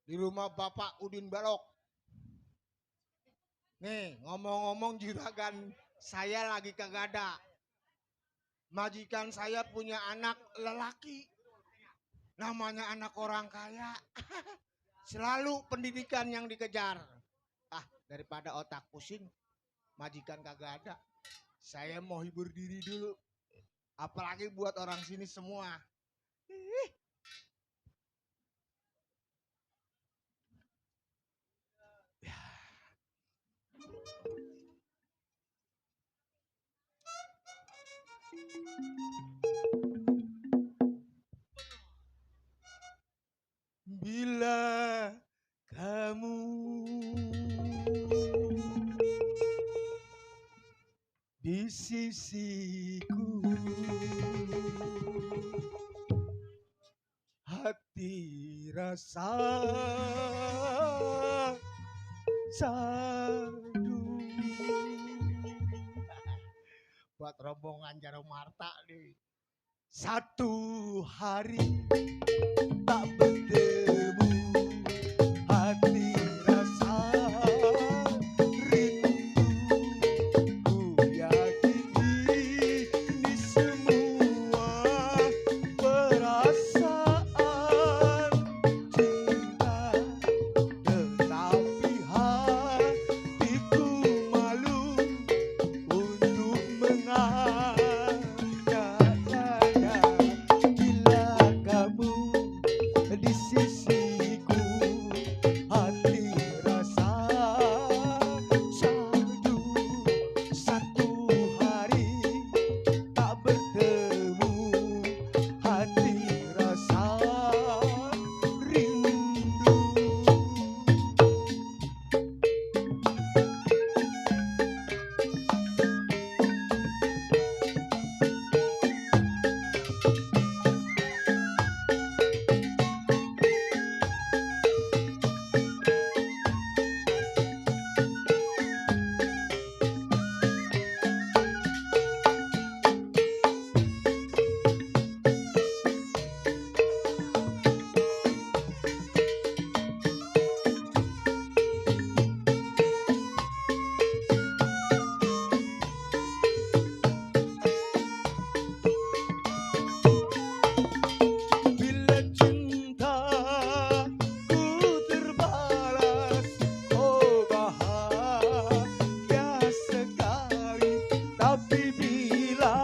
Di rumah Bapak Udin Balok. Nih ngomong-ngomong juragan saya lagi kagak ada. Majikan saya punya anak lelaki. Namanya anak orang kaya. Selalu pendidikan yang dikejar. Daripada otak pusing. Majikan kagak ada. Saya mau hibur diri dulu. Apalagi buat orang sini semua. Bila kamu di sisiku, hati rasa sadu. Buat rombongan Jaromarta nih. Satu hari tak bertemu, hati rasa rindu. Ku yakini ini semua perasaan cinta, tetapi hatiku malu untuk mengatakannya. Bila kamu di sisiku, hati rasa sadu. Satu hari tak bertemu, hati rasa rindu. Bila cintaku terbalas, oh bahagia sekali. Tapi bila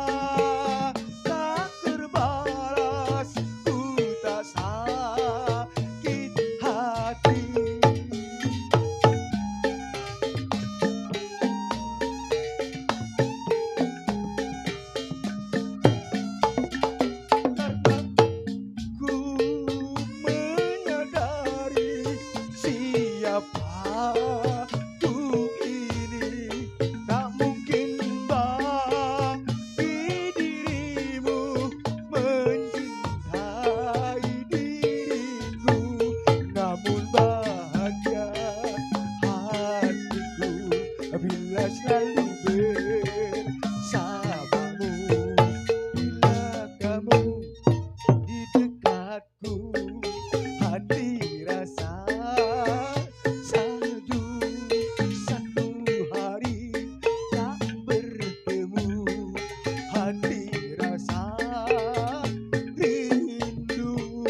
tak terbalas, ku tak sakit hati. Ku menyadari siapa ku ini, tak mungkin bagi dirimu mencintai diriku. Namun bahagia hatiku bila selalu bersamamu. Bila kamu di dekatku, hati rasa sadu. Satu hari tak bertemu, hati rasa rindu.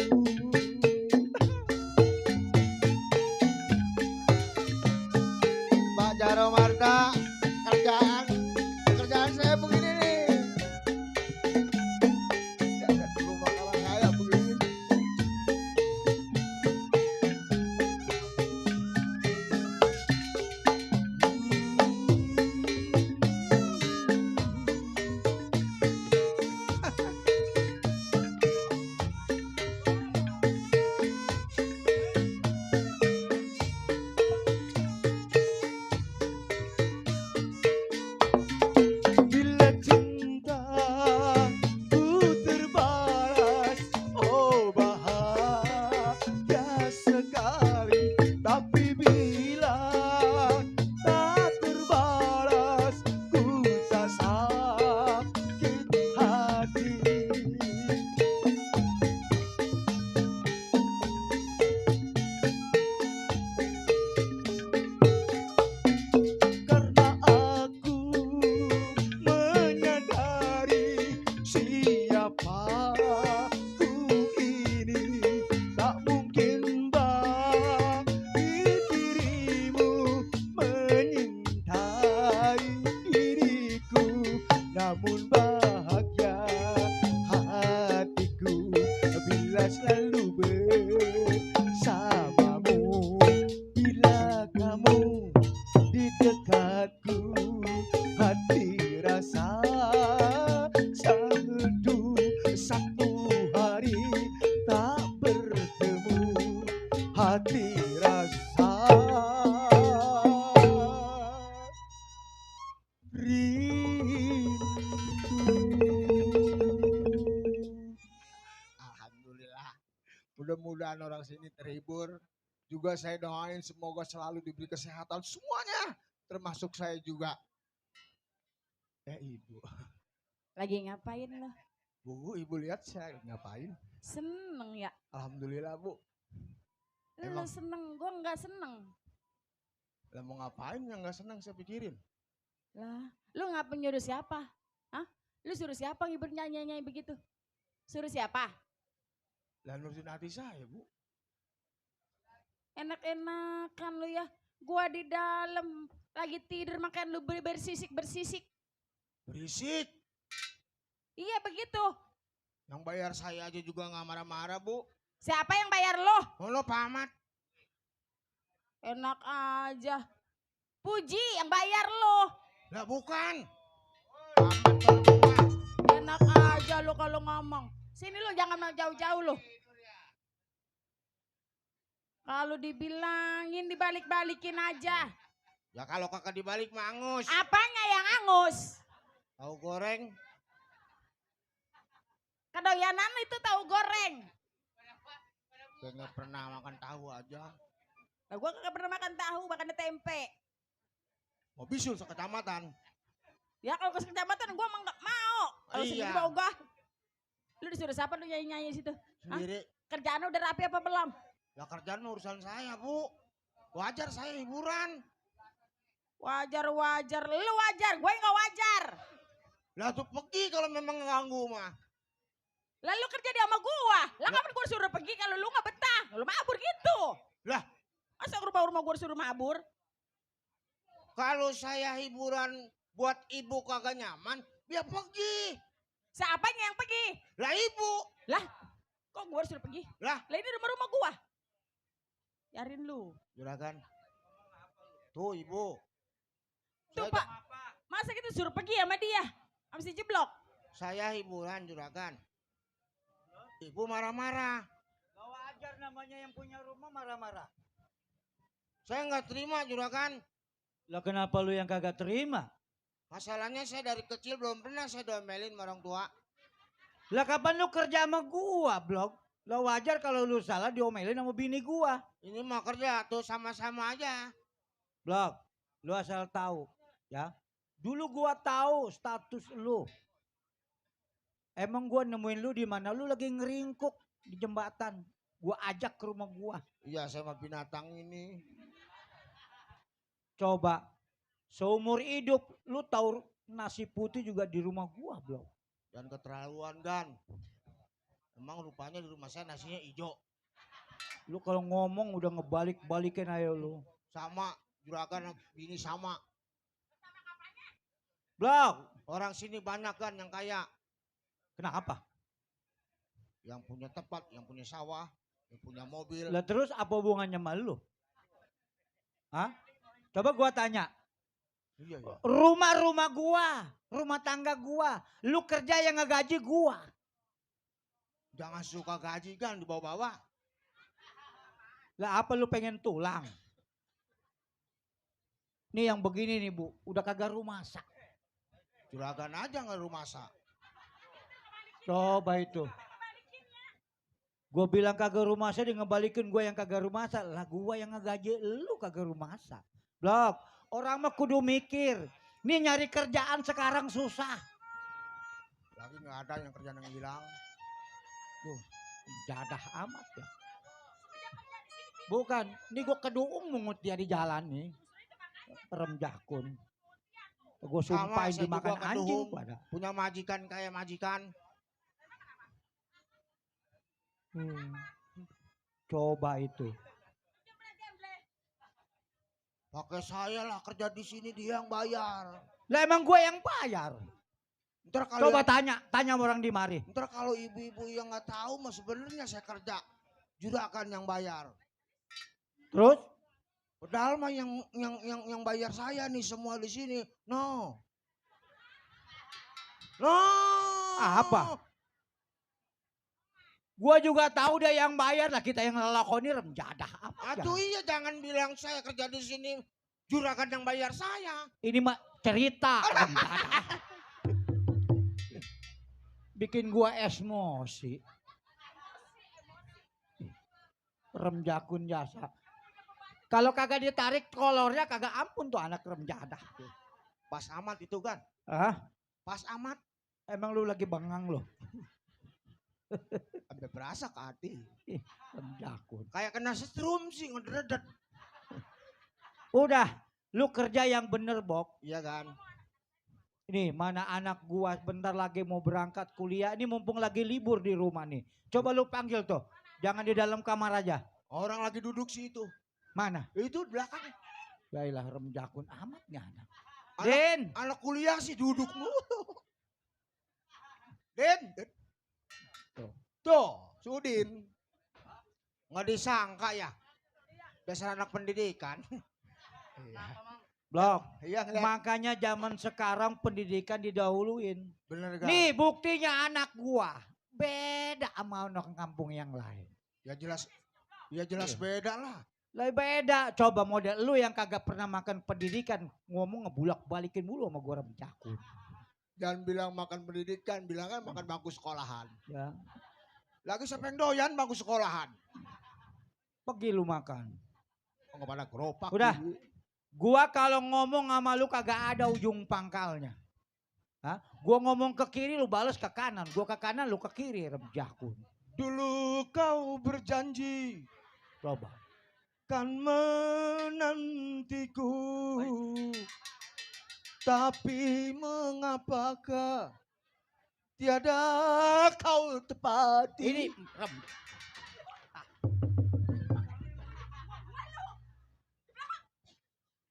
selalu bersamamu. Bila kamu di dekatku, hati rasa syahdu. Satu hari tak bertemu, hati rasa rindu. Alhamdulillah, mudah-mudahan orang sini terhibur. Juga saya doain semoga selalu diberi kesehatan semuanya, termasuk saya juga. Ibu. Lagi ngapain lo? Bu, ibu lihat saya ngapain? Seneng ya? Alhamdulillah, Bu. Lu Emang? seneng, gue nggak seneng. Lah mau ngapain yang nggak senang saya pikirin? Lah, lu ngapa nyuruh siapa? Hah? Lu suruh siapa ngibur nyanyi-nyanyi begitu? Suruh siapa? Lah nurutin hati saya, Bu. Enak-enakan lu ya. Gua di dalam lagi tidur makan lu bersisik-bersisik. Berisik. Iya begitu. Yang bayar saya aja juga nggak marah-marah, Bu. Siapa yang bayar lo? Lo Pak Ahmad. Enak aja. Puji yang bayar lo. Lah bukan. Enak aja lo kalau ngomong. Sini lo jangan jauh-jauh lo. Kalau dibilangin dibalik-balikin aja. Ya kalau kakak dibalik mah angus. Apanya yang angus? Tahu goreng. Kedoyanan itu tahu goreng. Saya nggak pernah makan tahu aja. Nah, gue kagak pernah makan tahu, makan tempe. Mau bisul sekecamatan. Ya kalau ke kecamatan gue emang gak mau. Kalau Iya. sendiri mau ogah. Lu disuruh siapa lu nyanyi-nyanyi situ? Sendiri. Kerjaan udah rapi apa belum? Ya kerjaan urusan saya, Bu. Wajar saya hiburan. Wajar. Lu wajar, gue gak wajar. Lah tuh pergi kalau memang nganggu mah. Lalu kerja di sama gua. Lah kapan gua suruh pergi kalau lu gak betah? Lu mabur gitu. Lah. Masa rumah gua suruh mabur? Kalau saya hiburan buat ibu kagak nyaman, dia pergi. Siapanya yang pergi? Lah ibu. Lah, kok gua suruh pergi? Lah ini rumah gua. Biarin lu. Juragan. Tuh ibu. Tuh Pak, masa kita suruh pergi sama dia? Sama si jeblok? Saya hiburan juragan. Ibu marah-marah. Gak wajar namanya yang punya rumah marah-marah. Saya nggak terima juragan. Lah kenapa lu yang kagak terima? Masalahnya saya dari kecil belum pernah saya domelin sama orang tua. Lah kapan lu kerja sama gua, Blok? Lah wajar kalau lu salah diomelin sama bini gua. Ini mau kerja tuh sama-sama aja. Blok, lu asal tahu ya. Dulu gua tahu status lu. Emang gua nemuin lu di mana? Lu lagi ngeringkuk di jembatan. Gua ajak ke rumah gua. Iya sama binatang ini. Coba seumur hidup lu tahu nasi putih juga di rumah gua, Blok. Dan keterlaluan Gan. Emang rupanya di rumah saya nasinya hijau. Lu kalau ngomong udah ngebalik-balikin ayo lu. Sama juragan bini sama. Blok. Orang sini banyak kan yang kaya. Kenapa? Yang punya tempat, yang punya sawah, yang punya mobil. Lah terus apa hubungannya sama lu? Hah? Coba gua tanya. Iya, iya. Rumah-rumah gua, rumah tangga gua, lu kerja yang ngegaji gua. Jangan suka gaji kan dibawa-bawa. Lah apa lu pengen tulang? Nih yang begini nih Bu, udah kagak rumasa. Juragan aja nggak rumasa. Coba itu. Gue bilang kagak rumasa dia ngebalikin gue yang kagak rumasa. Lah gue yang ngegaji lu kagak rumasa. Blok, orang mah kudu mikir. Nih nyari kerjaan sekarang susah. Lagi nggak ada yang kerjaan yang hilang. Jadah amat ya. Bukan, ini gue keduung mungut dia di jalan nih. Rem jakun. Gue sumpahin saya dimakan juga anjing keduhung. pada. Punya majikan kayak majikan. Coba itu. Pakai saya lah kerja di sini dia yang bayar. Lah emang gue yang bayar. Ntar kalau Coba tanya sama orang di mari. ntar kalau ibu-ibu yang nggak tahu mah sebenarnya saya kerja juragan yang bayar. Terus? Padahal mah yang bayar saya nih semua di sini. No. No. Apa? Gua juga tahu dia yang bayar lah, kita yang ngelakoni remjadah. Apa? Aduh iya jangan bilang saya kerja di sini juragan yang bayar saya. Ini mah cerita. Bikin gua emosi. Rem jakun jasa. Kalau kagak ditarik kolornya kagak ampun tuh anak rem jadah. Pas amat itu kan. Hah? Pas amat. Emang lu lagi bengang lo? Sampai berasa ke hati. Rem jakun. Kayak kena setrum sih ngedredet. Udah, lu kerja yang bener, Bok. Iya kan. Ini mana anak gua bentar lagi mau berangkat kuliah. Ini mumpung lagi libur di rumah nih. Coba lu panggil tuh. Jangan di dalam kamar aja. Orang lagi duduk sih itu. Mana? Itu di belakang. Yailah rem jakun amat nih anak. Anak- Den. Anak kuliah sih duduk mulu. Den. Tuh, Sudin. Nggak disangka ya. Dasar anak pendidikan. Blok. Iya ngeliat. Makanya zaman sekarang pendidikan didahuluin. Bener kan? Nih buktinya anak gua. Beda sama anak kampung yang lain. Ya jelas. Ya jelas beda lah. Lah beda. Coba model lu yang kagak pernah makan pendidikan. Ngomong ngebulak balikin mulu sama gua rem jakun. Jangan bilang makan pendidikan. Bilang kan makan bangku sekolahan. Ya. Lagi siapa yang doyan bangku sekolahan? Pergi lu makan. Nggak pada keropak. Udah. dulu. Gua kalau ngomong sama lu kagak ada ujung pangkalnya. Hah? Gua ngomong ke kiri lu balas ke kanan. Gua ke kanan lu ke kiri rem jakun. Dulu kau berjanji Coba. kan menantiku. Tapi mengapakah tiada kau tepati? Ini rem.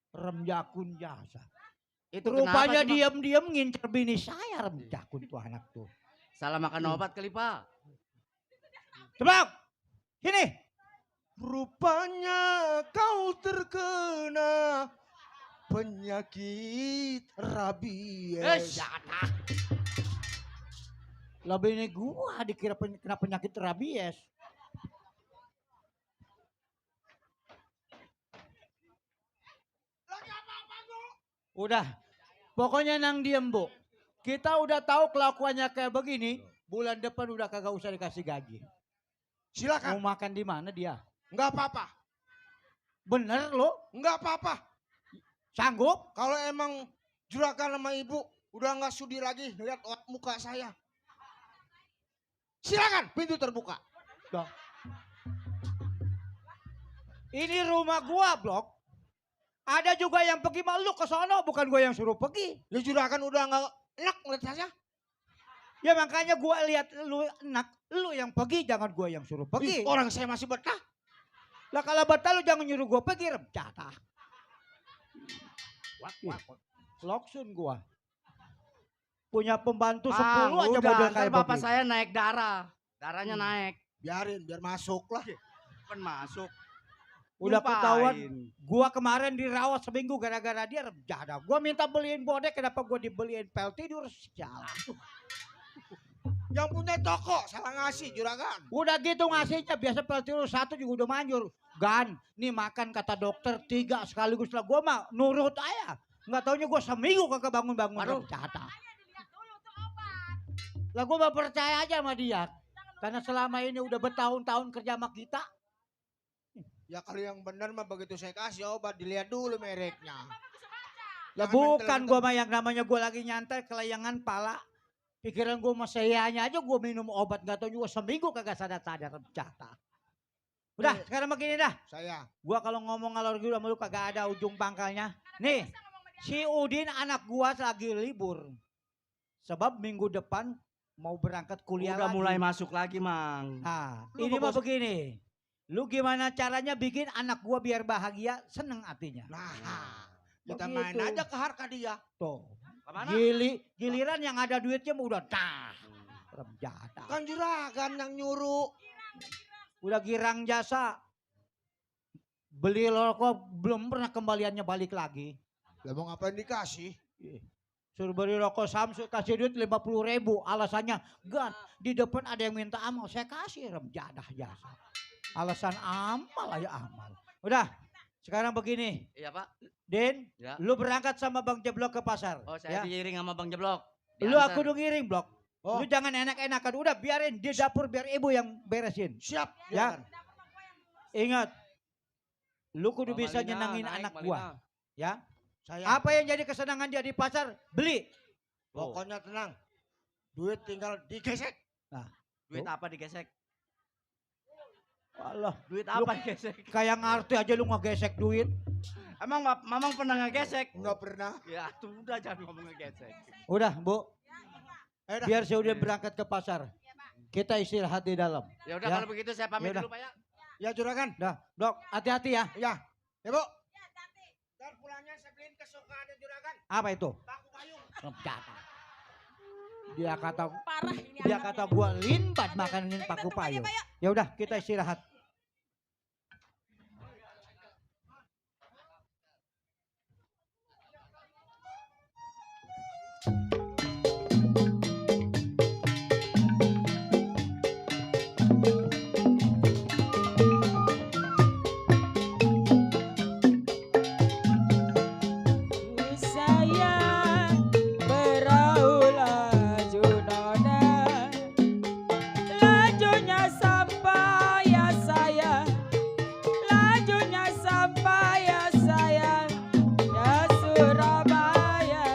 Rem jakun jasa. Itu Rupanya kenapa sih, Bang? diam-diam ngincer bini saya rem jakun tuh anak tuh. Salah makan obat kali, Pak. Coba. Sini. Rupanya kau terkena penyakit rabies. Lah bini gua dikira kena penyakit rabies. Udah. Pokoknya nang diem, Bu. Kita udah tahu kelakuannya kayak begini. Bulan depan udah kagak usah dikasih gaji. Silakan. Mau makan di mana dia? Enggak apa-apa. Bener lo? Enggak apa-apa. Sanggup? Kalau emang juragan sama ibu udah nggak sudi lagi lihat muka saya. Silakan, pintu terbuka. Loh. Ini rumah gua, Blok. Ada juga yang pergi malu ke sono, bukan gua yang suruh pergi. Ya juragan udah nggak enak ngeliat saya. Ya makanya gua lihat lu enak, lu yang pergi, jangan gua yang suruh pergi. Ih, orang saya masih betah. Lah kalau betah lu jangan nyuruh gua pergi, rem jatah. Loksun gua. Punya pembantu 10 aja udah, model ntar kayak bapak begini. saya naik darah. Darahnya naik. Biarin, biar masuk lah. Kan masuk. Udah Lupain. ketahuan, gua kemarin dirawat seminggu gara-gara dia rem jatah. Gua minta beliin bodek, kenapa gua dibeliin pel tidur? Sialan. Yang punya toko salah ngasih juragan. Udah gitu ngasihnya, biasa pel tidur 1 juga udah manjur. Gan, nih makan kata dokter 3 sekaligus lah. Gua mah nurut aja. Nggak taunya gua seminggu kagak bangun-bangun rem jatah. Lah gua mah percaya aja sama dia. Karena selama ini udah bertahun-tahun kerja sama kita. Ya kalau yang benar mah begitu saya kasih obat dilihat dulu mereknya. Lah Jangan bukan mentel-mentel. gua mah yang namanya gua lagi nyantai kelayangan pala. Pikiran gua mah sayanya aja gua minum obat nggak tahu juga seminggu kagak sadar-sadar rem jatah. Udah, sekarang begini dah. Saya. Gua kalau ngomong ngalor gitu sama lu kagak ada ujung pangkalnya. Nih, si Udin anak gua lagi libur. Sebab minggu depan mau berangkat kuliah Udah lagi. mulai masuk lagi, Mang. Nah, Lu ini apa mah begini. Lu gimana caranya bikin anak gua biar bahagia, seneng hatinya. Nah, kita Begitu. main aja ke harga dia. Tuh. Kemana? Giliran yang ada duitnya mah udah rem jadah. Kan juragan yang nyuruh. Udah girang jasa. Beli rokok belum pernah kembaliannya balik lagi. Lah mau ngapain dikasih? Suruh beli rokok Samsu kasih duit 50.000. Alasannya gan di depan ada yang minta amal. Saya kasih rem jadah jasa. Alasan amal aja amal. Udah sekarang begini. Iya Pak. Din, Ya. lu berangkat sama Bang Jeblok ke pasar. Oh saya ya? diiring sama Bang Jeblok. Lu Diantar. aku udah ngiring Blok. Oh. Lu jangan enak-enakan. Udah biarin di dapur biar ibu yang beresin. Siap. Ya. juragan. Ingat. Lu kudu Mbak bisa Malina, nyenangin naik, anak Mbak gua. Malina. Ya. Saya Apa yang jadi kesenangan dia di pasar? Beli. pokoknya tenang. Duit tinggal digesek. Duit apa digesek? Allah, Duit apa digesek? kayak ngerti aja lu ngegesek duit. Emang Mamang pernah ngegesek? Enggak pernah. Ya tuh udah jangan ngomong ngegesek. Udah, Bu. Dah. Biar saya udah berangkat ke pasar. Kita istirahat di dalam. Ya udah Ya. kalau begitu saya pamit Yaudah. dulu Pak ya. Ya juragan. Dah, Blok, hati-hati ya. Ya. Ya Bu. Dan pulangnya saya beliin kesukaan juragan. Apa itu? Paku payung. Rencana. Dia kata Parah ini dia anaknya. kata gua limbat makanin paku payung. Ya udah, kita istirahat. Sayang perahu laju nona, lajunya sampai ya sayang, lajunya sampai ya sayang, ya Surabaya.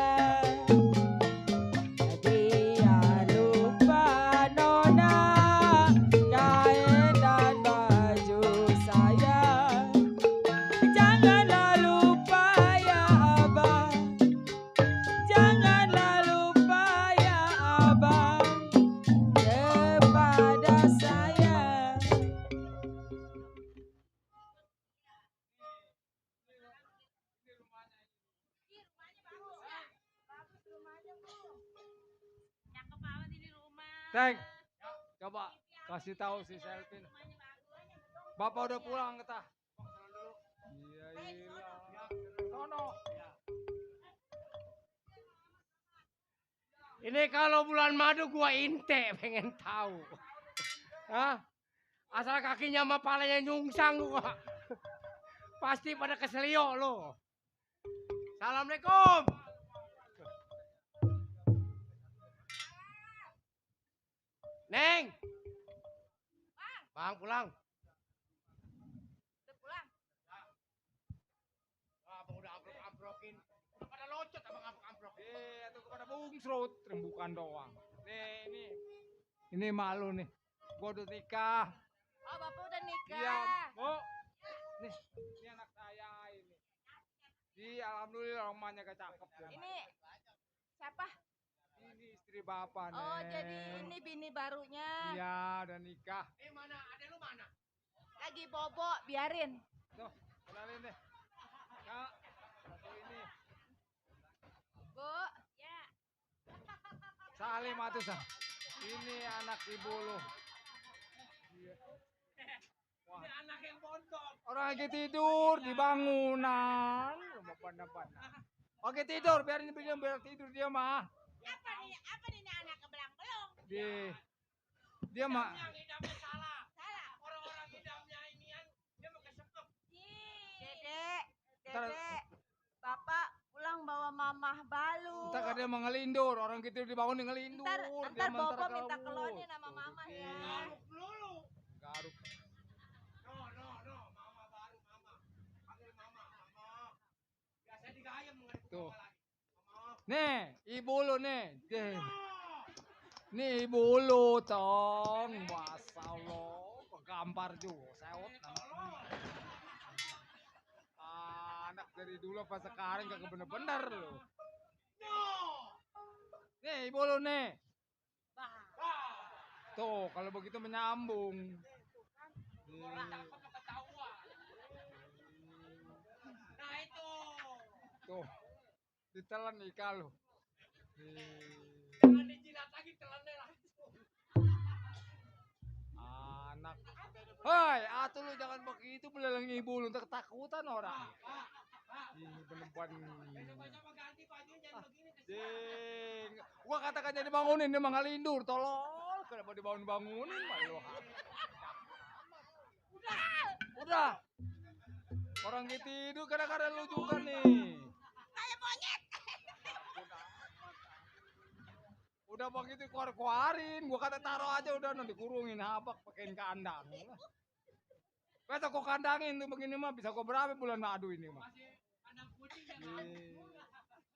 Dia lupa nona, kain dan baju saya. Janganlah lupa ya abang, janganlah lupa ya abang kepada saya. Teng, coba kasih tahu si Selvin. Bapak udah pulang ketah. Iya iya. Sono. Ini kalau bulan madu gua inte pengen tahu. Hah? Asal kakinya sama palanya nyungsang gua. Pasti pada keselio lo. Assalamualaikum. Neng. Bang pulang. Udah pulang. Wah, abang udah amprok-amprokin. Udah pada locot abang amprok-amprok. Itu kepada bungsrut, rembukan doang. Nih, ini malu nih. Gua udah nikah. Oh, Bapak udah nikah. Iya, Bu. Nih, ini anak saya ini. Alhamdulillah rumahnya gak cakep. Ini siapa? Ini istri bapak nih. Oh, jadi ini bini barunya. Iya, udah nikah. Mana? Ada lu mana? Lagi bobo, biarin. Tuh, kenalin deh. Kak, satu ini. Bu, ya. Salim atuh Sah. Ini anak ibu lu. Iya. Wah. Ini anak yang bontong. Orang lagi tidur di bangunan. Rumah pandang-pandang. Oke tidur, biarin biar tidur dia mah. Apa nih anak kebelang-belong? Dia mah. Yang hidamnya salah. Salah. Orang-orang hidamnya inian dia mau kesepek. Dedek, Bapak pulang bawa mamah balu. Entar kan dia mau ngelindur, orang gitu dibangun dia ngelindur. Ntar Bobo minta kelonnya sama mamah ya. Garuk dulu. Garuk. No. Mama baru mama. Panggil mama. Biasa digayam mengaduk Tuh. lagi. Mama. Nih, ibu lu nih. Nih ibu lu, Tong. Masa Allah, kegampar juga. Sewot. Anak dari dulu apa sekarang kagak bener-bener lu. Nih ibu lu nih. Tuh, kalau begitu menyambung. Nah itu. Tuh, ditelan ikan lu. Jangan dijilat lagi telannya lah. Anak. Hei, atuh lu jangan begitu belalang ibu lu ntar ketakutan orang. Ini bener-bener. Ding. Gua katakan jadi bangunin dia mangalindur, tolol. Kenapa dibangun-bangunin malu. Udah. Orang gitu tidur kadang-kadang lu juga nih. Kayak monyet. Udah begitu keluarin, gua kata taruh aja udah nanti kurungin habak pakein kandang. Besok gua kandangin tuh begini mah bisa gua berapa bulan madu ini mah.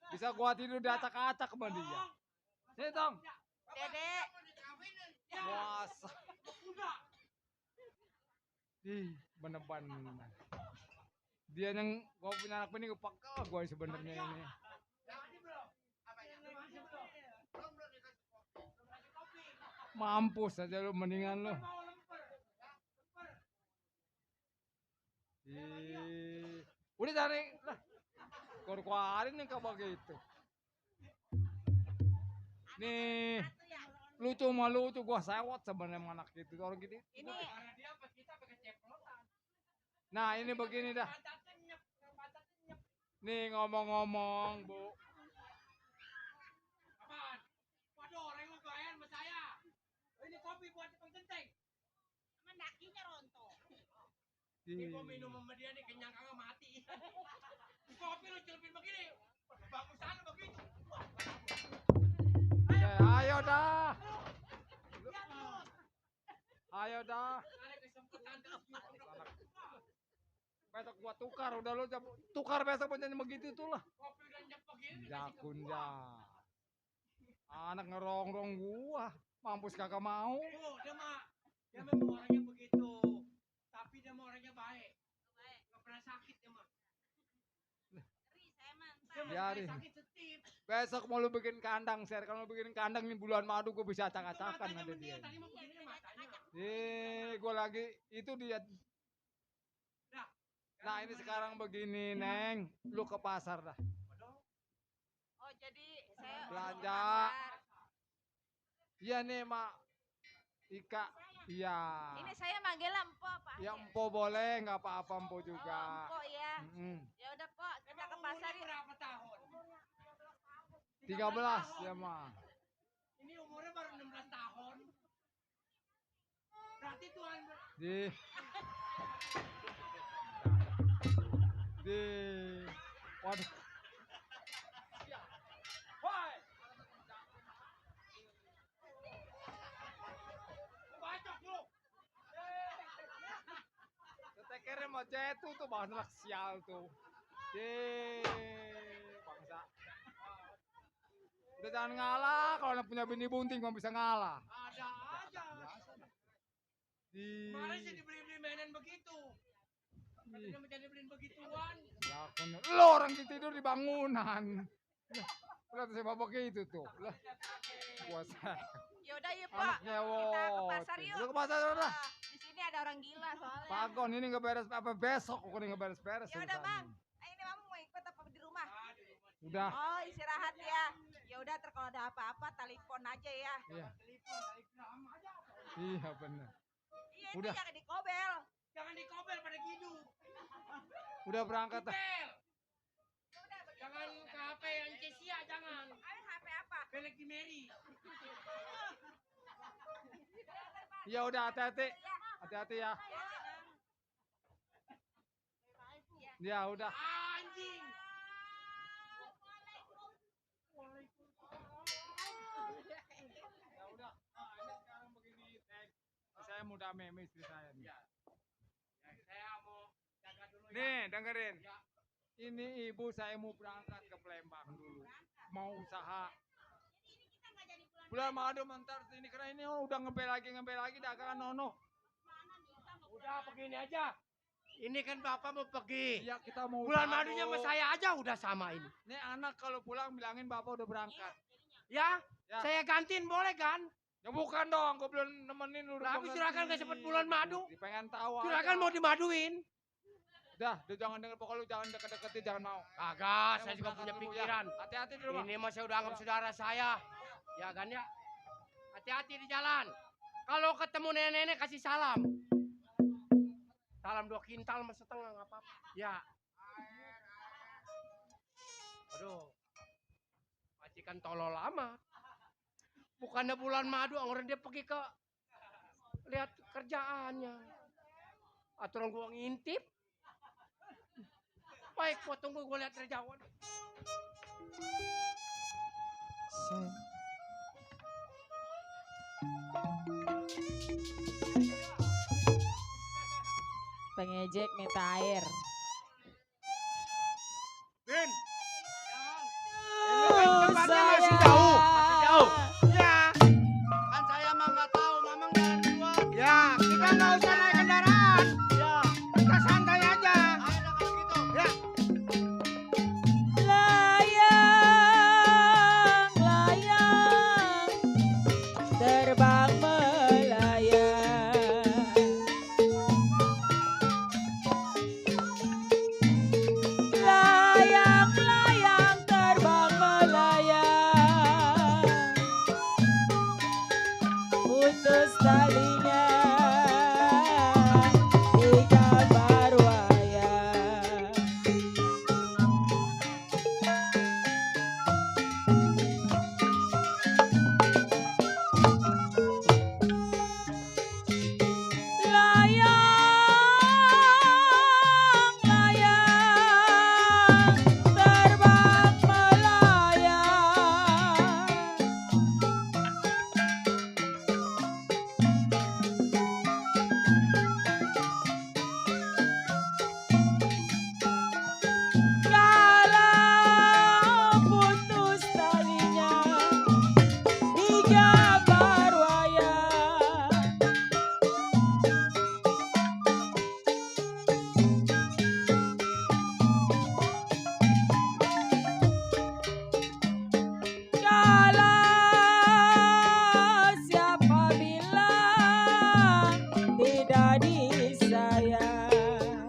Bisa gua tidur di acak-acak sama dia. Sini Tong. Dede. Puasa. Ih, bener-bener. Dia yang gua punya anak ini gua gua sebenarnya ini. Mampus aja lu mendingan lu. Udah cari lah. Keluarin nih kayak begitu. Nih, lucu mah lucu gua sewot sebenarnya sama anak itu orang gitu. Ini Nah ini begini dah. Nih ngomong-ngomong Bu. Apaan? Waduh, orang mau gayan sama saya. Ini kopi buat Bang Centeng. mendakinya rontok. Ini gua minum sama dia nih kenyang kagak mati. Kopi lu celupin begini. Bagusan begitu. Ya, ayo dah. Ayo dah. Ada kesempatan Besok gua tukar, udah lu tukar besok penyanyi begitu tuh lah. kopi udah nyep begini. Jakunja. Anak ngerongrong gua, mampus kagak mau. Oh, dia memang orangnya begitu. Tapi dia mah orangnya baik. Gak pernah sakit dia mah. Dia mah Biarin. sakit setip. Besok mau lu bikin kandang, Ser. Kalau lu bikin kandang nih bulan madu gua bisa acak-acakan Matanya ada mendingan dia. tadi mah begini matanya. Gua lagi itu dia. Nah ini sekarang begini, Neng. Lu ke pasar dah. Oh jadi saya Belanja. Iya nih, Mak. Ika. Iya. Ini saya manggil Empo Pak. Ya Empo boleh, nggak apa-apa Empo juga. Oh, Empo ya. Mm-mm. Ya udah Pak, kita ke pasar yuk. Berapa tahun? 13 ya, Mak. Ini umurnya baru 16 tahun. Berarti Tuhan Waduh. Woi. Bacok lu. Ketekernya mau jatuh tuh bangsa sial tuh. Bangsa. Udah jangan ngalah, kalau anak punya bini bunting mau bisa ngalah. Ada aja. Kemarin sih dibeli-beli mainan begitu. Katanya menjadi beliin begituan. Ya bener. Lo orang tidur di bangunan. Lihat si bapak itu tuh. Lah. Puasa. Ya udah yuk Pak. Anak nyewot. Kita ke pasar yuk. Lu ke pasar udah. Di sini ada orang gila soalnya. Pagon ini nggak beres apa besok kok nggak beres-beres. Ya udah Bang. Ini Mama mau ikut apa di rumah? Udah. Oh istirahat ya. Ya udah ter kalau ada apa-apa telepon aja ya. Iya. Iya benar. Iya Udah. itu jangan dikobel. Jangan dikobel pada gidu. Udah berangkat dah. Bel. Jangan ke HP yang Cesia, jangan. HP apa? Belek di Mary. Ya udah hati-hati. Hati-hati ya. Ya udah. Anjing. Ya udah. Nah, ini sekarang begini, Tek. Saya mau damai sama istri saya nih. Saya mau jaga dulu ya. Nih, dengerin. Ini ibu saya mau berangkat ke Palembang dulu. Mau usaha. Bulan madu mentar ini karena ini udah ngebel lagi dagangan nono. Udah begini aja. Ini kan Bapak mau pergi. Iya, kita mau Bulan usaha madunya sama dulu. saya aja udah sama ini. Nih anak kalau pulang bilangin bapak udah berangkat. Ya, Ya. saya gantiin boleh kan? Ya bukan dong, gue belum nemenin lu. Tapi silakan nggak sempet bulan madu. Pengen tahu Silakan aja. mau dimaduin. Dah, jangan denger pokoknya lu jangan deket-deketin, jangan mau. Kagak, saya Yang juga mau punya belakang dulu, pikiran. ya. Hati-hati di rumah. Ini mah saya udah anggap saudara saya. Ya kan ya? Hati-hati di jalan. Kalau ketemu nenek-nenek kasih salam. Salam 2 kintal sama setengah nggak apa-apa. Ya. Aduh. Majikan tolol amat. Bukannya bulan madu, orang dia pergi ke lihat kerjaannya. Aturan gua ngintip. Baik, gua tunggu gua lihat kerjaan. Pengejek minta air. Din. Tempatnya masih jauh. Masih jauh. Ya. Kan saya mah nggak tahu, Mamang jalan duluan. Ya, kita nggak usah naik kendaraan. Ya. Kita santai aja. Ayo dah kalau gitu. Ya. Layang, layang, terbang melayang. Layang, layang, terbang melayang. Putus talinya di gambar wayang. Layang, layang, terbang melayang. Kalau putus talinya di gambar wayang. Kalau siapa bilang tidak disayang.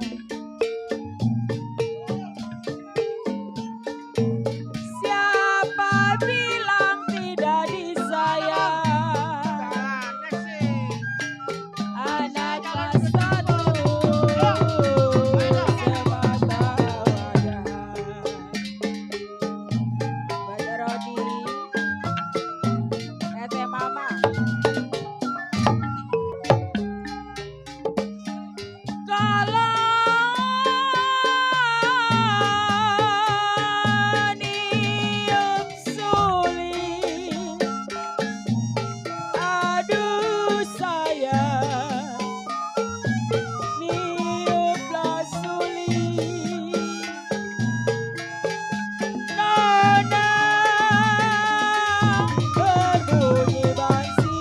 Siapa bilang tidak disayang? Anak kelas 1 semata wayang. Baca roti, ete mama. Kalau niup suling, aduh sayang, niuplah suling. Nona berbunyi bangsi.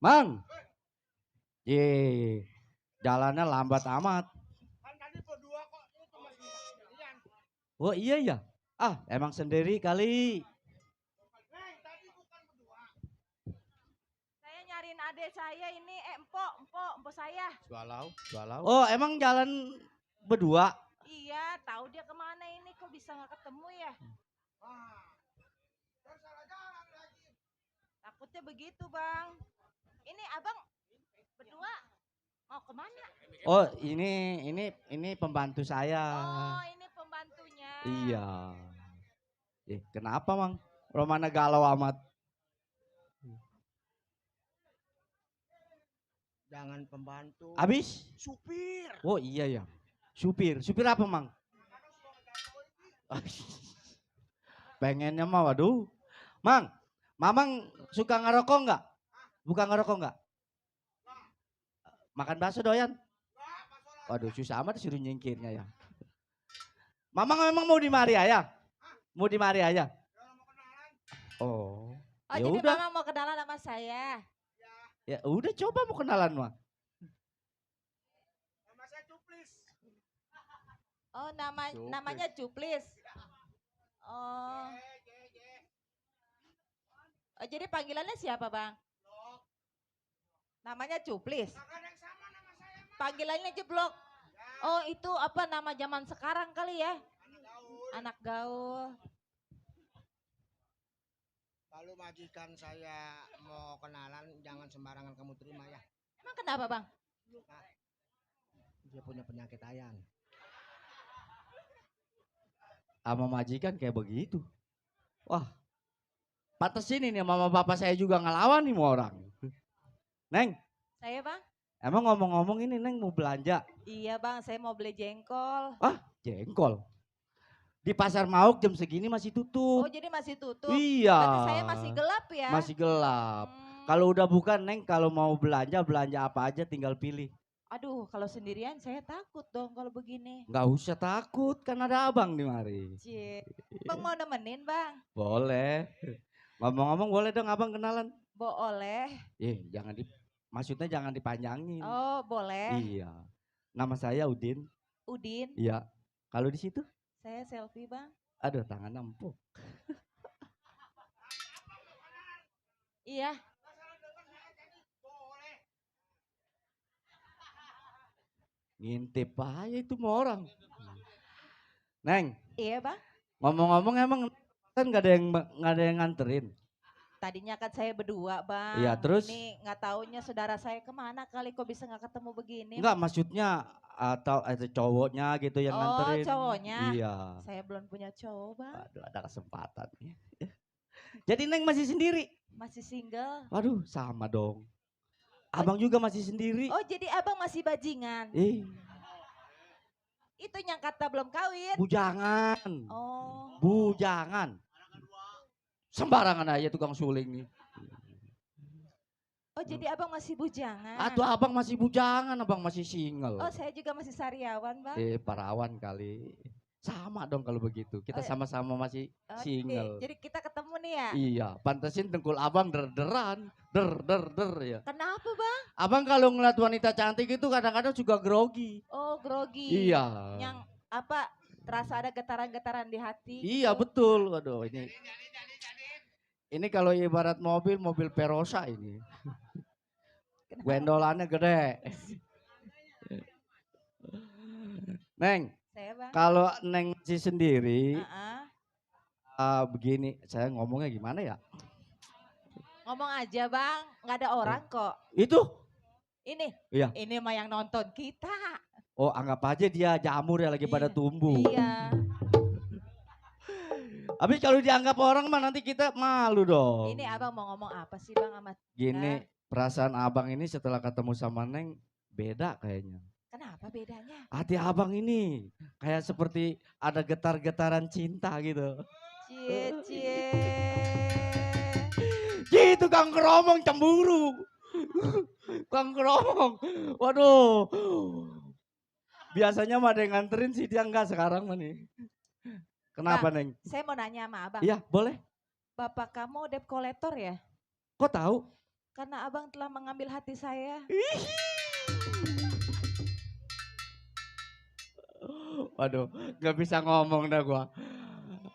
Mang. Ye, jalannya lambat amat. Kan tadi berdua kok itu masih sendirian. Oh iya ya. Ah, emang sendiri kali. Neng, tadi bukan berdua. Saya nyariin adik saya ini, empok saya. Swalau. Oh, emang jalan berdua? Iya, tahu dia kemana ini, kok bisa nggak ketemu ya? Ah, salah jalan lagi. Takutnya begitu bang. Ini abang berdua mau kemana? Oh, ini pembantu saya. Oh, ini pembantunya. Iya. Kenapa, Mang? Romana galau amat. Jangan pembantu. Habis? Supir. Oh iya ya. Supir apa, Mang? Pengennya mah waduh. Mang, Mamang suka ngerokok enggak? Bukan ngerokok enggak? Makan bakso doyan? Waduh, susah amat disuruh nyingkirnya ya. Mamang memang mau di mari aja? Mau di mari aja? Oh. Oh, Ya jadi udah. mama mau kenalan sama saya. Ya udah coba mau kenalan mah. Nama saya Cuplis. Oh, Cuplis. namanya Cuplis. Oh. Oh, jadi panggilannya siapa, Bang? Namanya Cuplis. Panggilannya Jeblok. Oh, itu apa nama zaman sekarang kali ya? Anak gaul. Kalau majikan saya mau kenalan, jangan sembarangan kamu terima ya. Emang kenapa, Bang? Nah, dia punya penyakit ayan. Sama majikan kayak begitu. Wah. Pantesin ini mama bapak saya juga ngelawan nih mau orang. Neng, Saya, Bang? emang ngomong-ngomong ini Neng mau belanja? Iya, Bang, saya mau beli jengkol. Jengkol. Di pasar Mauk jam segini masih tutup. Oh, jadi masih tutup. Iya. Berarti saya masih gelap ya? Masih gelap. Hmm. Kalau udah buka Neng, kalau mau belanja apa aja tinggal pilih. Aduh, kalau sendirian saya takut dong kalau begini. Nggak usah takut, kan ada abang di mari. Cie. Bang mau nemenin, Bang? Boleh. Ngomong-ngomong boleh dong abang kenalan. Boleh. Maksudnya jangan dipanjangin. Oh, boleh. Iya. Nama saya Udin. Udin, Iya. Kalau di situ, saya selfie, Bang. aduh tangan empuk. Iya. Ngintip aja itu mau orang. Neng, Iya, Bang. ngomong-ngomong emang kan nggak ada yang nganterin. Tadinya kan saya berdua, Bang. Iya, terus? Ini nggak taunya saudara saya kemana kali kok bisa nggak ketemu begini. Enggak, maksudnya atau ada cowoknya gitu yang Oh, nganterin. cowoknya. Iya. Saya belum punya cowok, Bang. Aduh, ada kesempatan nih. Jadi Neng masih sendiri. Masih single. Waduh, sama dong. Abang juga masih sendiri. Oh, jadi abang masih bajingan. Itu yang kata belum kawin. Bujangan. Oh. Bujangan. Sembarangan aja tukang suling nih. Oh, jadi abang masih bujangan. Atau abang masih bujangan, abang masih single. Oh, saya juga masih sariawan, Bang. Perawan kali. Sama dong kalau begitu. Kita sama-sama masih Oke, single. jadi kita ketemu nih ya. Iya, pantesin dengkul abang der-deran. Der ya. Kenapa, Bang? Abang kalau ngeliat wanita cantik itu kadang-kadang juga grogi. Oh, grogi. Iya. Yang apa? Terasa ada getaran-getaran di hati. Iya betul. Waduh ini. Ini kalau ibarat mobil Perosa ini. Gwendolannya gede. Neng, Saya, Bang. kalau Neng masih sendiri, Heeh. begini, saya ngomongnya gimana ya? Ngomong aja, Bang. Nggak ada orang kok. Itu? Ini. Iya. Ini mah yang nonton kita. Oh anggap aja dia jamur ya lagi pada tumbuh. Iya. Habis kalau dianggap orang mah nanti kita malu dong. Ini abang mau ngomong apa sih, Bang, sama Gini, perasaan abang ini setelah ketemu sama Neng beda kayaknya. Kenapa bedanya? Hati abang ini kayak seperti ada getar-getaran cinta gitu. Cie. Gitu Kang Keromong cemburu. Kang Keromong, waduh. Biasanya mah ada yang nganterin sih, dia enggak sekarang mah nih. Kenapa Bang, Neng? saya mau nanya sama abang. Iya boleh. Bapak kamu debt collector ya? Kok tahu? Karena abang telah mengambil hati saya. Waduh, gak bisa ngomong dah gua.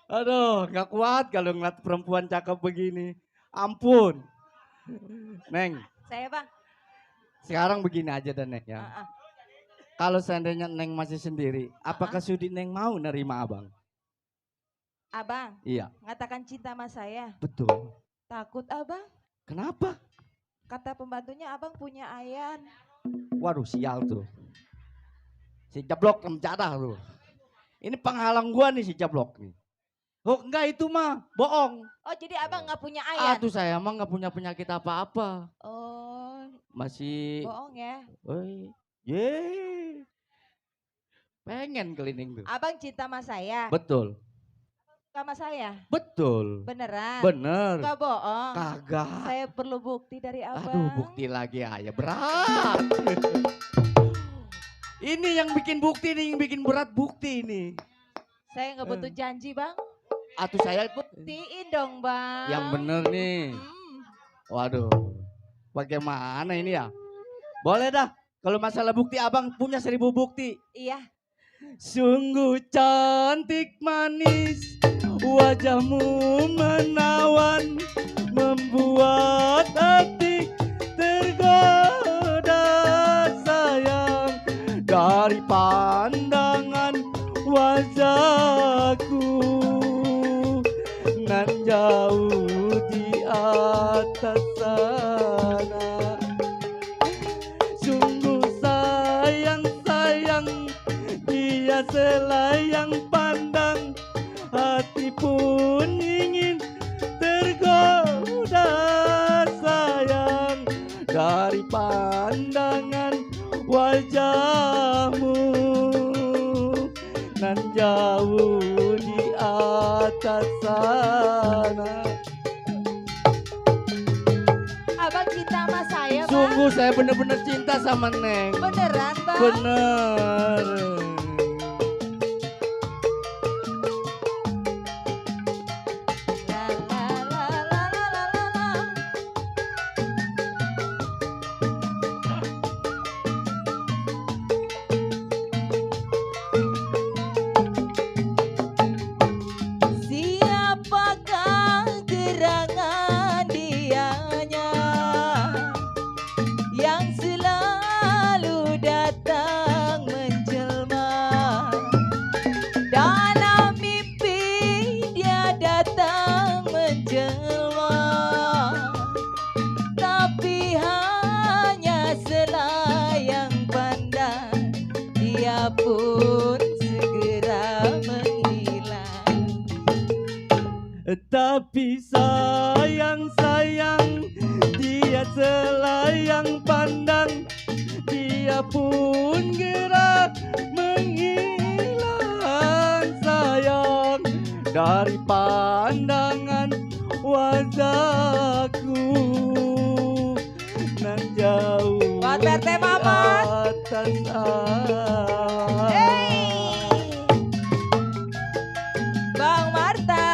Aduh, gak kuat kalau ngeliat perempuan cakep begini. Ampun. Neng, Saya bang. sekarang begini aja dan Neng ya. Ah, ah. Kalau seandainya Neng masih sendiri, apakah sudi Neng mau nerima abang? Abang, Iya, ngatakan cinta sama saya. betul. Takut abang. Kenapa? Kata pembantunya abang punya ayan. Waduh, sial tuh. Si Jablok mencadah tuh. Ini penghalang gua nih si Jablok nih. Oh enggak, itu mah bohong. Oh jadi abang nggak punya ayan? Aduh, saya mah nggak punya penyakit apa-apa. Oh, Masih, bohong ya. woi, ye, pengen keliling tuh. Abang cinta sama saya. Betul, Suka sama saya. betul. Beneran. Bener. Nggak bohong. Kagak. Saya perlu bukti dari abang. Aduh, bukti lagi aja berat. Ini yang bikin bukti nih, yang bikin berat bukti ini. Saya nggak butuh janji bang. Atuh saya Buktiin dong bang. yang bener nih. Waduh, bagaimana ini ya? Boleh dah, kalau masalah bukti abang punya 1000 bukti. Iya. Sungguh cantik manis, wajahmu menawan, membuat hati tergoda sayang. Dari pandangan wajahku nan jauh di atas sana. Sungguh sayang dia selayang pandang, hati pun ingin tergoda sayang. Dari pandangan wajahmu nan jauh di atas sana. Abang cinta sama saya bang. Sungguh saya benar-benar cinta sama Neng. Beneran bang. Bener. Siapakah gerangan dianya yang selalu datang menjelma? Dalam mimpi dia datang menjelma, tapi hanya selayang pandang, dia pun segera menghilang. Tapi sayang dia selayang pandang, dia pun gerak menghilang sayang. Dari pandangan wajahku nan jauh Buat PRT Mamat. atas sana. Bang Marta,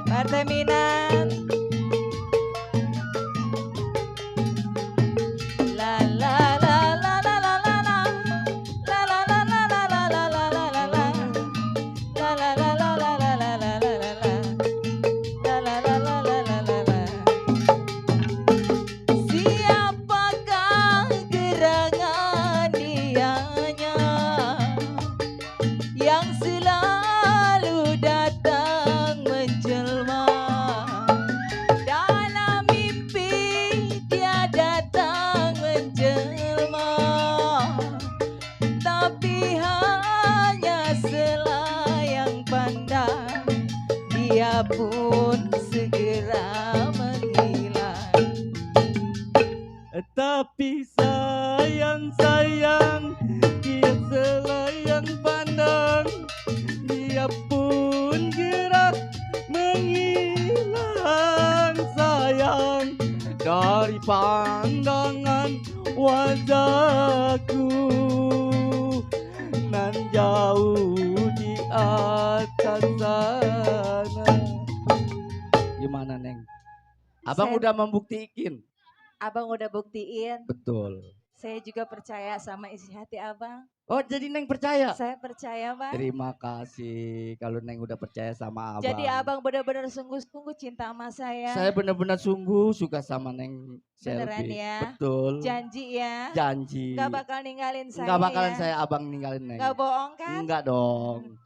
Marta Minan, la la la la la la la la, la la la la la la la la la la la, la la la la la la la la la la, la la la la la la la la. Siapakah gerangan dianya yang selalu datang menjelma? Dalam mimpi dia datang menjelma, tapi hanya selayang pandang, dia pun segera menghilang. Tapi sayang dia selayang pandang, dia pun gerak menghilang sayang. Dari pandangan wajahku nan jauh di atas sana. Abang Saya- udah membuktikan. Abang udah buktiin. Betul. Saya juga percaya sama isi hati abang. Oh jadi Neng percaya? Saya percaya bang. Terima kasih kalau Neng udah percaya sama abang. Jadi abang benar-benar sungguh-sungguh cinta sama saya. Saya benar-benar sungguh suka sama Neng Beneran Selvi. ya? Betul. Janji ya. Janji. Gak bakal ninggalin saya. Nggak bakalan ya? saya abang ninggalin Neng. Gak bohong kan? Enggak dong.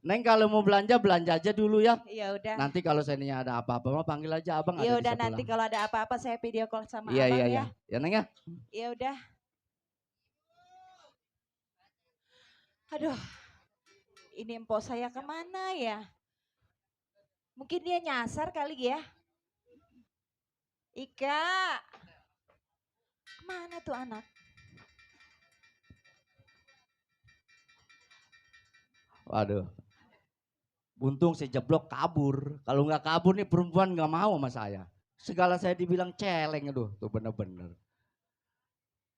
Neng kalau mau belanja aja dulu ya. Ya udah. Nanti kalau seandainya ada apa-apa mah panggil aja abang ada Ya di udah sebelah. nanti kalau ada apa-apa saya video call sama Iya abang iya ya. iya. Ya Neng ya. Ya udah. Aduh, ini empok saya kemana ya? Mungkin dia nyasar kali ya. Ika, kemana tuh anak? Waduh. Buntung saya jeblok kabur. Kalau nggak kabur nih perempuan nggak mau sama saya. Segala saya dibilang celeng, aduh tuh bener-bener.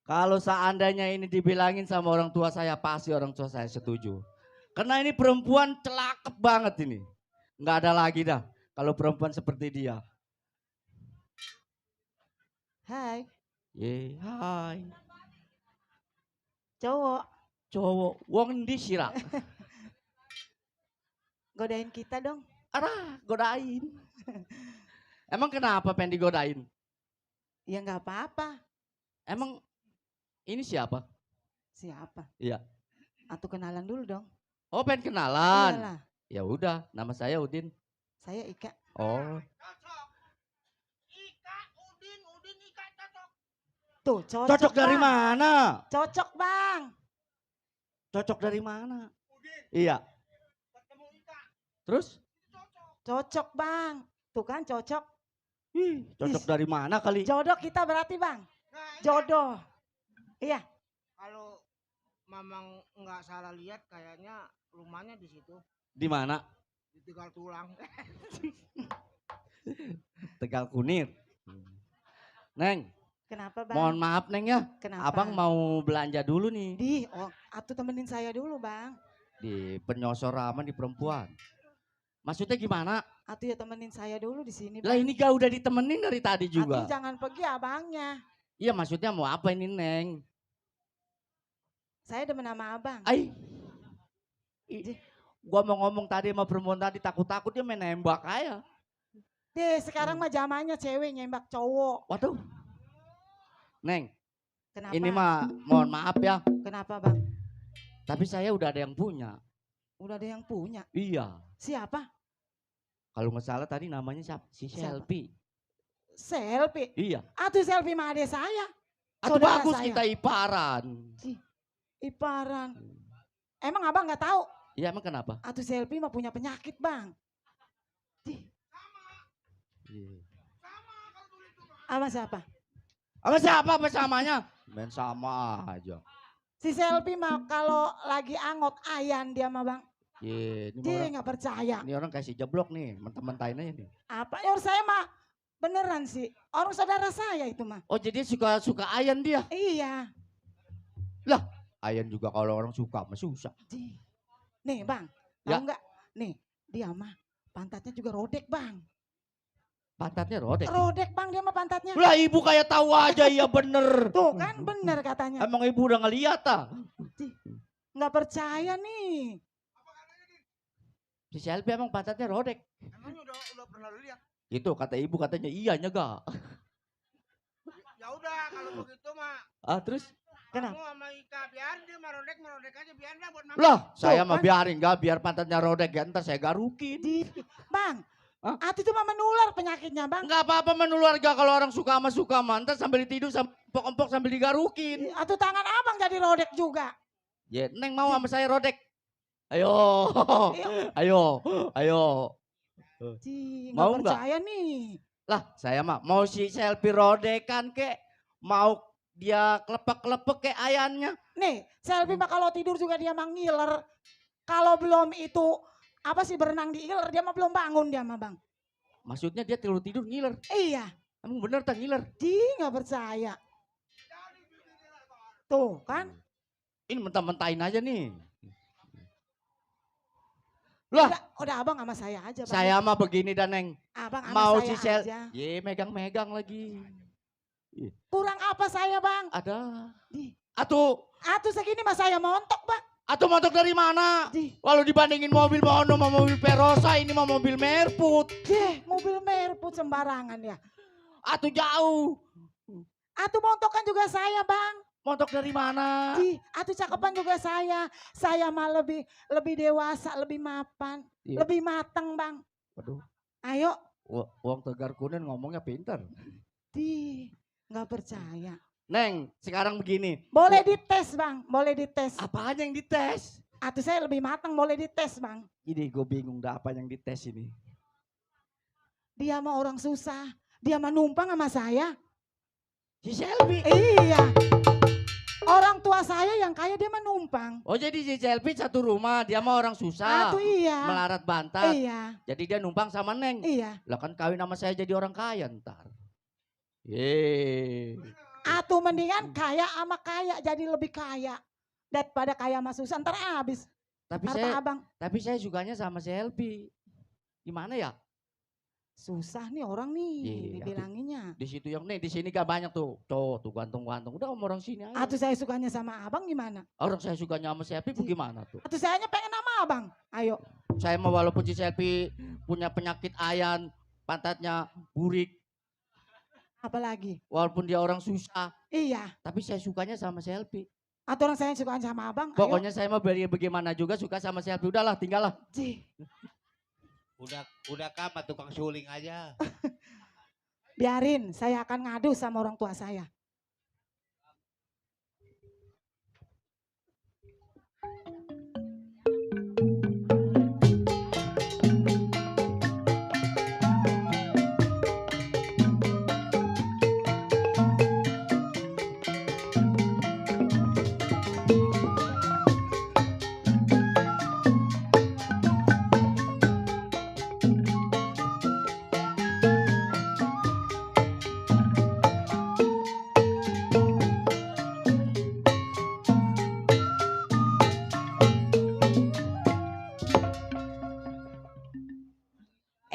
Kalau seandainya ini dibilangin sama orang tua saya, pasti orang tua saya setuju. Karena ini perempuan celakep banget ini. Nggak ada lagi dah kalau perempuan seperti dia. Hai, Hai. cowok, Cowok, wong di sira. godain kita dong. Arah, godain. Emang kenapa pengen digodain? Ya nggak apa-apa. Emang ini siapa? Siapa? Iya. Atau kenalan dulu dong. Oh, pengen kenalan. Iyalah, Ya udah, nama saya Udin. saya Ika. Oh, Tuh, cocok. cocok dari Bang. mana? Cocok bang. Cocok dari mana? Iya. Terus? Cocok bang. Tuh kan cocok. Ih, cocok dari mana kali? Jodoh kita berarti bang. Jodoh. Iya. Kalau Mamang nggak salah lihat kayaknya rumahnya di situ. Di mana? Di Tegal Tulang. Tegal Kunir. Neng, Kenapa bang? mohon maaf Neng ya. Kenapa? Abang mau belanja dulu nih. Atuh temenin saya dulu bang. Di penyosor aman di perempuan. Maksudnya gimana? Atuh ya temenin saya dulu di sini Lah bang. ini gak udah ditemenin dari tadi Atuh juga. jangan pergi abangnya. Iya maksudnya mau apa ini Neng? Saya demen sama abang. Ay, gua mau ngomong tadi sama perempuan tadi takut-takut dia main nembak aja. Deh sekarang mah zamannya cewek nembak cowok. Waduh. Neng, Kenapa? ini mah mohon maaf ya. Kenapa bang? Tapi saya udah ada yang punya. Udah ada yang punya. Iya. Siapa? Kalau nggak salah tadi namanya siapa? Si Siapa? Selfie. Selfie. Iya. Atuh selfie mah adek saya. Atau Saudara bagus saya. kita iparan. Iparan. Emang abang nggak tahu? Iya emang kenapa? Atuh selfie mah punya penyakit bang. Iya. Sama siapa? Sama siapa apa samanya? Main sama aja. Si selfie mah kalau lagi angot ayan dia mah bang. Iya, ini Dia orang, nggak percaya. ini orang kasih jeblok nih, mentah-mentahin aja nih. Apa? Ya saya mah beneran sih. Orang saudara saya itu mah. Oh jadi suka ayan dia? Iya. Ayan juga kalau orang suka mah susah. Nih bang, Ya. tahu nggak? Nih dia mah pantatnya juga rodek bang. Pantatnya rodek. Rodek bang dia mah pantatnya. Lah ibu kayak tahu aja ya bener. Tuh kan bener katanya. Emang ibu udah ngeliat ah? Nggak percaya nih. Si Selfie emang pantatnya rodek. Emangnya udah pernah lu lihat? Gitu kata ibu katanya iya nyegah. Ya udah kalau begitu mah Ah terus? Kenapa? kamu sama Ika biar dia merodek aja biar dah buat makan. Lah saya Tuh, mah kan? biarin gak biar pantatnya rodek ya ntar saya garukin. Bang, Hah? Atuh itu mah menular penyakitnya bang. Enggak apa-apa menular gak kalau orang suka mah ntar sambil tidur empok-empok sambil digarukin. Atuh tangan abang jadi rodek juga. Ya Neng mau sama saya rodek. Ayo. Ayo. Mau Nggak nggak? percaya nih. Lah saya mah mau si Selfie rodekan kek. Mau dia kelepek-kelepek kayak ayannya. Nih, selfie mah kalau tidur juga dia mah ngiler. Kalau belum itu apa sih berenang di iler dia mah belum bangun dia mah bang. Maksudnya dia tidur ngiler. Iya, Emang bener tak ngiler? nggak percaya. Tuh kan, Ini mentah-mentahin aja nih. Lah, Udah abang sama saya aja bang. saya mah begini dan Neng. Abang sama Mau saya si Sel, aja. ye megang-megang lagi. Kurang apa saya bang? Ada. Di. Atuh Segini mas saya montok bang. montok dari mana? Di. Kalau dibandingin mobil Mono sama mobil Perosa, ini mah mobil Merput. Mobil merput sembarangan ya. Atuh jauh. Montok kan juga saya bang. Montok dari mana? Cakepan juga saya. Saya mah lebih dewasa, lebih mapan, Iya. lebih matang bang. Waduh, Ayo, uang Tegar Kunin ngomongnya pinter. nggak percaya. Neng, sekarang begini. Boleh dites bang, boleh dites. Apa aja yang dites? Saya lebih matang, boleh dites bang. Ini gue bingung dah apa yang dites ini. Dia mah orang susah, dia mah numpang sama saya. Si Selby. Iya. Orang tua saya yang kaya dia mah numpang. Oh jadi si Selby satu rumah, dia mah orang susah. Iya. Melarat bantat. Iya. Jadi dia numpang sama Neng. Iya. Lah kan kawin sama saya jadi orang kaya ntar. Yeay. Mendingan kaya sama kaya, jadi lebih kaya. Daripada kaya sama susah, ntar habis. Tapi saya sukanya sama Selby. Gimana ya? Susah nih orang nih, dibilanginnya. Di situ yang nih, di sini gak banyak tuh. Tuh gantung-gantung. Udah sama orang sini aja. Saya sukanya sama abang gimana? Orang saya sukanya sama Selby bagaimana tuh? Sayanya pengen sama abang. Ayo. Saya mah walaupun si Selby punya penyakit ayan, pantatnya burik. Apalagi? Walaupun dia orang susah. Iya. Tapi saya sukanya sama Selby. Orang saya sukanya sama abang. Pokoknya saya mah bagaimana juga suka sama Selby. Udahlah, tinggallah. Udah kapan tukang suling aja. Biarin, saya akan ngadu sama orang tua saya.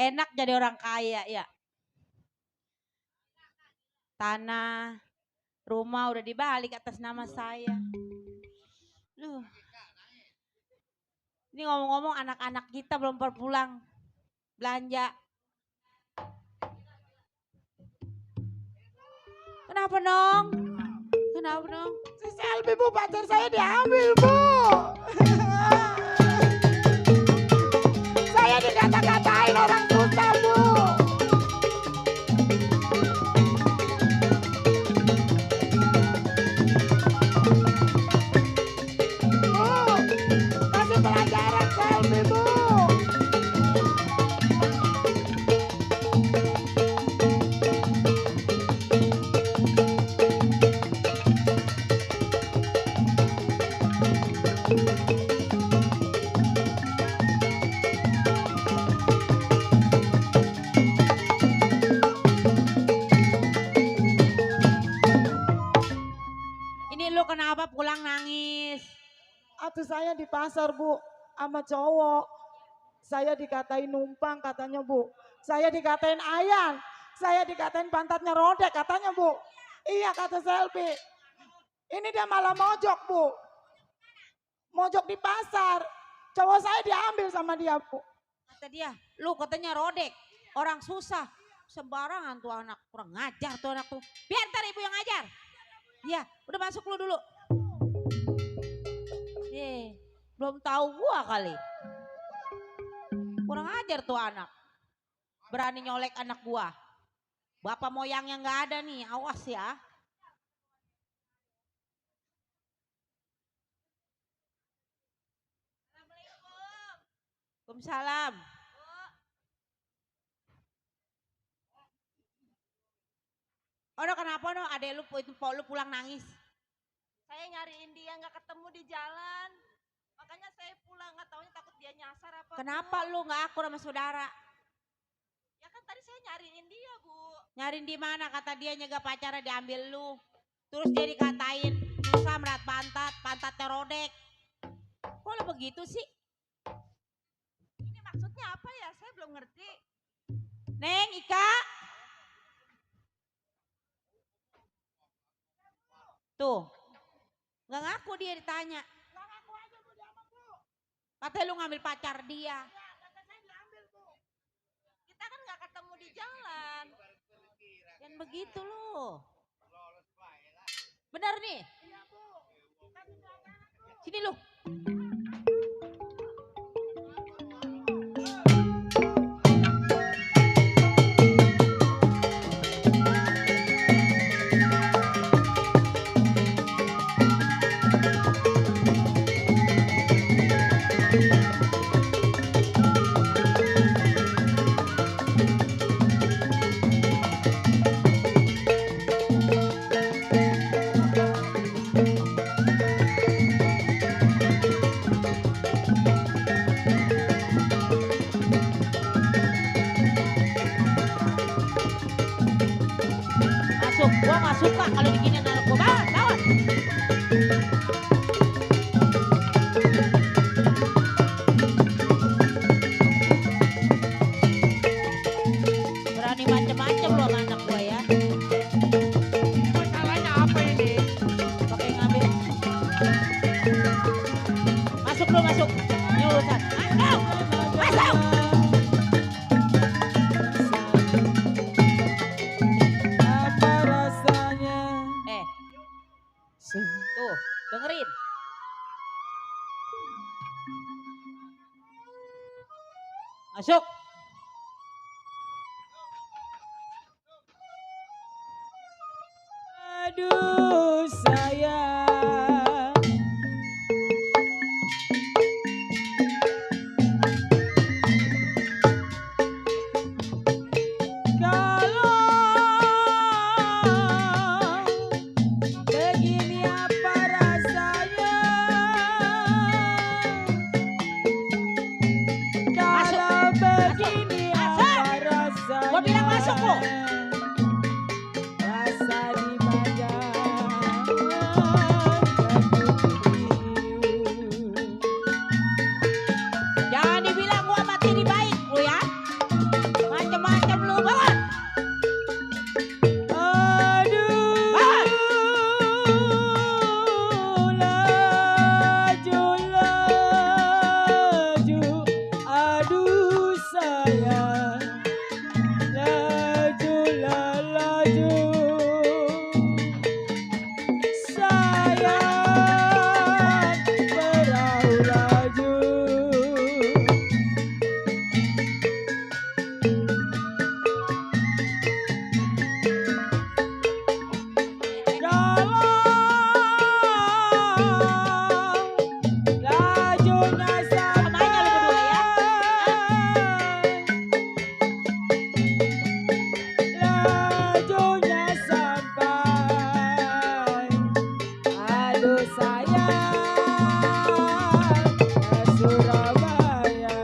Enak jadi orang kaya ya. Tanah, rumah udah dibalik atas nama saya. Duh. Ini ngomong-ngomong anak-anak kita belum pulang belanja. Kenapa dong? Kenapa dong? Si Selby bu, pacar saya diambil bu. Saya dikata-katain orang susah bu. Kasih pelajaran Selby bu. Ini lu kenapa pulang nangis? Saya di pasar bu, sama cowok. Saya dikatain numpang katanya bu. Saya dikatain ayan. Saya dikatain pantatnya rodek katanya bu. Iya kata Selby. Ini dia malah mojok bu. Mojok di pasar. Cowok saya diambil sama dia bu. Kata dia, lu katanya rodek. Orang susah. Sembarangan tuh anak. Kurang ngajar tuh anak tuh. Biar ntar ibu yang ngajar. Iya, udah masuk lu dulu. Belum tahu gua kali. Kurang ajar tuh anak. Berani nyolek anak gua. Bapak moyangnya nggak ada nih, awas ya. Waalaikumsalam. Oh, kenapa no? Adek lu itu lu pulang nangis. Saya nyariin dia nggak ketemu di jalan. Makanya saya pulang, nggak taunya takut dia nyasar apa. Kenapa lu nggak akur sama saudara? Ya kan tadi saya nyariin dia, Bu. Nyariin di mana? Kata dia nyegah pacarnya diambil lu. Terus dia dikatain susah merat pantatnya rodek. Kok lu begitu sih? Ini Ini apa ya? Saya belum ngerti. Neng, Ika. Tuh. Nggak ngaku dia ditanya. Nggak ngaku aja Bu diamang Bu. Katanya lu ngambil pacar dia. Ya, kata saya diambil Bu. Kita kan nggak ketemu di jalan. Dan begitu loh. Benar nih? Iya Bu. Kan di belakang Bu. Sini lu. Masuk, gua nggak suka kalau diginiin anak gua. Bangun, bangun. Berani macem-macem lu sama anak gua ya. Masalahnya apa ini? Pakai ngambil. Masuk lu, masuk. Ini urusan. Masuk, masuk. Apa rasanya? Tuh, dengerin. Masuk. Aduh sayang. Kalau begini apa rasanya? Kalau begini apa rasanya? Gua bilang masuk lu. Rasa dipajang Jangan dibilang gua mati di baik lu ya. Macem-macem lu, bangun. Aduh, laju, laju, aduh sayang, laju, laju, sayang, perahu laju. Lajunya Namanya lu berdua ya. lajunya sampai, aduh sayang, ke Surabaya.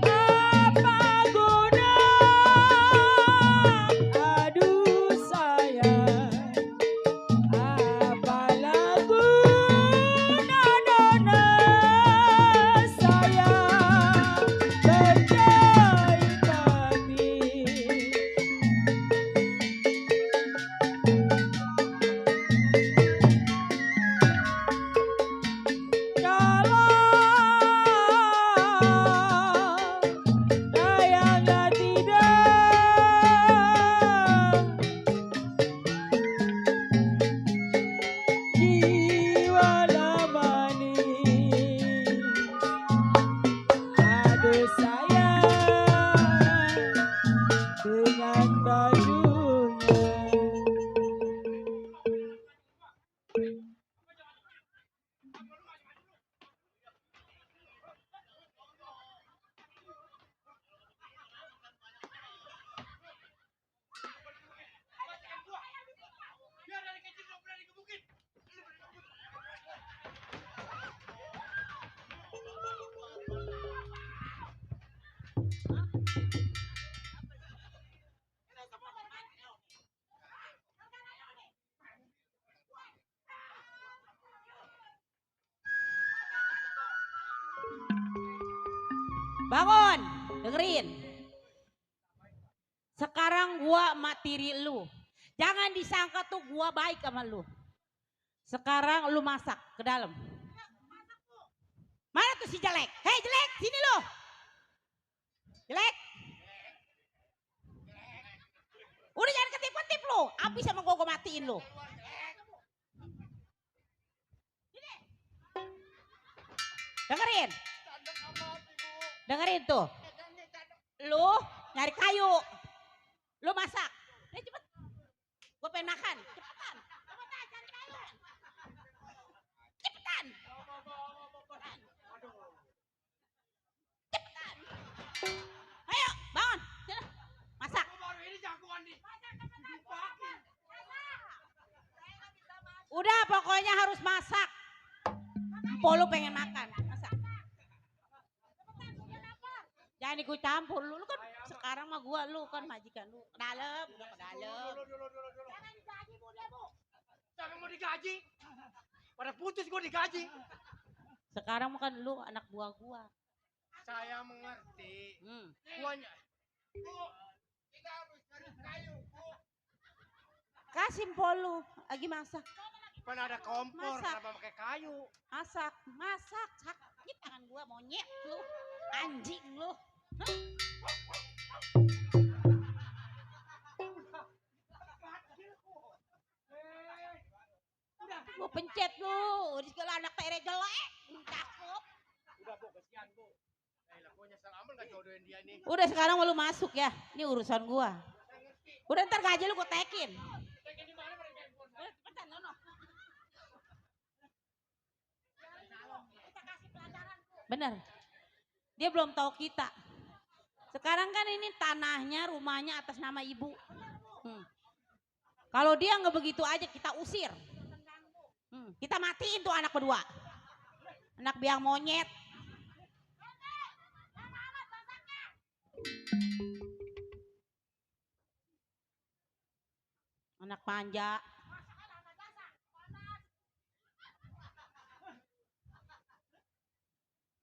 Apa guna? Aduh sayang, apalah guna nona sayang berjahit mati. Kalau sayangnya tidak, jiwa lamani. Aduh sayang, dengan bajunya. Bangun, dengerin. Sekarang gua matiri lu. Jangan disangka tuh gua baik sama lu. Sekarang lu masak ke dalam. Mana tuh si jelek? Hei jelek, sini lu. Jelek. Udah jangan ketip-ketip lu. Abis sama gua matiin lu. Dengerin. Dengerin tuh. Lu nyari kayu. Lu masak. Nih cepet. Gue pengen makan. Cepetan. Cepetan cari kayu. Cepetan. Cepetan. Ayo bangun. Sini. Masak. Udah pokoknya harus masak. Po lu pengen makan. Masak. Jangan ikut campur lu kan sekarang mah gua lu kan majikan lu. Ke dalam, udah ke dalam. Jangan digaji Bu dia, Bu. Jangan mau digaji. Pada putus gua digaji. Sekarang kan lu anak buah gua. Saya mengerti. Guanya. Bu, kita harus cari kayu, Bu. Kasih po lu lagi masak. Kan ada kompor, Masak. kenapa pakai kayu? Masak, masak. Sakit tangan gua monyet lu. Anjing lu. Hah? Gua pencet lu. Di sekolah anak tere jelek. Cakep. Udah Bu, kesian Bu. Lah gua nyesel amal gak jodohin dia nih. Udah sekarang lu masuk ya. Ini urusan gua. Udah ntar gaji lu gua tekin. Tekin di mana mereka? Udah cepetan Nono. Bener. Dia belum tahu kita. Sekarang kan ini tanahnya, rumahnya atas nama ibu. Kalau dia nggak begitu aja kita usir. Kita matiin tuh anak berdua. Anak biang monyet. Anak manja.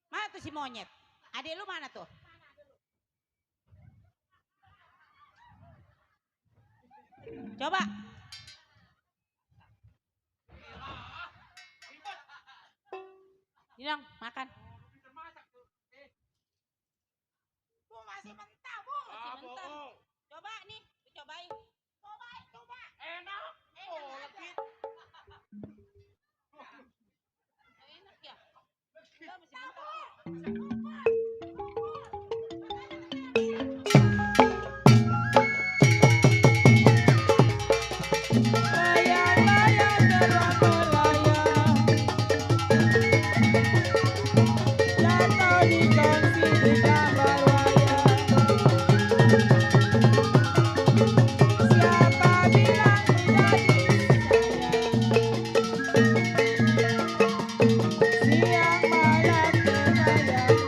Mana tuh si monyet? Adik lu mana tuh? Coba. Bilang makan. Bu masih mentah, Bu. Masih mentah. Coba nih, dicobain. Coba. Enak. Oh, legit. Enak ya? Enggak, masih mentah. Siang malam terbayang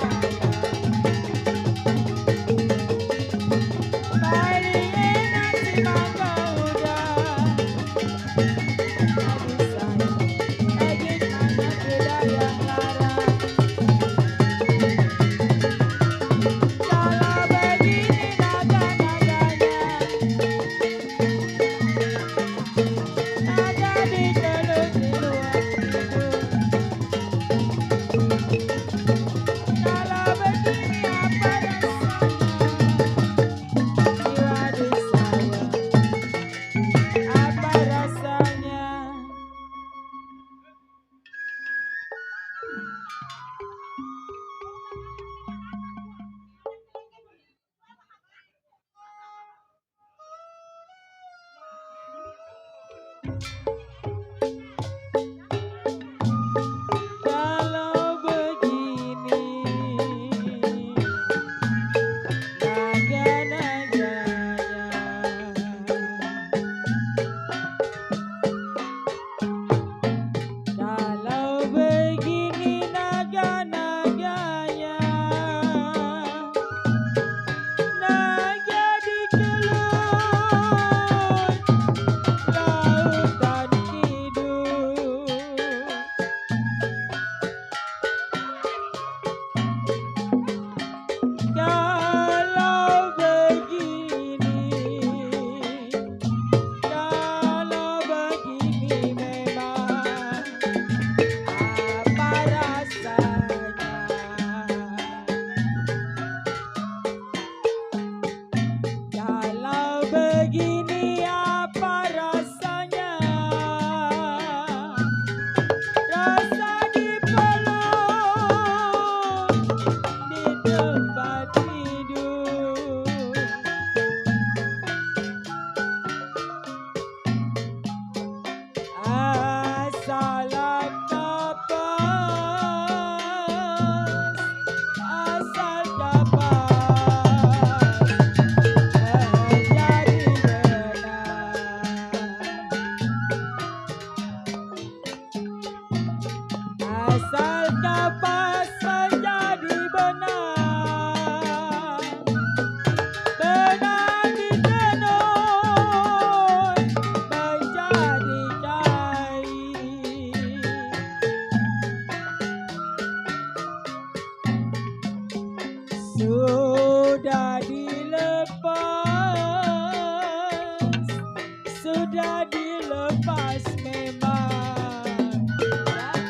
sudah dilepas memang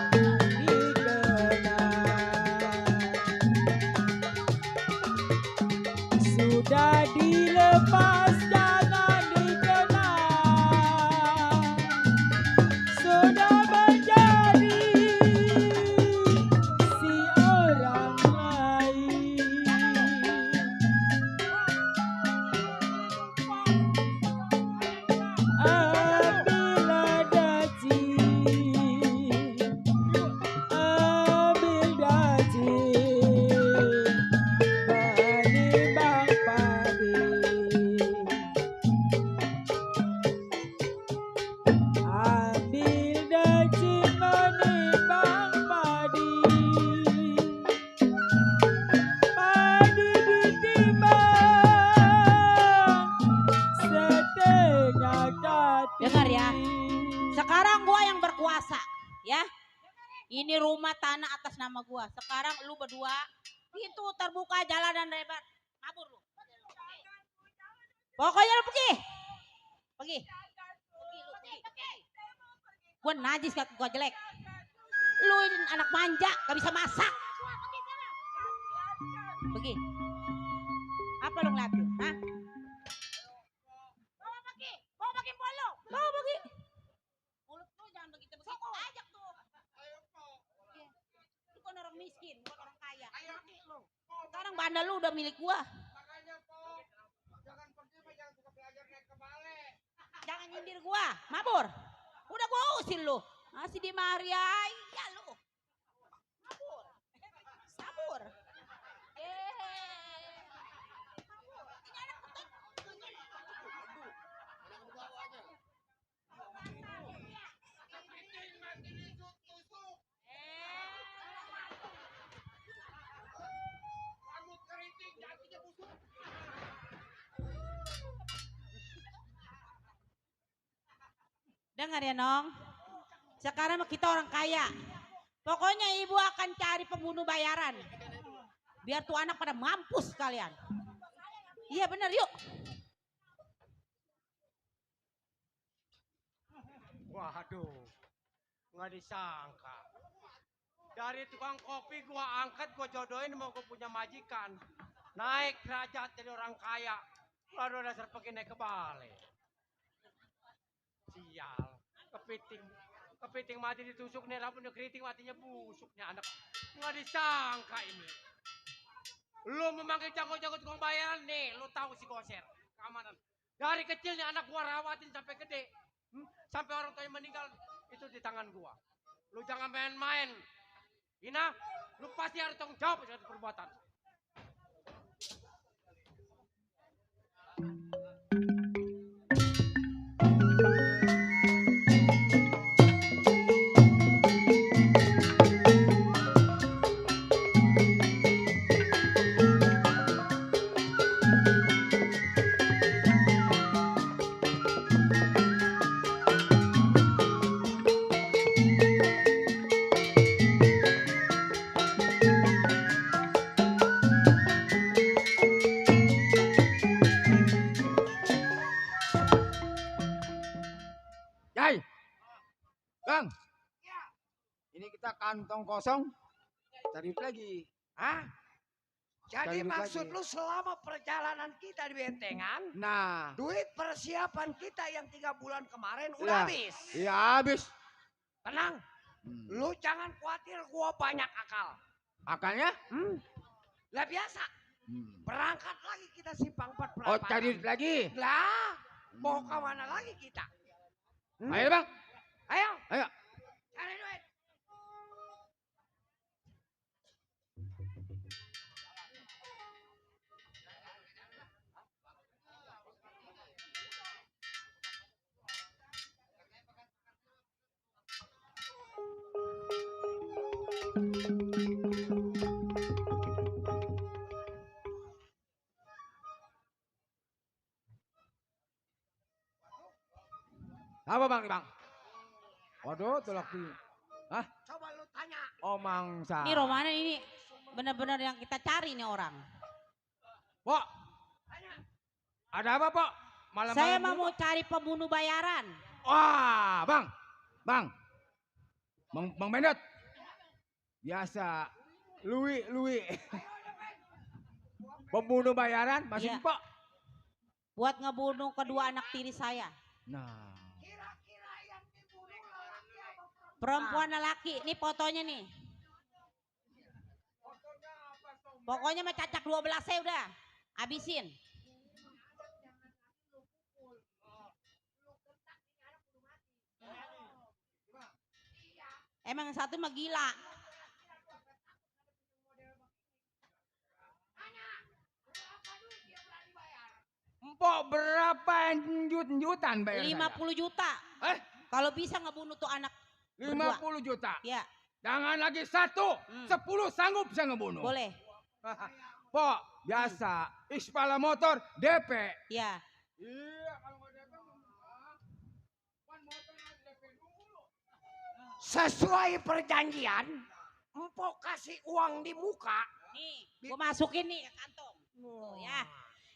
jangan dikenang. Sudah dilepas jangan dikenang. Sudah menjadi si orang lain. Ambil daji, ambil daji, menimbang padi. Ambil daji menimbang padi. Padi ditimbang setengah kati. Dengar ya. Sekarang gua yang berkuasa, ya. Ini rumah tanah atas nama gua. Sekarang lu berdua, pintu terbuka, jalanan lebar. Kabur lu. Pokoknya lu pergi. Pergi. Pergi lu, pergi. Gua najis, gua jelek. Lu ini anak manja, gak bisa masak. Pergi. Apa lu ngeliatin? Hah? Bawa pergi. Bawa pergi polo. Bawa pergi. Mulut lu jangan begitu ajak tuh. Iya. Lu kan orang miskin, bukan orang kaya. Sekarang bandel lu udah milik gua. Jangan nyindir gua, mabur. Udah gua usir lu. Masih di mari aja lu. Mabur. Sabur. Ini anak betul. Dengar ya Nong, sekarang kita orang kaya. Pokoknya ibu akan cari pembunuh bayaran. Biar tuh anak pada mampus kalian. Iya bener yuk. Waduh, nggak disangka. Dari tukang kopi gua angkat, gua jodohin mau gua punya majikan. Naik derajat jadi orang kaya. Waduh dasar pergi naik ke balai. Sial, kepiting mati ditusuk nih, rambutnya keriting matinya busuknya anak. Nggak disangka ini. Lu memanggil jago-jago tukang bayaran nih, lu tahu si Goser, keamanan. Dari kecil nih anak gua rawatin sampai gede. Sampai orang tuanya meninggal, itu di tangan gua. Lu jangan main-main. Ina, lu pasti harus tanggung jawab atas perbuatan. Yai, Bang, ini kita kantong kosong, cari duit lagi. Hah? Jadi Cari duit maksud lagi. lu selama perjalanan kita di Bentengan, Nah, duit persiapan kita yang 3 bulan kemarin udah Iya. habis. iya habis. Tenang, lu jangan khawatir gua banyak akal. Akalnya? Lah biasa, berangkat lagi kita simpang 4 Oh, cari duit lagi. Lah, mau ke mana lagi kita? Ayo Bang. Ayo, Ayo. cari duit. Apa Bang nih Bang? Waduh, tolak di. Hah? Coba lu tanya. Oh mangsa. Ini Romana ini benar-benar yang kita cari nih orang. Pok, ada apa Pok? malam Saya mau cari pembunuh bayaran. Wah, Bang. Bang Bendot. Biasa. Lui. Pembunuh bayaran masih Iya. Pak. Buat ngebunuh kedua anak tiri saya. Nah. Perempuan lelaki. Ini fotonya nih. Pokoknya mah cacak 12 saya udah. Habisin. Emang yang satu mah gila. Empok berapa jutan bayar 50 juta. Kalau bisa ngebunuh tuh anak. 50 juta. Ya. Jangan lagi 1, 10 sanggup saya ngebunuh. Boleh. Pok, biasa. Ispala motor DP. Ya. Iya, kalau nggak DP Sesuai perjanjian, empok kasih uang di muka. Nih, gua masukin nih ke kantong. Tuh, ya.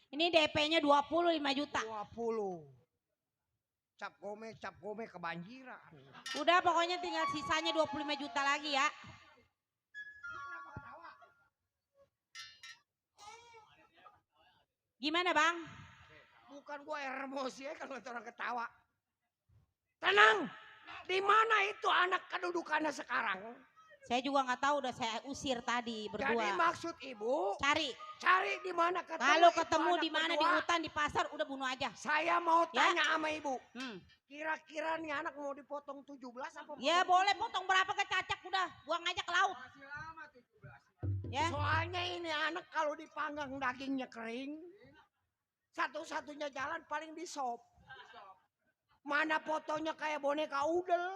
Ini DP-nya 25 juta. 20. Cap gome kebanjiran. Udah pokoknya tinggal sisanya 25 juta lagi ya. Gimana Bang? Bukan gua emosi ya kalau orang ketawa. Tenang. Di mana itu anak kedudukannya sekarang? Saya juga nggak tahu, udah saya usir tadi berdua. Jadi maksud ibu Cari di mana ketemu. Kalau itu ketemu anak di mana, di berdua. hutan, di pasar, udah bunuh aja. Saya mau Ya. tanya sama ibu. Hmm. Kira-kira nih anak mau dipotong 17 apa? Ya boleh potong berapa kecacak udah, buang aja ke laut. Masih lama 17. Ya. Soalnya ini anak kalau dipanggang dagingnya kering, satu-satunya jalan paling di sop. Mana fotonya kayak boneka udel?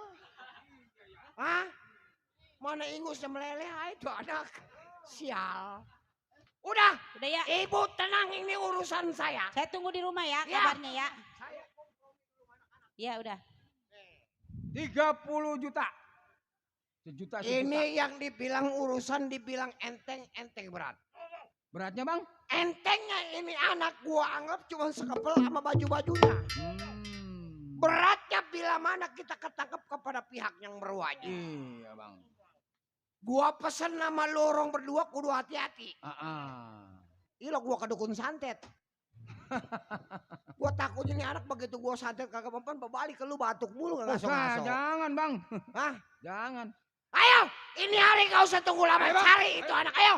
Hah? Mana ingusnya meleleh? Itu anak sial. Udah ya. Ibu tenang, ini urusan saya. Saya tunggu di rumah ya, Ya. kabarnya ya. Ya udah. 30 juta. Sejuta. Ini yang dibilang urusan dibilang enteng berat. Beratnya Bang? Entengnya ini anak gua anggap cuma sekepel sama baju-bajunya. Beratnya bila mana kita ketangkep kepada pihak yang berwajib. Iya Bang. Gua pesen nama lorong berdua kudu hati-hati. Ilo gua ke dukun santet. Gua takutnya nih anak begitu gua santet kagak mempan balik ke lu batuk mulu gak ngaso-ngaso. Jangan Bang. Hah? Jangan. Ayo, ini hari gak usah tunggu lama, Ayo, Bang. cari itu anak, ayo.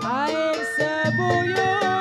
Air sebuyung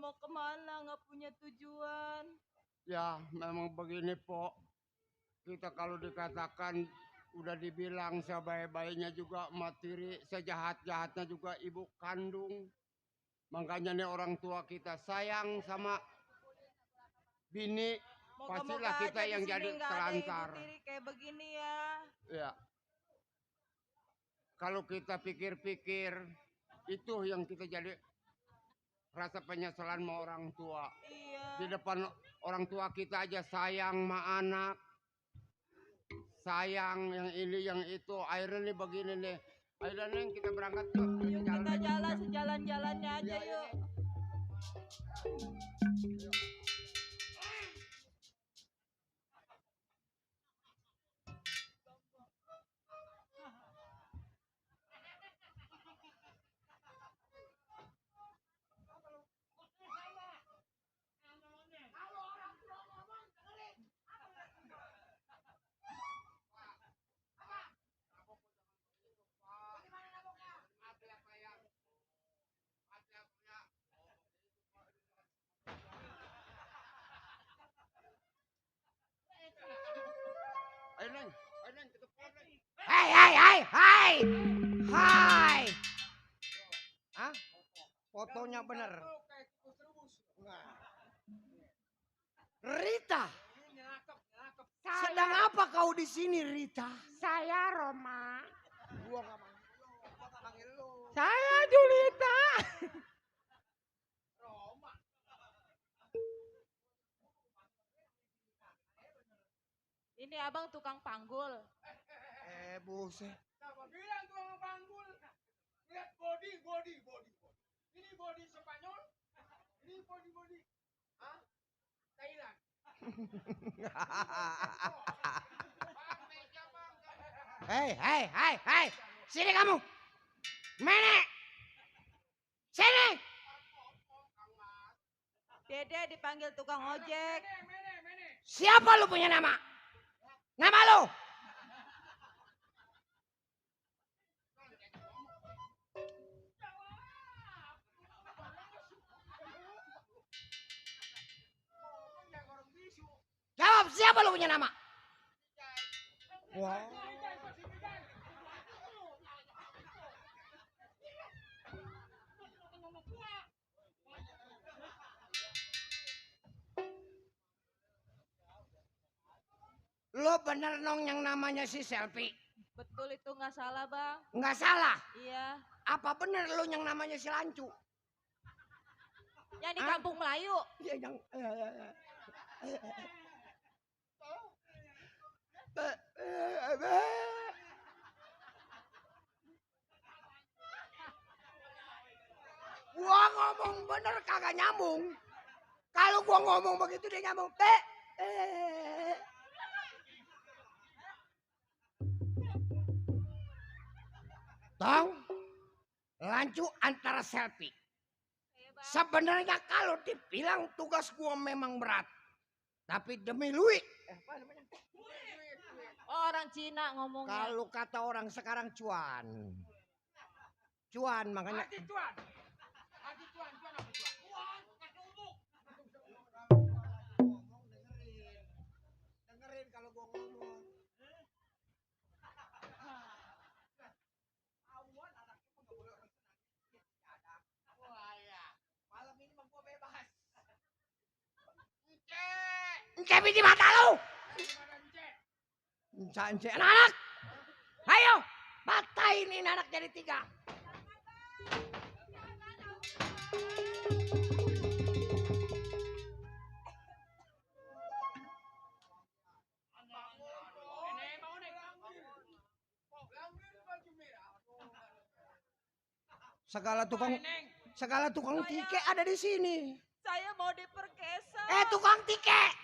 mau kemana, nggak punya tujuan. Ya memang begini Pok. Kita kalau dikatakan udah dibilang sebaik-baiknya juga materi, sejahat-jahatnya juga ibu kandung. Makanya nih orang tua kita sayang sama bini. Pastilah Moga-moga kita aja yang di sini jadi nggak ada ibu telantar. tiri kayak begini ya. Ya. Kalau kita pikir-pikir, itu yang kita jadi rasa penyesalan sama orang tua. Iya. Di depan orang tua kita aja sayang sama anak. Sayang yang ini yang itu. Akhirnya nih begini nih. Akhirnya Neng kita berangkat yuk. Yuk kita jalan sejalan-jalannya aja yuk. Ayo Neng kita pulang Neng. Hai. Hah? Fotonya bener. Rita. Sedang apa kau di sini, Rita? Saya Roma. Gua nggak mau. Panggil lu. Saya Julita. Ini abang tukang panggul. Buset. Siapa bilang tukang panggul? Lihat body. Ini body Spanyol, ini body. Hah? Thailand. Hei. Sini kamu. Mene. Sini. Dede dipanggil tukang ojek. Siapa lu punya nama? Nama lu? Jawab, siapa lu punya nama? Wah. Lo bener nong yang namanya si Selfie? Betul itu nggak salah bang. Nggak salah? Iya. Apa bener lo yang namanya si Lancu? Yang di kampung Melayu. Iya yang. Gua ngomong bener kagak nyambung. Kalau gua ngomong begitu dia nyambung. Tong, Lancu antara Selfie. Sebenarnya kalau dibilang tugas gua memang berat. Tapi demi Lui. Orang Cina ngomongnya. Kalau kata orang sekarang cuan. Cuan makanya. Haji cuan apa cuan? Dengerin kalau gua ngomong. Malam ini mah gua bebas. Ence di mata lu. Ence anak. Ayo, patahin ini anak jadi 3. Segala tukang tike ada di sini. Saya mau diperkesa. Tukang tike.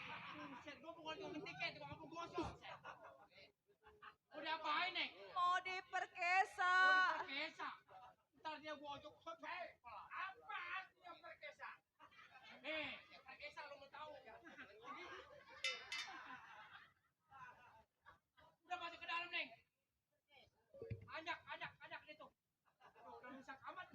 Udah apain Neng? Mau diperkesa. Ntar dia gua ojok. Apa artinya perkesa? Perkesa lu mau tahu? Udah masuk ke dalam Neng. Ajak itu. Udah bisa amat.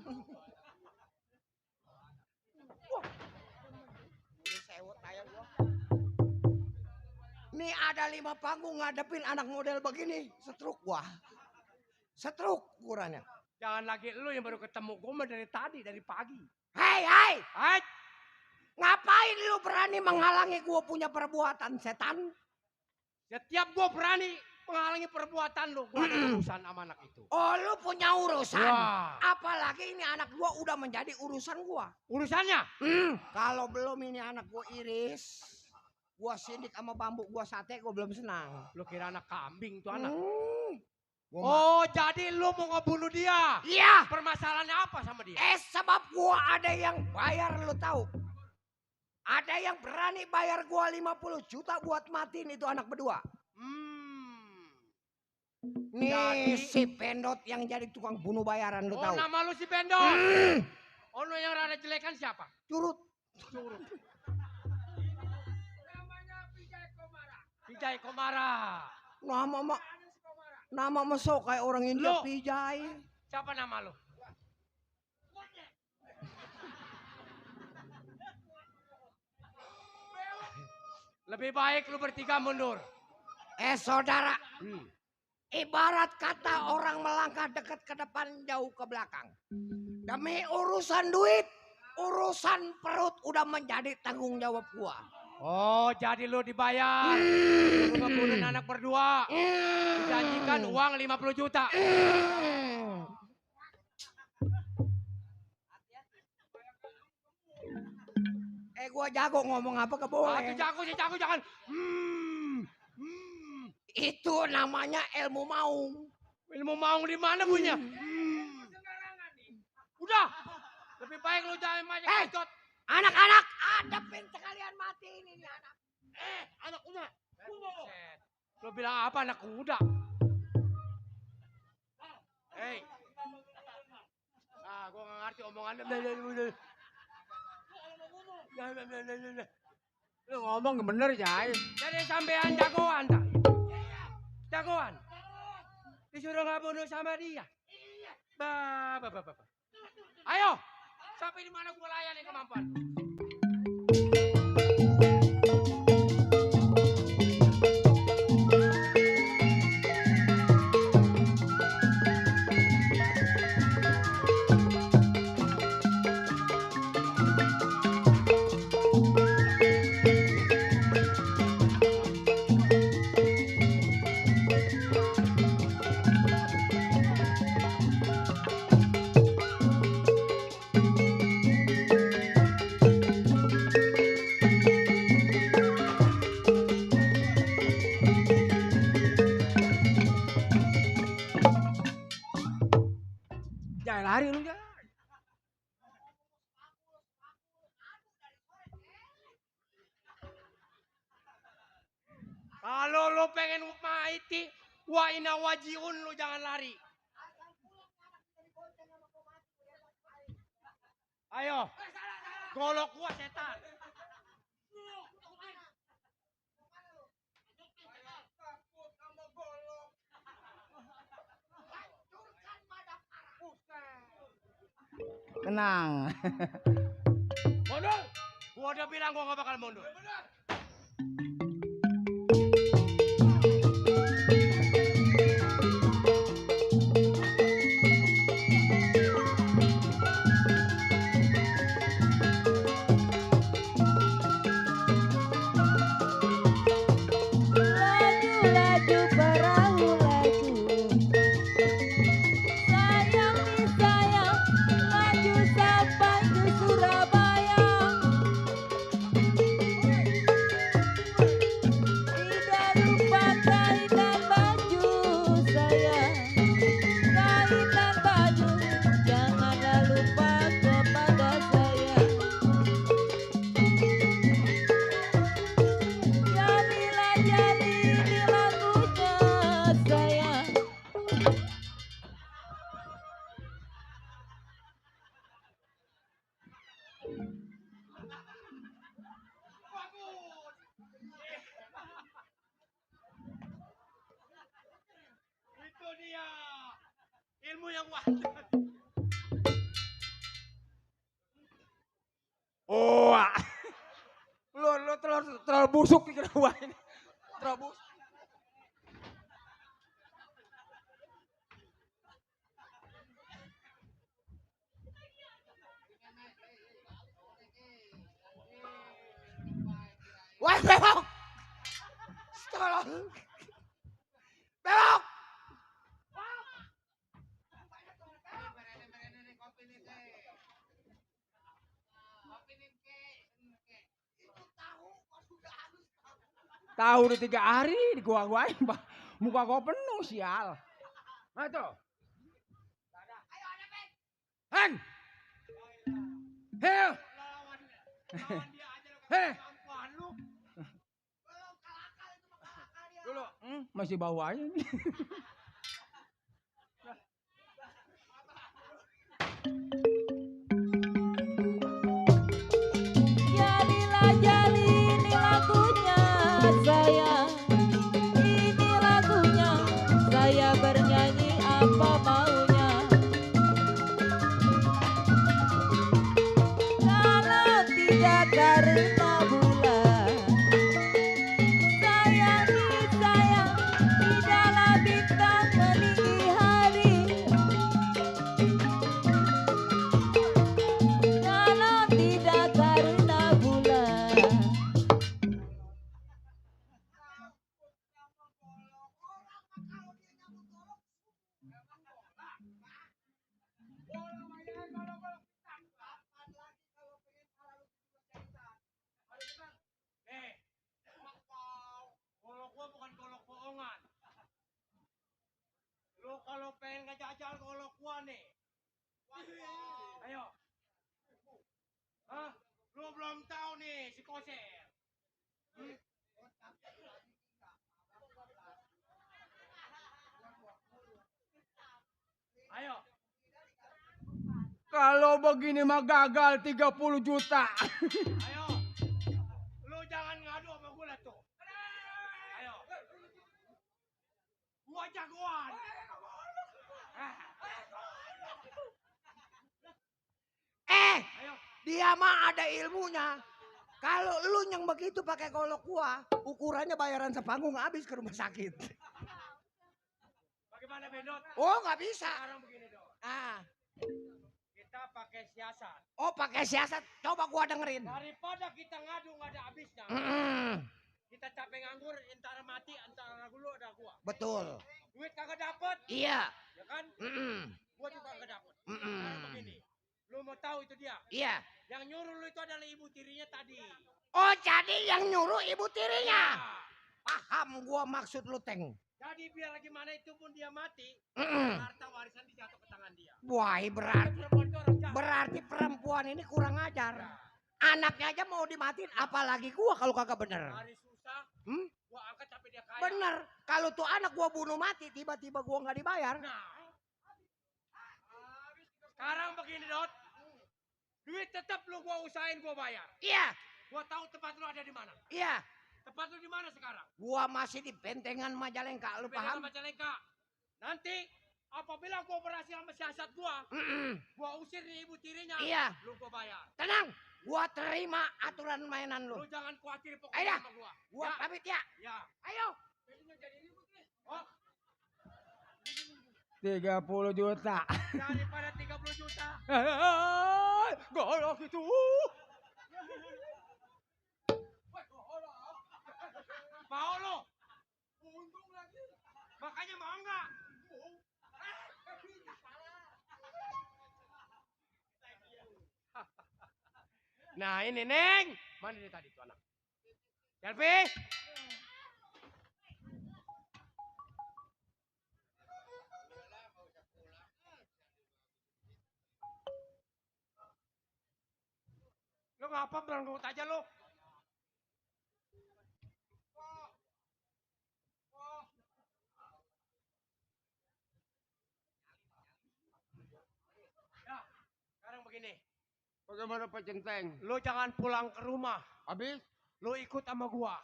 ada 5 panggung ngadepin anak model begini, setruk gua. Setruk ukurannya. Jangan lagi lu yang baru ketemu gue mah dari tadi, dari pagi. Hei, hei. Hai, Ngapain lu berani menghalangi gua punya perbuatan setan? setiap gue berani menghalangi perbuatan lu, gue ada urusan sama anak itu. Oh, lu punya urusan. Wah. Apalagi ini anak gua udah menjadi urusan gua. Urusannya? Kalau belum ini anak gua iris, gua sindik sama bambu, gua sate, gua belum senang. Lu kira anak kambing tuh anak? Gua Oh, jadi lu mau ngebunuh dia? Iya. Permasalahannya apa sama dia? Sebab gua ada yang bayar, lu tahu. Ada yang berani bayar gua 50 juta buat matiin itu anak berdua. Nih Jadi- si Pendot yang jadi tukang bunuh bayaran, lu Oh, tahu. nama lu si Pendot. Oh, lu yang rada jelekan siapa? Curut. Curut. Namanya Vijay Komara. Nama mesok kayak orang India, Lu. Pijay. Siapa nama lu? Lebih baik lu bertiga mundur. Saudara, ibarat kata orang melangkah dekat ke depan, jauh ke belakang. Demi urusan duit, urusan perut udah menjadi tanggung jawab gua. Oh, jadi lu dibayar. Lu ngebunuh anak berdua. Dijanjikan uang 50 juta. Gua jago ngomong apa ke boleh. Jago jangan. Itu namanya ilmu maung. Ilmu maung di mana punya? Udah. Lebih baik lu jangan banyak ikut. Anak-anak, adepin sekalian mati ini anak. Anak kuda. Lu bilang apa anak kuda? Hei. Gua gak ngerti omongannya. Lu ngomong bener Jai. Jadi sampean jagoan tak? Jagoan. Disuruh ngebunuh sama dia. Ba. Ayo. Sampai di mana gua layani kemampuan. Jangan lari lu jangan. Kalau lu pengen maiti, wa ina wajiun lu jangan lari. Ayo. Golok gua setan. Tenang. Mundur. Gua udah bilang gua gak bakal mundur. Laju perahu laju, sayang nih sayang, laju sampai ke Surabaya. Tidak lupa kain dan baju sayang, kain dan baju, janganlah lupa kepada saya. Jadilah jadi ini lagunya sayang. Itu dia. Ilmu yang wah. Oh, lu terlalu busuk pikiran gua ini. Trobus. Wah, bewok. Tolong. Bewok. Tahu udah 3 hari di gua-guain, muka gua penuh sial. Nah tuh. Heng. Hei. Hei. Dulu, masih bau aja nih. Jalila Jali ini lagunya sayang, ini lagunya saya bernyanyi apa maunya. Kalau tidak karena bulan, sayangi sayang tidaklah bintang meninggi hari. Kalau tidak karena bulan. Golok gua bukan golok bohongan. Lu kalau pengen ngejajal golok gua nih. Ayo. Hah? Lu belum tahu nih si Koser. Ayo. Kalau begini mah gagal 30 juta. Ayo. Lu jangan ngadu sama gua lah tuh. Ayo. Gua jagoan. Dia mah ada ilmunya. Kalau lu yang begitu pakai golok gua, ukurannya bayaran sepanggung habis ke rumah sakit. Bagaimana Bendot? Oh, nggak bisa. Sekarang begini dong. Ah. Kita pakai siasat. Oh, pakai siasat. Coba gua dengerin. Daripada kita ngadu nggak ada habisnya. Kita capek nganggur, antara mati, antara lu ada gua. Betul. Duit kagak dapet. Iya. Ya kan? Gua juga kagak dapet. Sekarang begini. Lu mau tahu itu dia? Iya. Yang nyuruh lu itu adalah ibu tirinya tadi. Oh, jadi yang nyuruh ibu tirinya. Paham gua maksud lu, Teng. Jadi biar gimana itu pun dia mati, harta warisan dijatuh ke tangan dia. Wah, berarti perempuan ini kurang ajar. Anaknya aja mau dimatiin, apalagi gua kalau kagak bener. Hari susah, gua angkat sampai dia kaya. Bener, kalau tuh anak gua bunuh mati, tiba-tiba gua nggak dibayar. Nah, sekarang begini Dot, duit tetap lu gua usahain gua bayar. Iya. Gua tahu tempat lu ada di mana. Iya. Tempat lu di mana sekarang? Gua masih di Bentengan Majalengka, lu paham? Majalengka. Nanti apabila gua berhasil sama siasat gua, gua usir nih ibu tirinya. Iya. Lu gua bayar. Tenang, gua terima aturan mainan lu. Lu jangan khawatir Ayo pokoknya dah, sama gua. gua pamit ya. Ya. Ayo. 30 juta. Daripada 30 juta. Golok itu. Mau lo? Untung lagi. Makanya mau enggak? Nah ini Neng. Mana dia tadi tuh anak? Selfie. Lo ngapa berangkut aja lo? Ya, sekarang begini. Bagaimana Pak Centeng? Lo jangan pulang ke rumah. Habis? Lo ikut sama gua.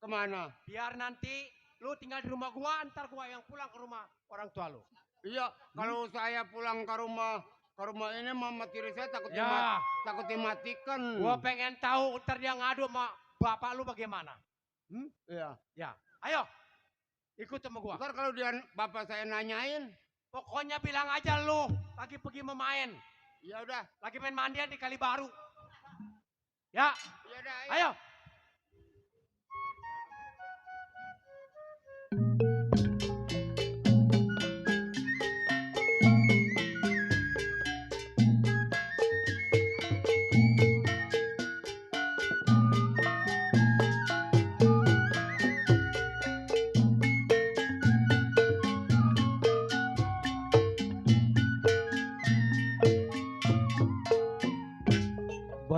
Kemana? Biar nanti lo tinggal di rumah gua, ntar gua yang pulang ke rumah orang tua lo. Iya, kalau saya pulang ke rumah ini mama tiri saya takut Ya. takut dimatikan. Gua pengen tahu ntar dia ngadu sama bapak lu bagaimana. Iya. Ya. Ayo. Ikut sama gua. Ntar kalau dia bapak saya nanyain, Pokoknya bilang aja lu lagi pergi memain. ya udah. Lagi main mandian di Kali Baru. Ya. Ya udah. Ayo.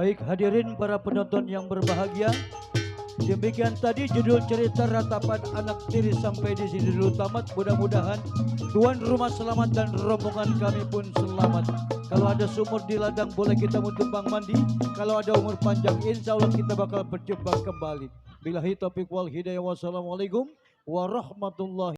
Baik hadirin para penonton yang berbahagia. Demikian tadi judul cerita ratapan anak tiri sampai di sini dulu tamat. Mudah-mudahan tuan rumah selamat dan rombongan kami pun selamat. Kalau ada sumur di ladang boleh kita tumpang mandi. Kalau ada umur panjang insya Allah kita bakal berjumpa kembali. Billahi taufiq wal hidayah. Wassalamualaikum warahmatullahi